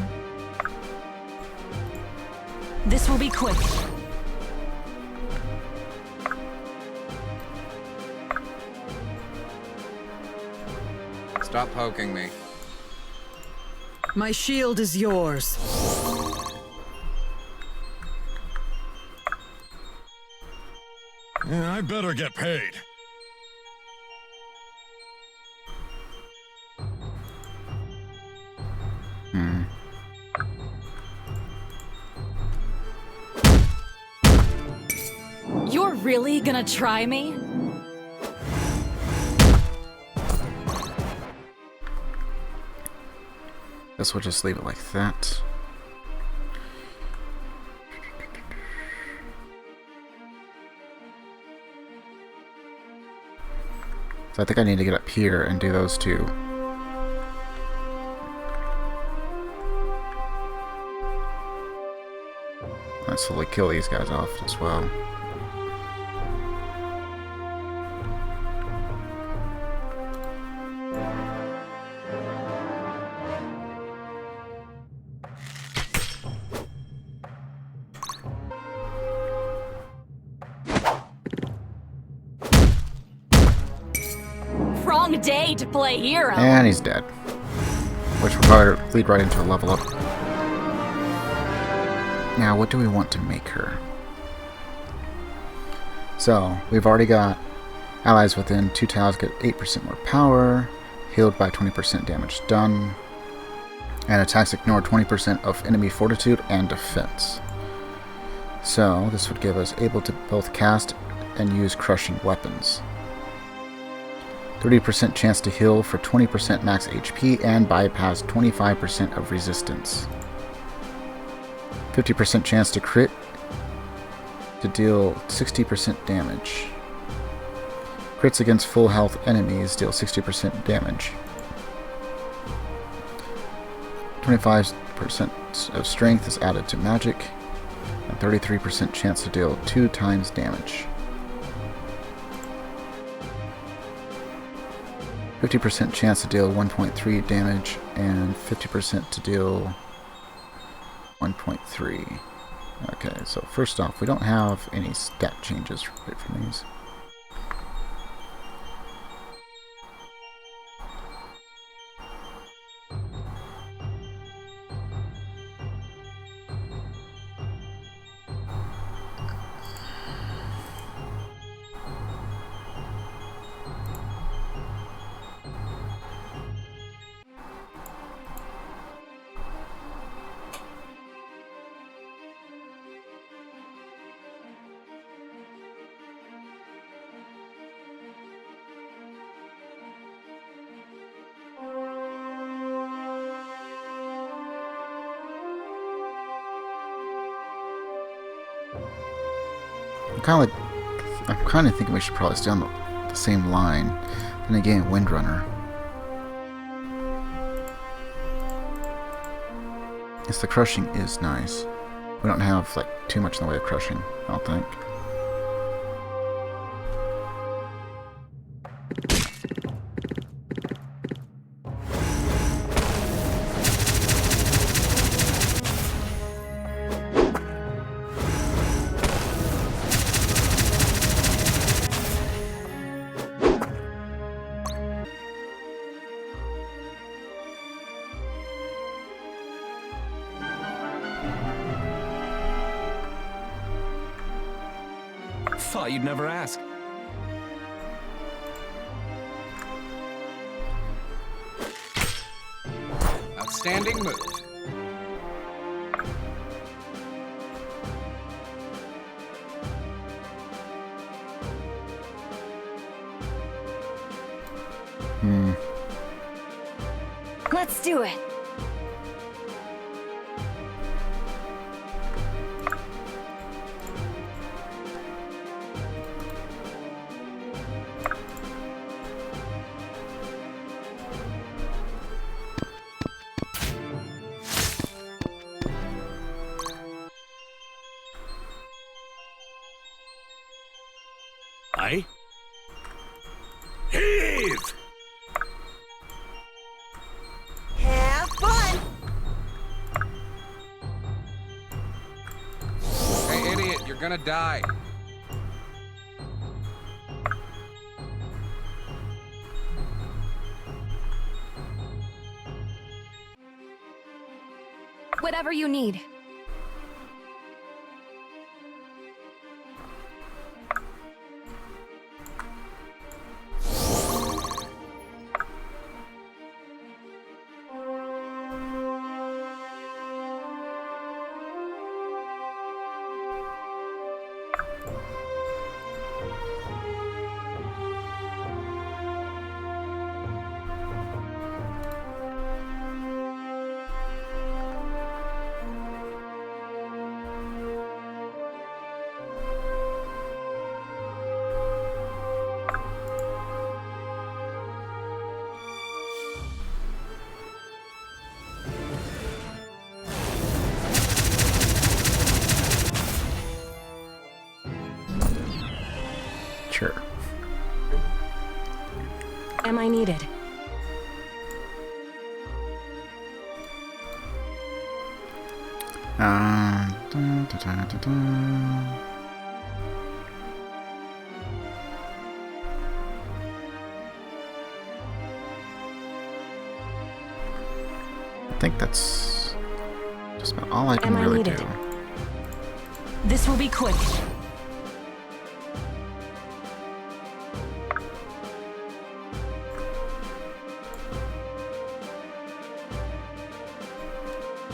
This will be quick. Stop poking me. My shield is yours. I better get paid. You're really gonna try me? Guess we'll just leave it like that. So I think I need to get up here and do those two. Let's slowly kill these guys off as well. Wrong day to play hero. And he's dead. Which will probably lead right into a level up. Now, what do we want to make her? So, we've already got allies within 2 tiles get 8% more power, healed by 20% damage done, and attacks ignore 20% of enemy fortitude and defense. So, this would give us able to both cast and use crushing weapons. 30% chance to heal for 20% max HP and bypass 25% of resistance. 50% chance to crit to deal 60% damage. Crits against full health enemies deal 60% damage. 25% of strength is added to magic, and 33% chance to deal 2 times damage. 50% chance to deal 1.3 damage, and 50% to deal 1.3. Okay, so first off, we don't have any stat changes right from these. I'm kind of thinking we should probably stay on the same line. Then again, Windrunner. Yes, the crushing is nice. We don't have like too much in the way of crushing, I don't think. Thought you'd never ask. Outstanding move. Let's do it. Aye? Heave! Have fun! Hey, idiot, you're gonna die. Whatever you need. Sure. Am I needed? Dun, dun, dun, dun, dun. I think that's just about all I can Am I really needed? do. This will be quick.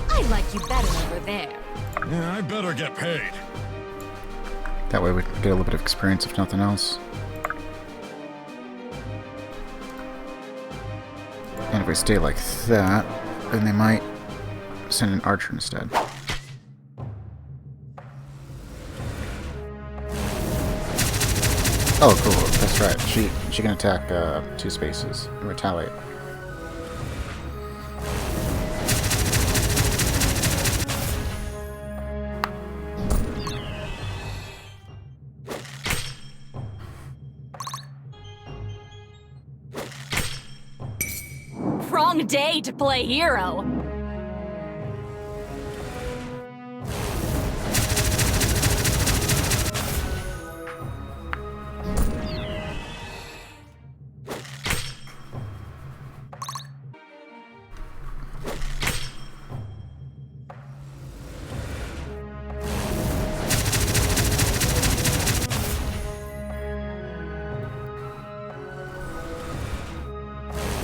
I like you better over there. Yeah, I better get paid. That way we can get a little bit of experience if nothing else. And if we stay like that, then they might send an archer instead. Oh, cool. That's right. She can attack 2 spaces and retaliate. Wrong day to play hero.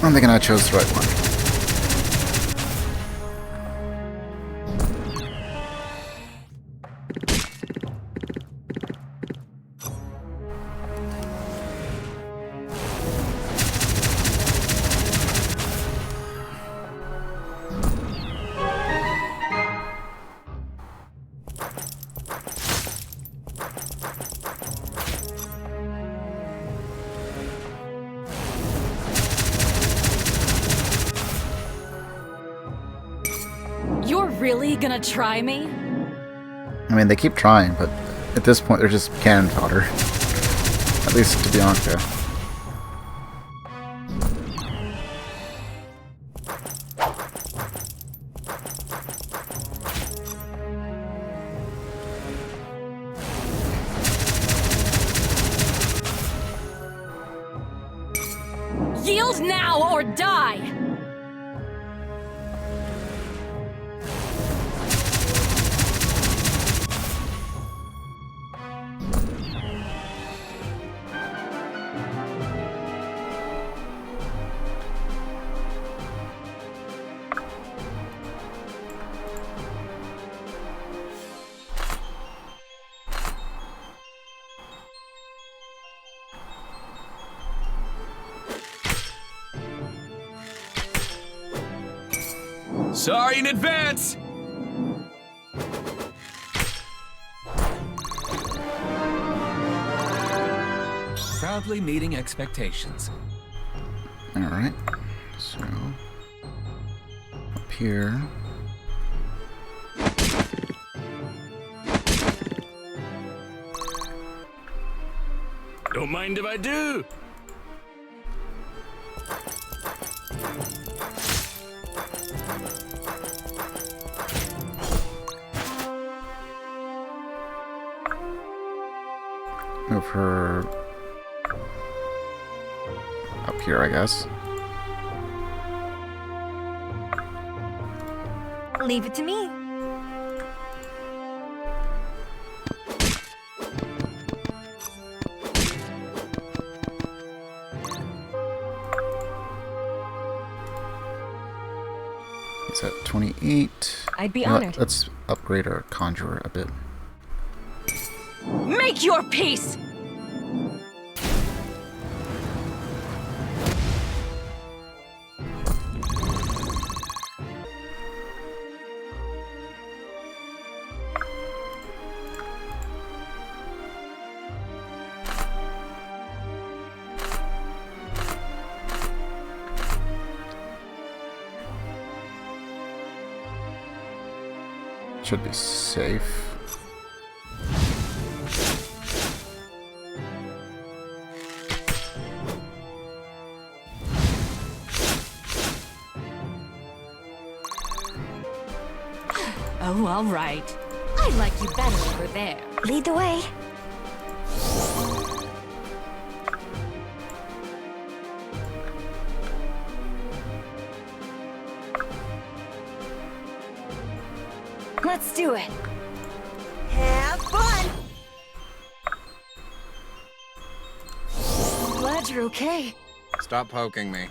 I'm thinking I chose the right one. You're really gonna try me? I mean, they keep trying, but at this point, they're just cannon fodder. At least to Bianca. Yield now or die! Sorry in advance! Proudly meeting expectations. Alright. So, up here. Don't mind if I do. Move her up here, I guess. Leave it to me. It's at 28. I'd be You know what? honored. Let's upgrade our conjurer a bit. Make your peace! Should be safe. Oh, all right. I like you better over there. Lead the way. Let's do it. Have fun! Glad you're okay. Stop poking me.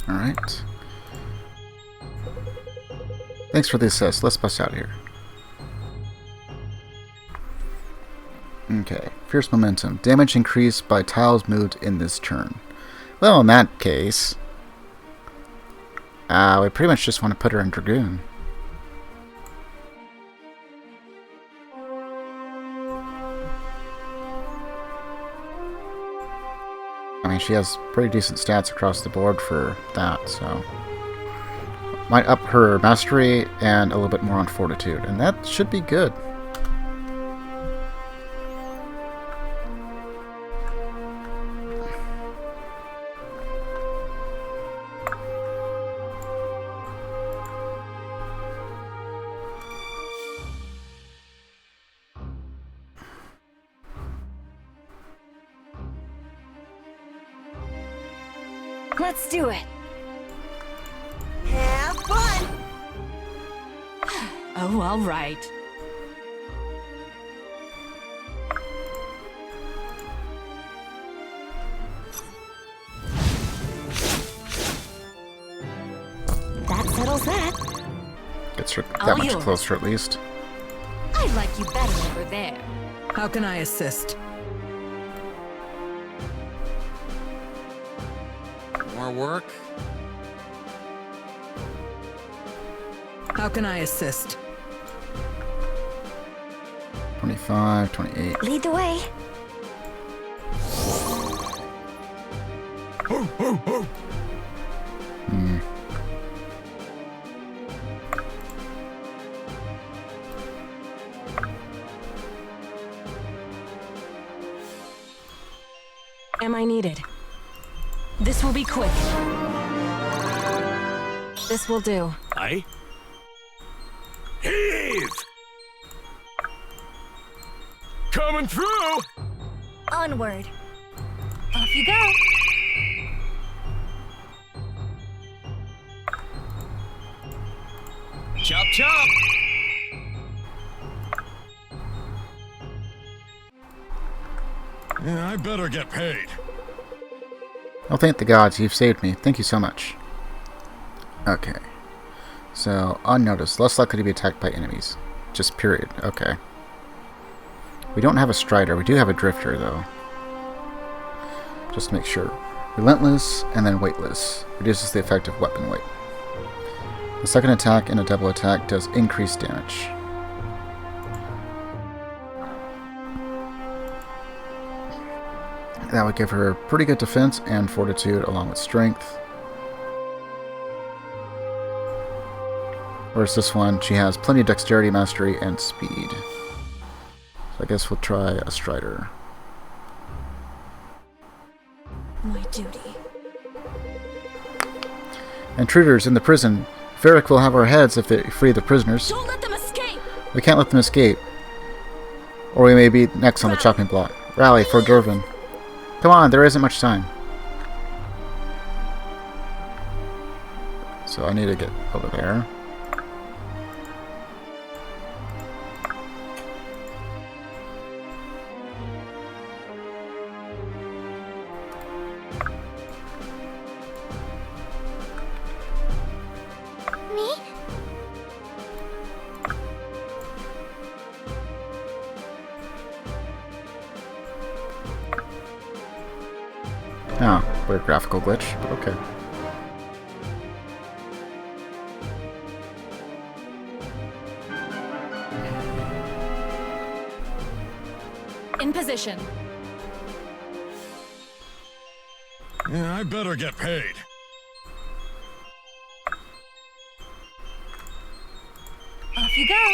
Alright. Thanks for the assist. Let's bust out of here. Okay. Fierce momentum. Damage increased by tiles moved in this turn. Well, in that case, we pretty much just want to put her in Dragoon. I mean, she has pretty decent stats across the board for that, so might up her mastery and a little bit more on fortitude, and that should be good. Let's do it. Have fun! Oh, all right. That settles that. Gets her All that much yours. closer at least. I like you better over there. How can I assist? More work? How can I assist? 25, 28. Lead the way. Am I needed? This will be quick. This will do. Aye. Heave! Coming through! Onward. Off you go. Chop chop! Yeah, I better get paid. Oh, thank the gods, you've saved me. Thank you so much. Okay. So, unnoticed. Less likely to be attacked by enemies. Just period. Okay. We don't have a strider. We do have a drifter, though. Just to make sure. Relentless, and then weightless. Reduces the effective weapon weight. The second attack and a double attack does increased damage. That would give her pretty good defense and fortitude along with strength. Whereas this one, she has plenty of dexterity, mastery, and speed. So I guess we'll try a strider. My duty. Intruders in the prison. Varric will have our heads if they free the prisoners. Don't let them escape! We can't let them escape. Or we may be next on the chopping block. Rally for Dervin. Come on, there isn't much time. So I need to get over there. Me? Ah, weird graphical glitch, but okay. In position. Yeah, I better get paid. Off you go.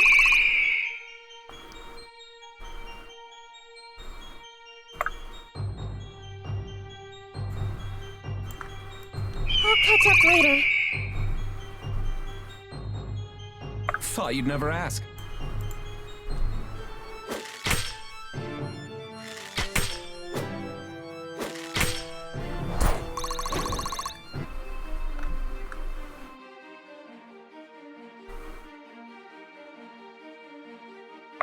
I'll catch up later. Thought you'd never ask.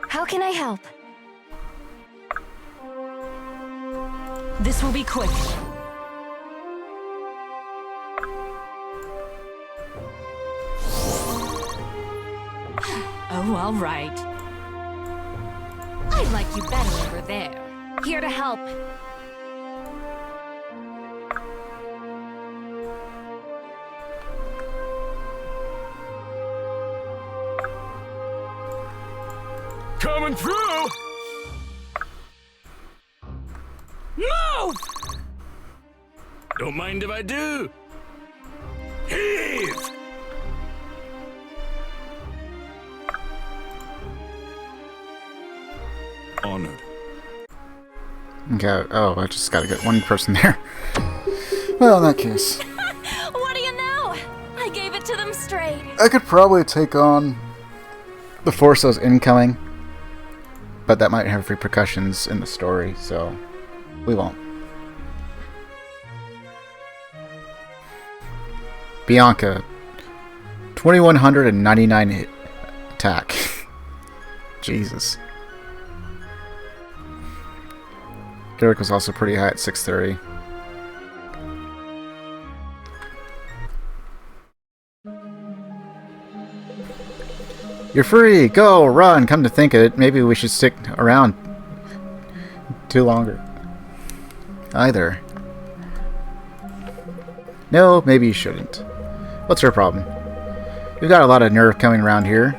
How can I help? This will be quick. Oh, all right. I like you better over there. Here to help. Coming through! Move! Don't mind if I do. Heave! Honored. Okay, oh, I just gotta get one person there. Well, in that case, What do you know? I gave it to them straight. I could probably take on the force that was incoming, but that might have repercussions in the story, so we won't. Bianca, 2199 hit attack. Jesus. Garrick was also pretty high at 630. You're free! Go! Run! Come to think of it, maybe we should stick around too longer. Either. No, maybe you shouldn't. What's her problem? You've got a lot of nerve coming around here.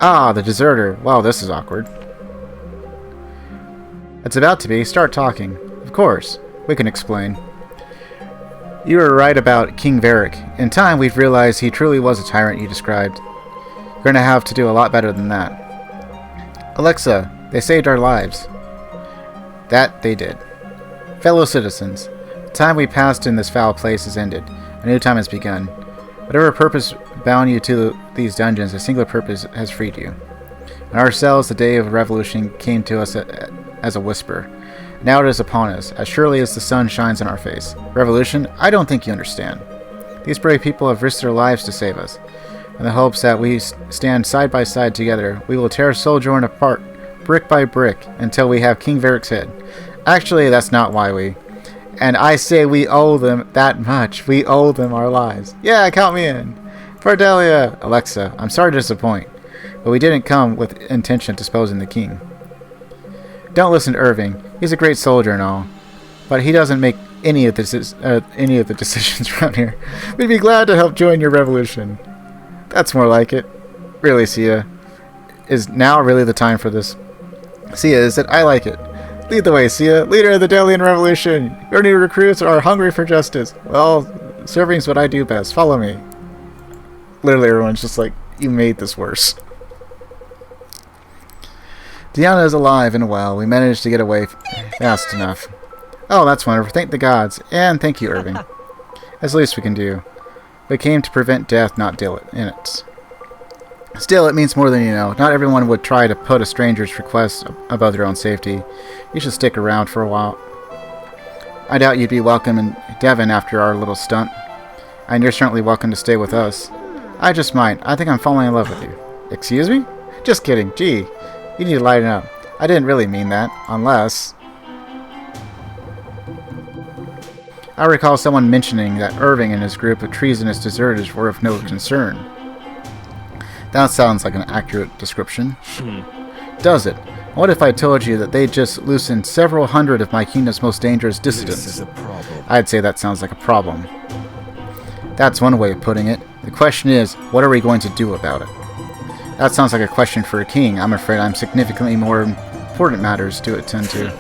Ah, the deserter. Wow, this is awkward. It's about to be. Start talking. Of course. We can explain. You were right about King Varric. In time, we've realized he truly was a tyrant you described. You're going to have to do a lot better than that. Alexa, they saved our lives. That they did. Fellow citizens, the time we passed in this foul place has ended. A new time has begun. Whatever purpose bound you to these dungeons, a singular purpose has freed you. In our cells, the day of revolution came to us as a whisper. Now it is upon us, as surely as the sun shines in our face. Revolution? I don't think you understand. These brave people have risked their lives to save us. In the hopes that we stand side by side together, we will tear Sojourn apart, brick by brick, until we have King Varric's head. Actually, that's not why we... And I say we owe them that much. We owe them our lives. Yeah, count me in. Cordelia! Alexa, I'm sorry to disappoint, but we didn't come with intention of disposing the king. Don't listen to Irving. He's a great soldier and all, but he doesn't make any of the decisions around here. We'd be glad to help join your revolution. That's more like it. Really, Sia. Is now really the time for this? Sia, is it? I like it. Lead the way, Sia. Leader of the Delian Revolution. Your new recruits are hungry for justice. Well, serving's what I do best. Follow me. Literally everyone's just like, you made this worse. Diana is alive and well. We managed to get away fast enough. Oh, that's wonderful. Thank the gods. And thank you, Irving. That's the least we can do. We came to prevent death, not deal in it. Still, it means more than you know. Not everyone would try to put a stranger's request above their own safety. You should stick around for a while. I doubt you'd be welcome in Devon after our little stunt. And you're certainly welcome to stay with us. I just might. I think I'm falling in love with you. Excuse me? Just kidding. Gee, you need to lighten up. I didn't really mean that. Unless... I recall someone mentioning that Irving and his group of treasonous deserters were of no concern. That sounds like an accurate description. Does it? What if I told you that they just loosened several hundred of my kingdom's most dangerous dissidents? This is a problem. I'd say that sounds like a problem. That's one way of putting it. The question is, what are we going to do about it? That sounds like a question for a king. I'm afraid I'm significantly more important matters to attend to.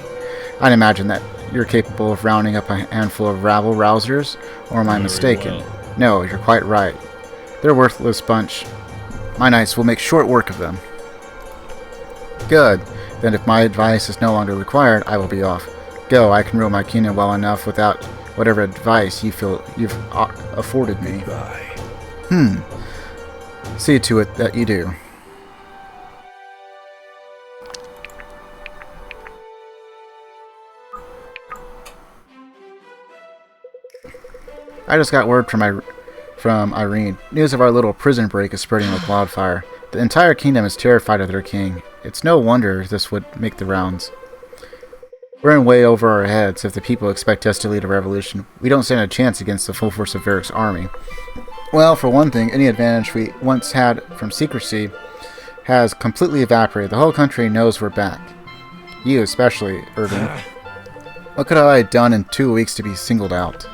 I'd imagine that you're capable of rounding up a handful of rabble-rousers, or am I mistaken? No, you're quite right. They're a worthless bunch. My knights will make short work of them. Good. Then if my advice is no longer required, I will be off. Go, I can rule my kingdom well enough without whatever advice you feel you've afforded me. See to it that you do. I just got word from Irene. News of our little prison break is spreading like wildfire. The entire kingdom is terrified of their king. It's no wonder this would make the rounds. We're in way over our heads if the people expect us to lead a revolution. We don't stand a chance against the full force of Varric's army. Well, for one thing, any advantage we once had from secrecy has completely evaporated. The whole country knows we're back. You especially, Irving. What could I have done in 2 weeks to be singled out?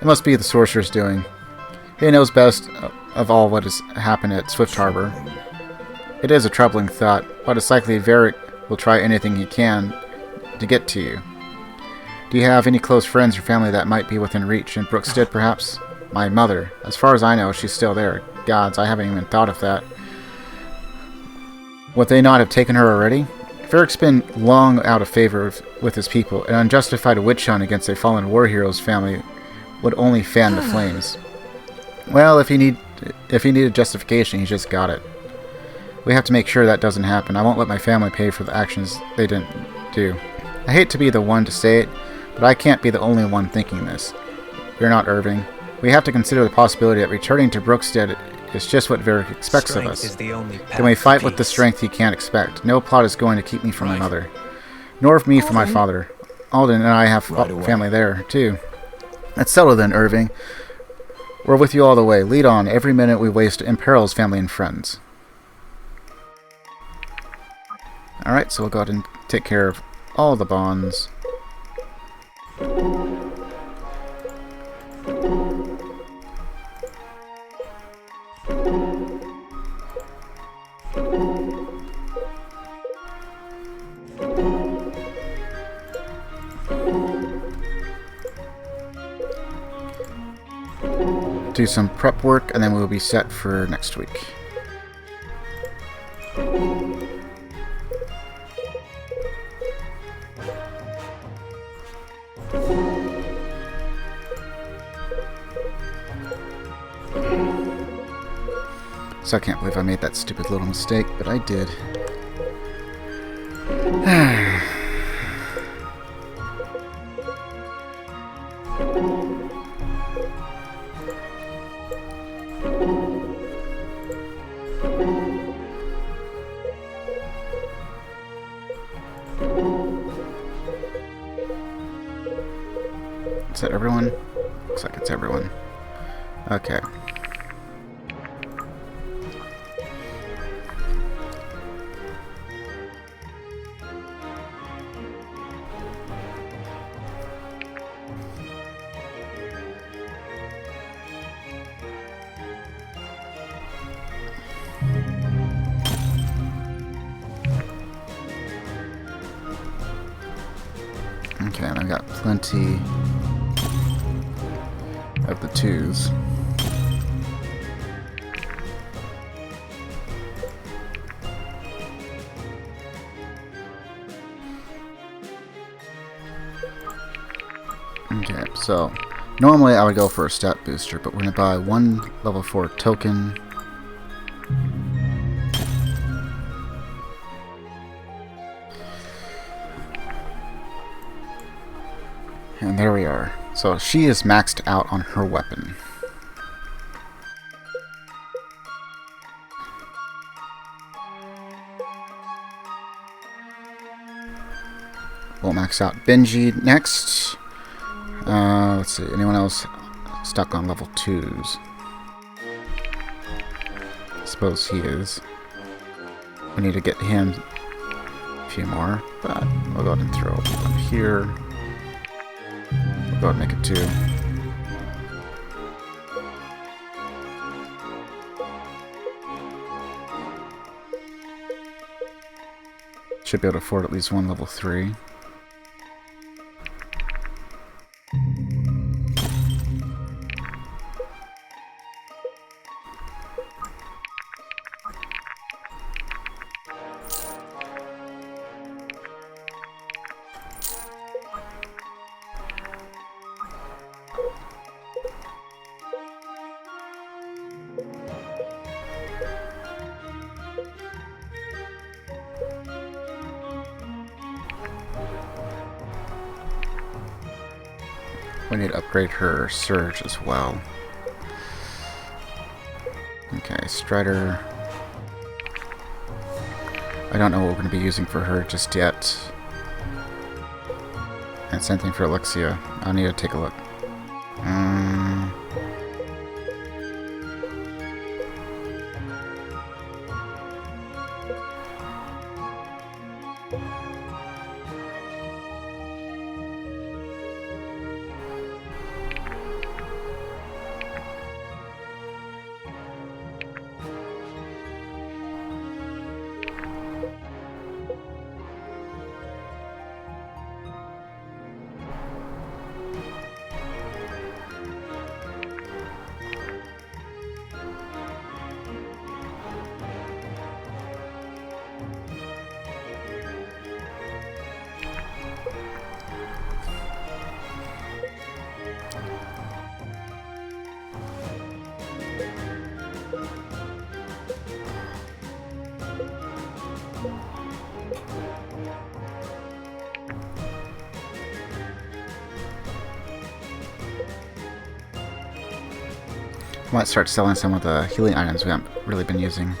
It must be the sorcerer's doing. He knows best of all what has happened at Swift Harbor. It is a troubling thought, but it's likely Varric will try anything he can to get to you. Do you have any close friends or family that might be within reach? In Brookstead, perhaps? My mother. As far as I know, she's still there. Gods, I haven't even thought of that. Would they not have taken her already? Varric's been long out of favor with his people. An unjustified witch hunt against a fallen war hero's family would only fan the flames. Well, if he needed justification, he just got it. We have to make sure that doesn't happen. I won't let my family pay for the actions they didn't do. I hate to be the one to say it, but I can't be the only one thinking this. You're not, Irving. We have to consider the possibility that returning to Brookstead is just what Varric expects of us. Then we fight with the strength he can't expect. No plot is going to keep me from my mother. Nor of me from my father. Alden and I have family there, too. That's settled then, Irving. We're with you all the way. Lead on. Every minute we waste imperils family and friends. Alright, so we'll go ahead and take care of all the bonds. Do some prep work, and then we'll be set for next week. So I can't believe I made that stupid little mistake, but I did. Is that everyone? Looks like it's everyone. Okay. Okay, and I've got plenty of the 2s. Okay, so normally I would go for a stat booster, but we're going to buy one level 4 token. And there we are. So she is maxed out on her weapon. We'll max out Benji next. Let's see, anyone else stuck on level 2s? I suppose he is. We need to get him a few more, but we'll go ahead and throw one here. We'll go ahead and make it 2. Should be able to afford at least one level 3. We need to upgrade her Surge as well. Okay, Strider. I don't know what we're going to be using for her just yet. And same thing for Alexia. I need to take a look. Might start selling some of the healing items we haven't really been using.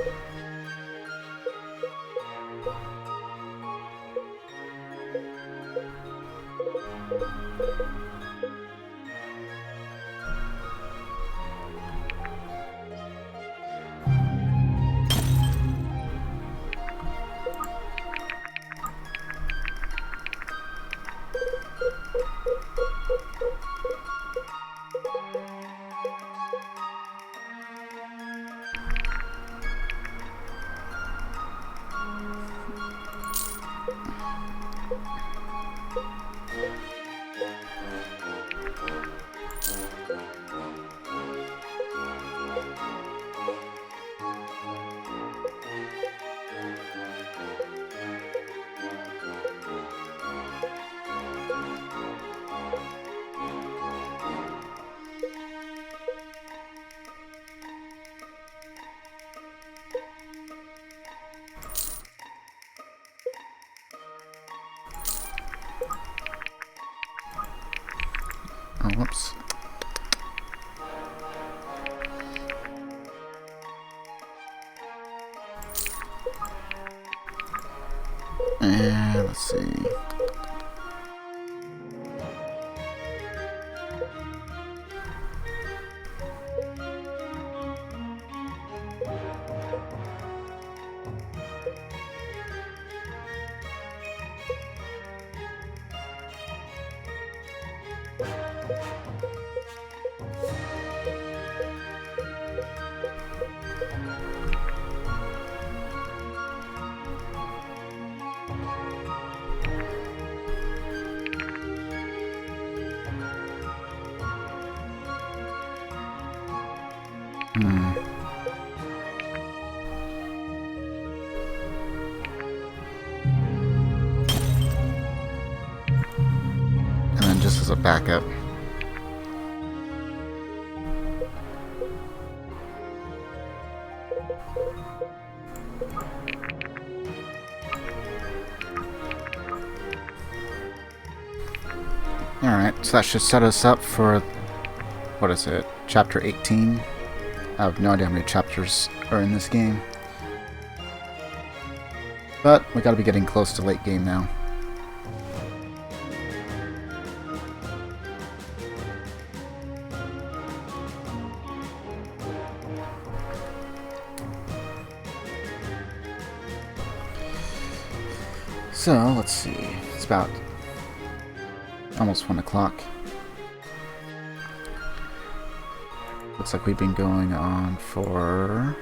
Oh, whoops. And let's see. as a backup. Alright, so that should set us up for, what is it, chapter 18? I have no idea how many chapters are in this game. But we gotta be getting close to late game now. So, let's see. It's about almost 1 o'clock. Looks like we've been going on for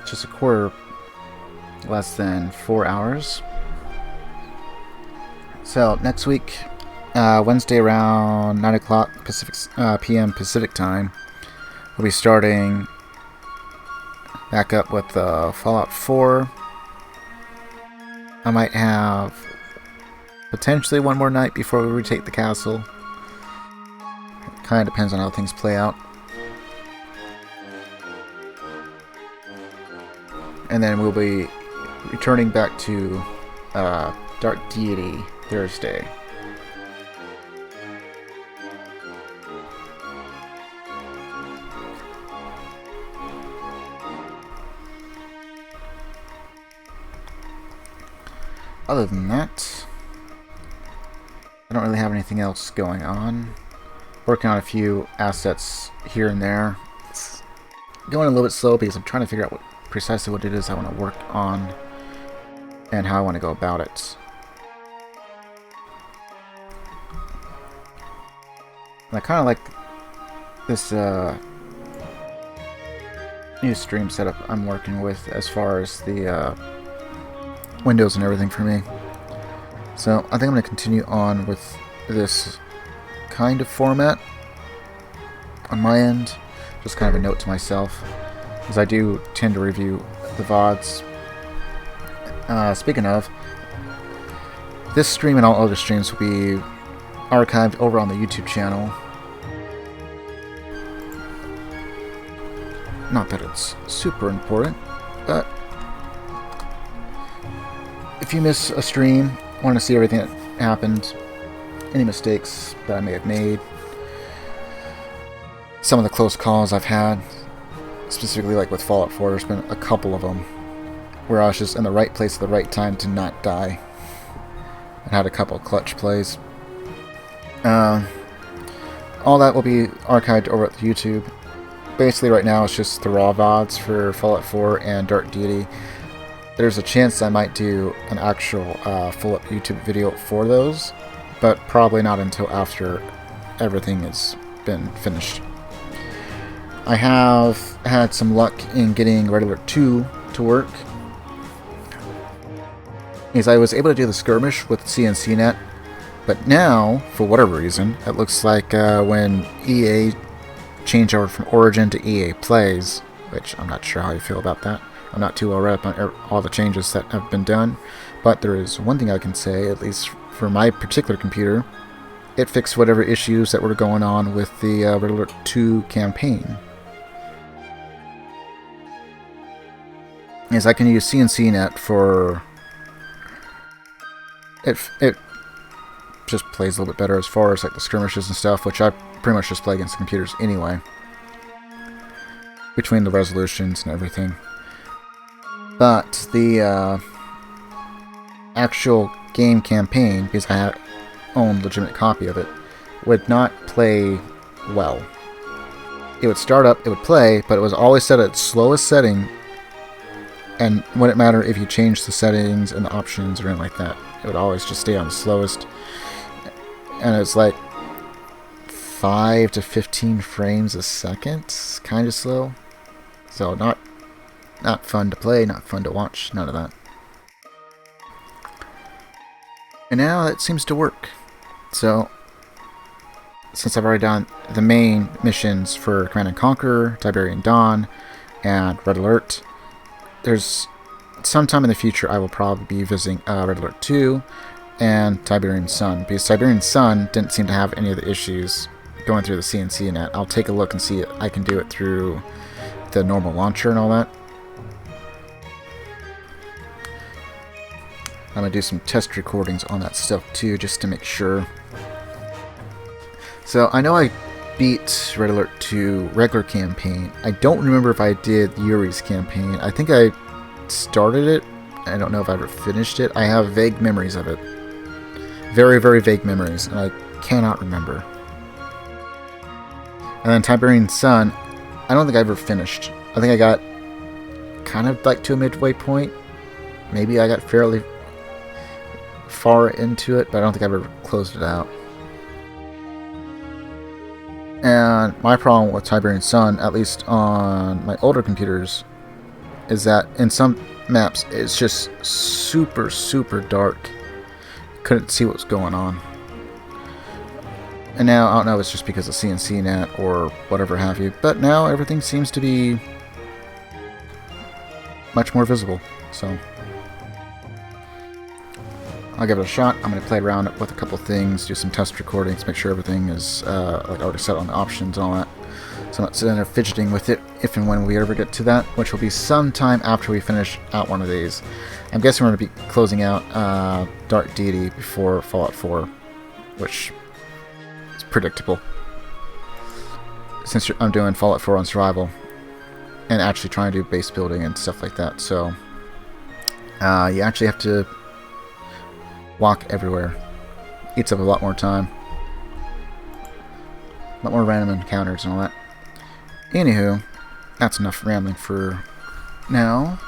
just a quarter less than 4 hours. So next week, Wednesday around 9 o'clock p.m. Pacific time, we'll be starting back up with Fallout 4. I might have potentially one more night before we retake the castle. It kind of depends on how things play out. And then we'll be returning back to Dark Deity Thursday. Other than that, I don't really have anything else going on. Working on a few assets here and there. It's going a little bit slow because I'm trying to figure out precisely what it is I want to work on and how I want to go about it. And I kind of like this new stream setup I'm working with as far as the windows and everything for me. So I think I'm going to continue on with this kind of format on my end. Just kind of a note to myself, because I do tend to review the VODs. Speaking of, this stream and all other streams will be archived over on the YouTube channel. Not that it's super important, but if you miss a stream, want to see everything that happened, any mistakes that I may have made, some of the close calls I've had, specifically like with Fallout 4, there's been a couple of them where I was just in the right place at the right time to not die, and had a couple of clutch plays. All that will be archived over at the YouTube. Basically right now it's just the raw VODs for Fallout 4 and Dark Deity. There's a chance I might do an actual full-up YouTube video for those, but probably not until after everything has been finished. I have had some luck in getting Red Alert 2 to work, because I was able to do the skirmish with CNCnet, but now, for whatever reason, it looks like when EA changed over from Origin to EA Plays, which I'm not sure how you feel about that. I'm not too well read up on all the changes that have been done, but there is one thing I can say, at least for my particular computer, it fixed whatever issues that were going on with the Red Alert 2 campaign. As I can use CNCnet for... It just plays a little bit better as far as like the skirmishes and stuff, which I pretty much just play against the computers anyway, between the resolutions and everything. But the actual game campaign, because I own a legitimate copy of it, would not play well. It would start up, it would play, but it was always set at its slowest setting, and it wouldn't matter if you changed the settings and the options or anything like that. It would always just stay on the slowest. And it's like 5 to 15 frames a second, kind of slow. So not fun to play, not fun to watch, none of that. And now it seems to work. So, since I've already done the main missions for Command & Conquer, Tiberian Dawn, and Red Alert, there's sometime in the future, I will probably be visiting Red Alert 2 and Tiberian Sun, because Tiberian Sun didn't seem to have any of the issues going through the CNC net. I'll take a look and see if I can do it through the normal launcher and all that. I'm going to do some test recordings on that stuff too, just to make sure. So I know I beat Red Alert 2 regular campaign. I don't remember if I did Yuri's campaign. I think I started it. I don't know if I ever finished it. I have vague memories of it. Very, very vague memories, and I cannot remember. And then Tiberian Sun, I don't think I ever finished. I think I got kind of like to a midway point. Maybe I got fairly far into it, but I don't think I ever closed it out. And my problem with Tiberian Sun, at least on my older computers, is that in some maps it's just super, super dark. Couldn't see what was going on. And now, I don't know if it's just because of CNC net or whatever have you, but now everything seems to be much more visible. So I'll give it a shot. I'm going to play around with a couple things, do some test recordings, make sure everything is like already set on the options and all that. So I'm not sitting there fidgeting with it if and when we ever get to that, which will be sometime after we finish out one of these. I'm guessing we're going to be closing out Dark Deity before Fallout 4, which is predictable, since I'm doing Fallout 4 on survival and actually trying to do base building and stuff like that. So you actually have to walk everywhere. Eats up a lot more time. A lot more random encounters and all that. Anywho, that's enough rambling for now.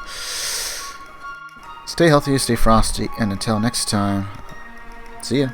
Stay healthy, stay frosty, and until next time, see ya.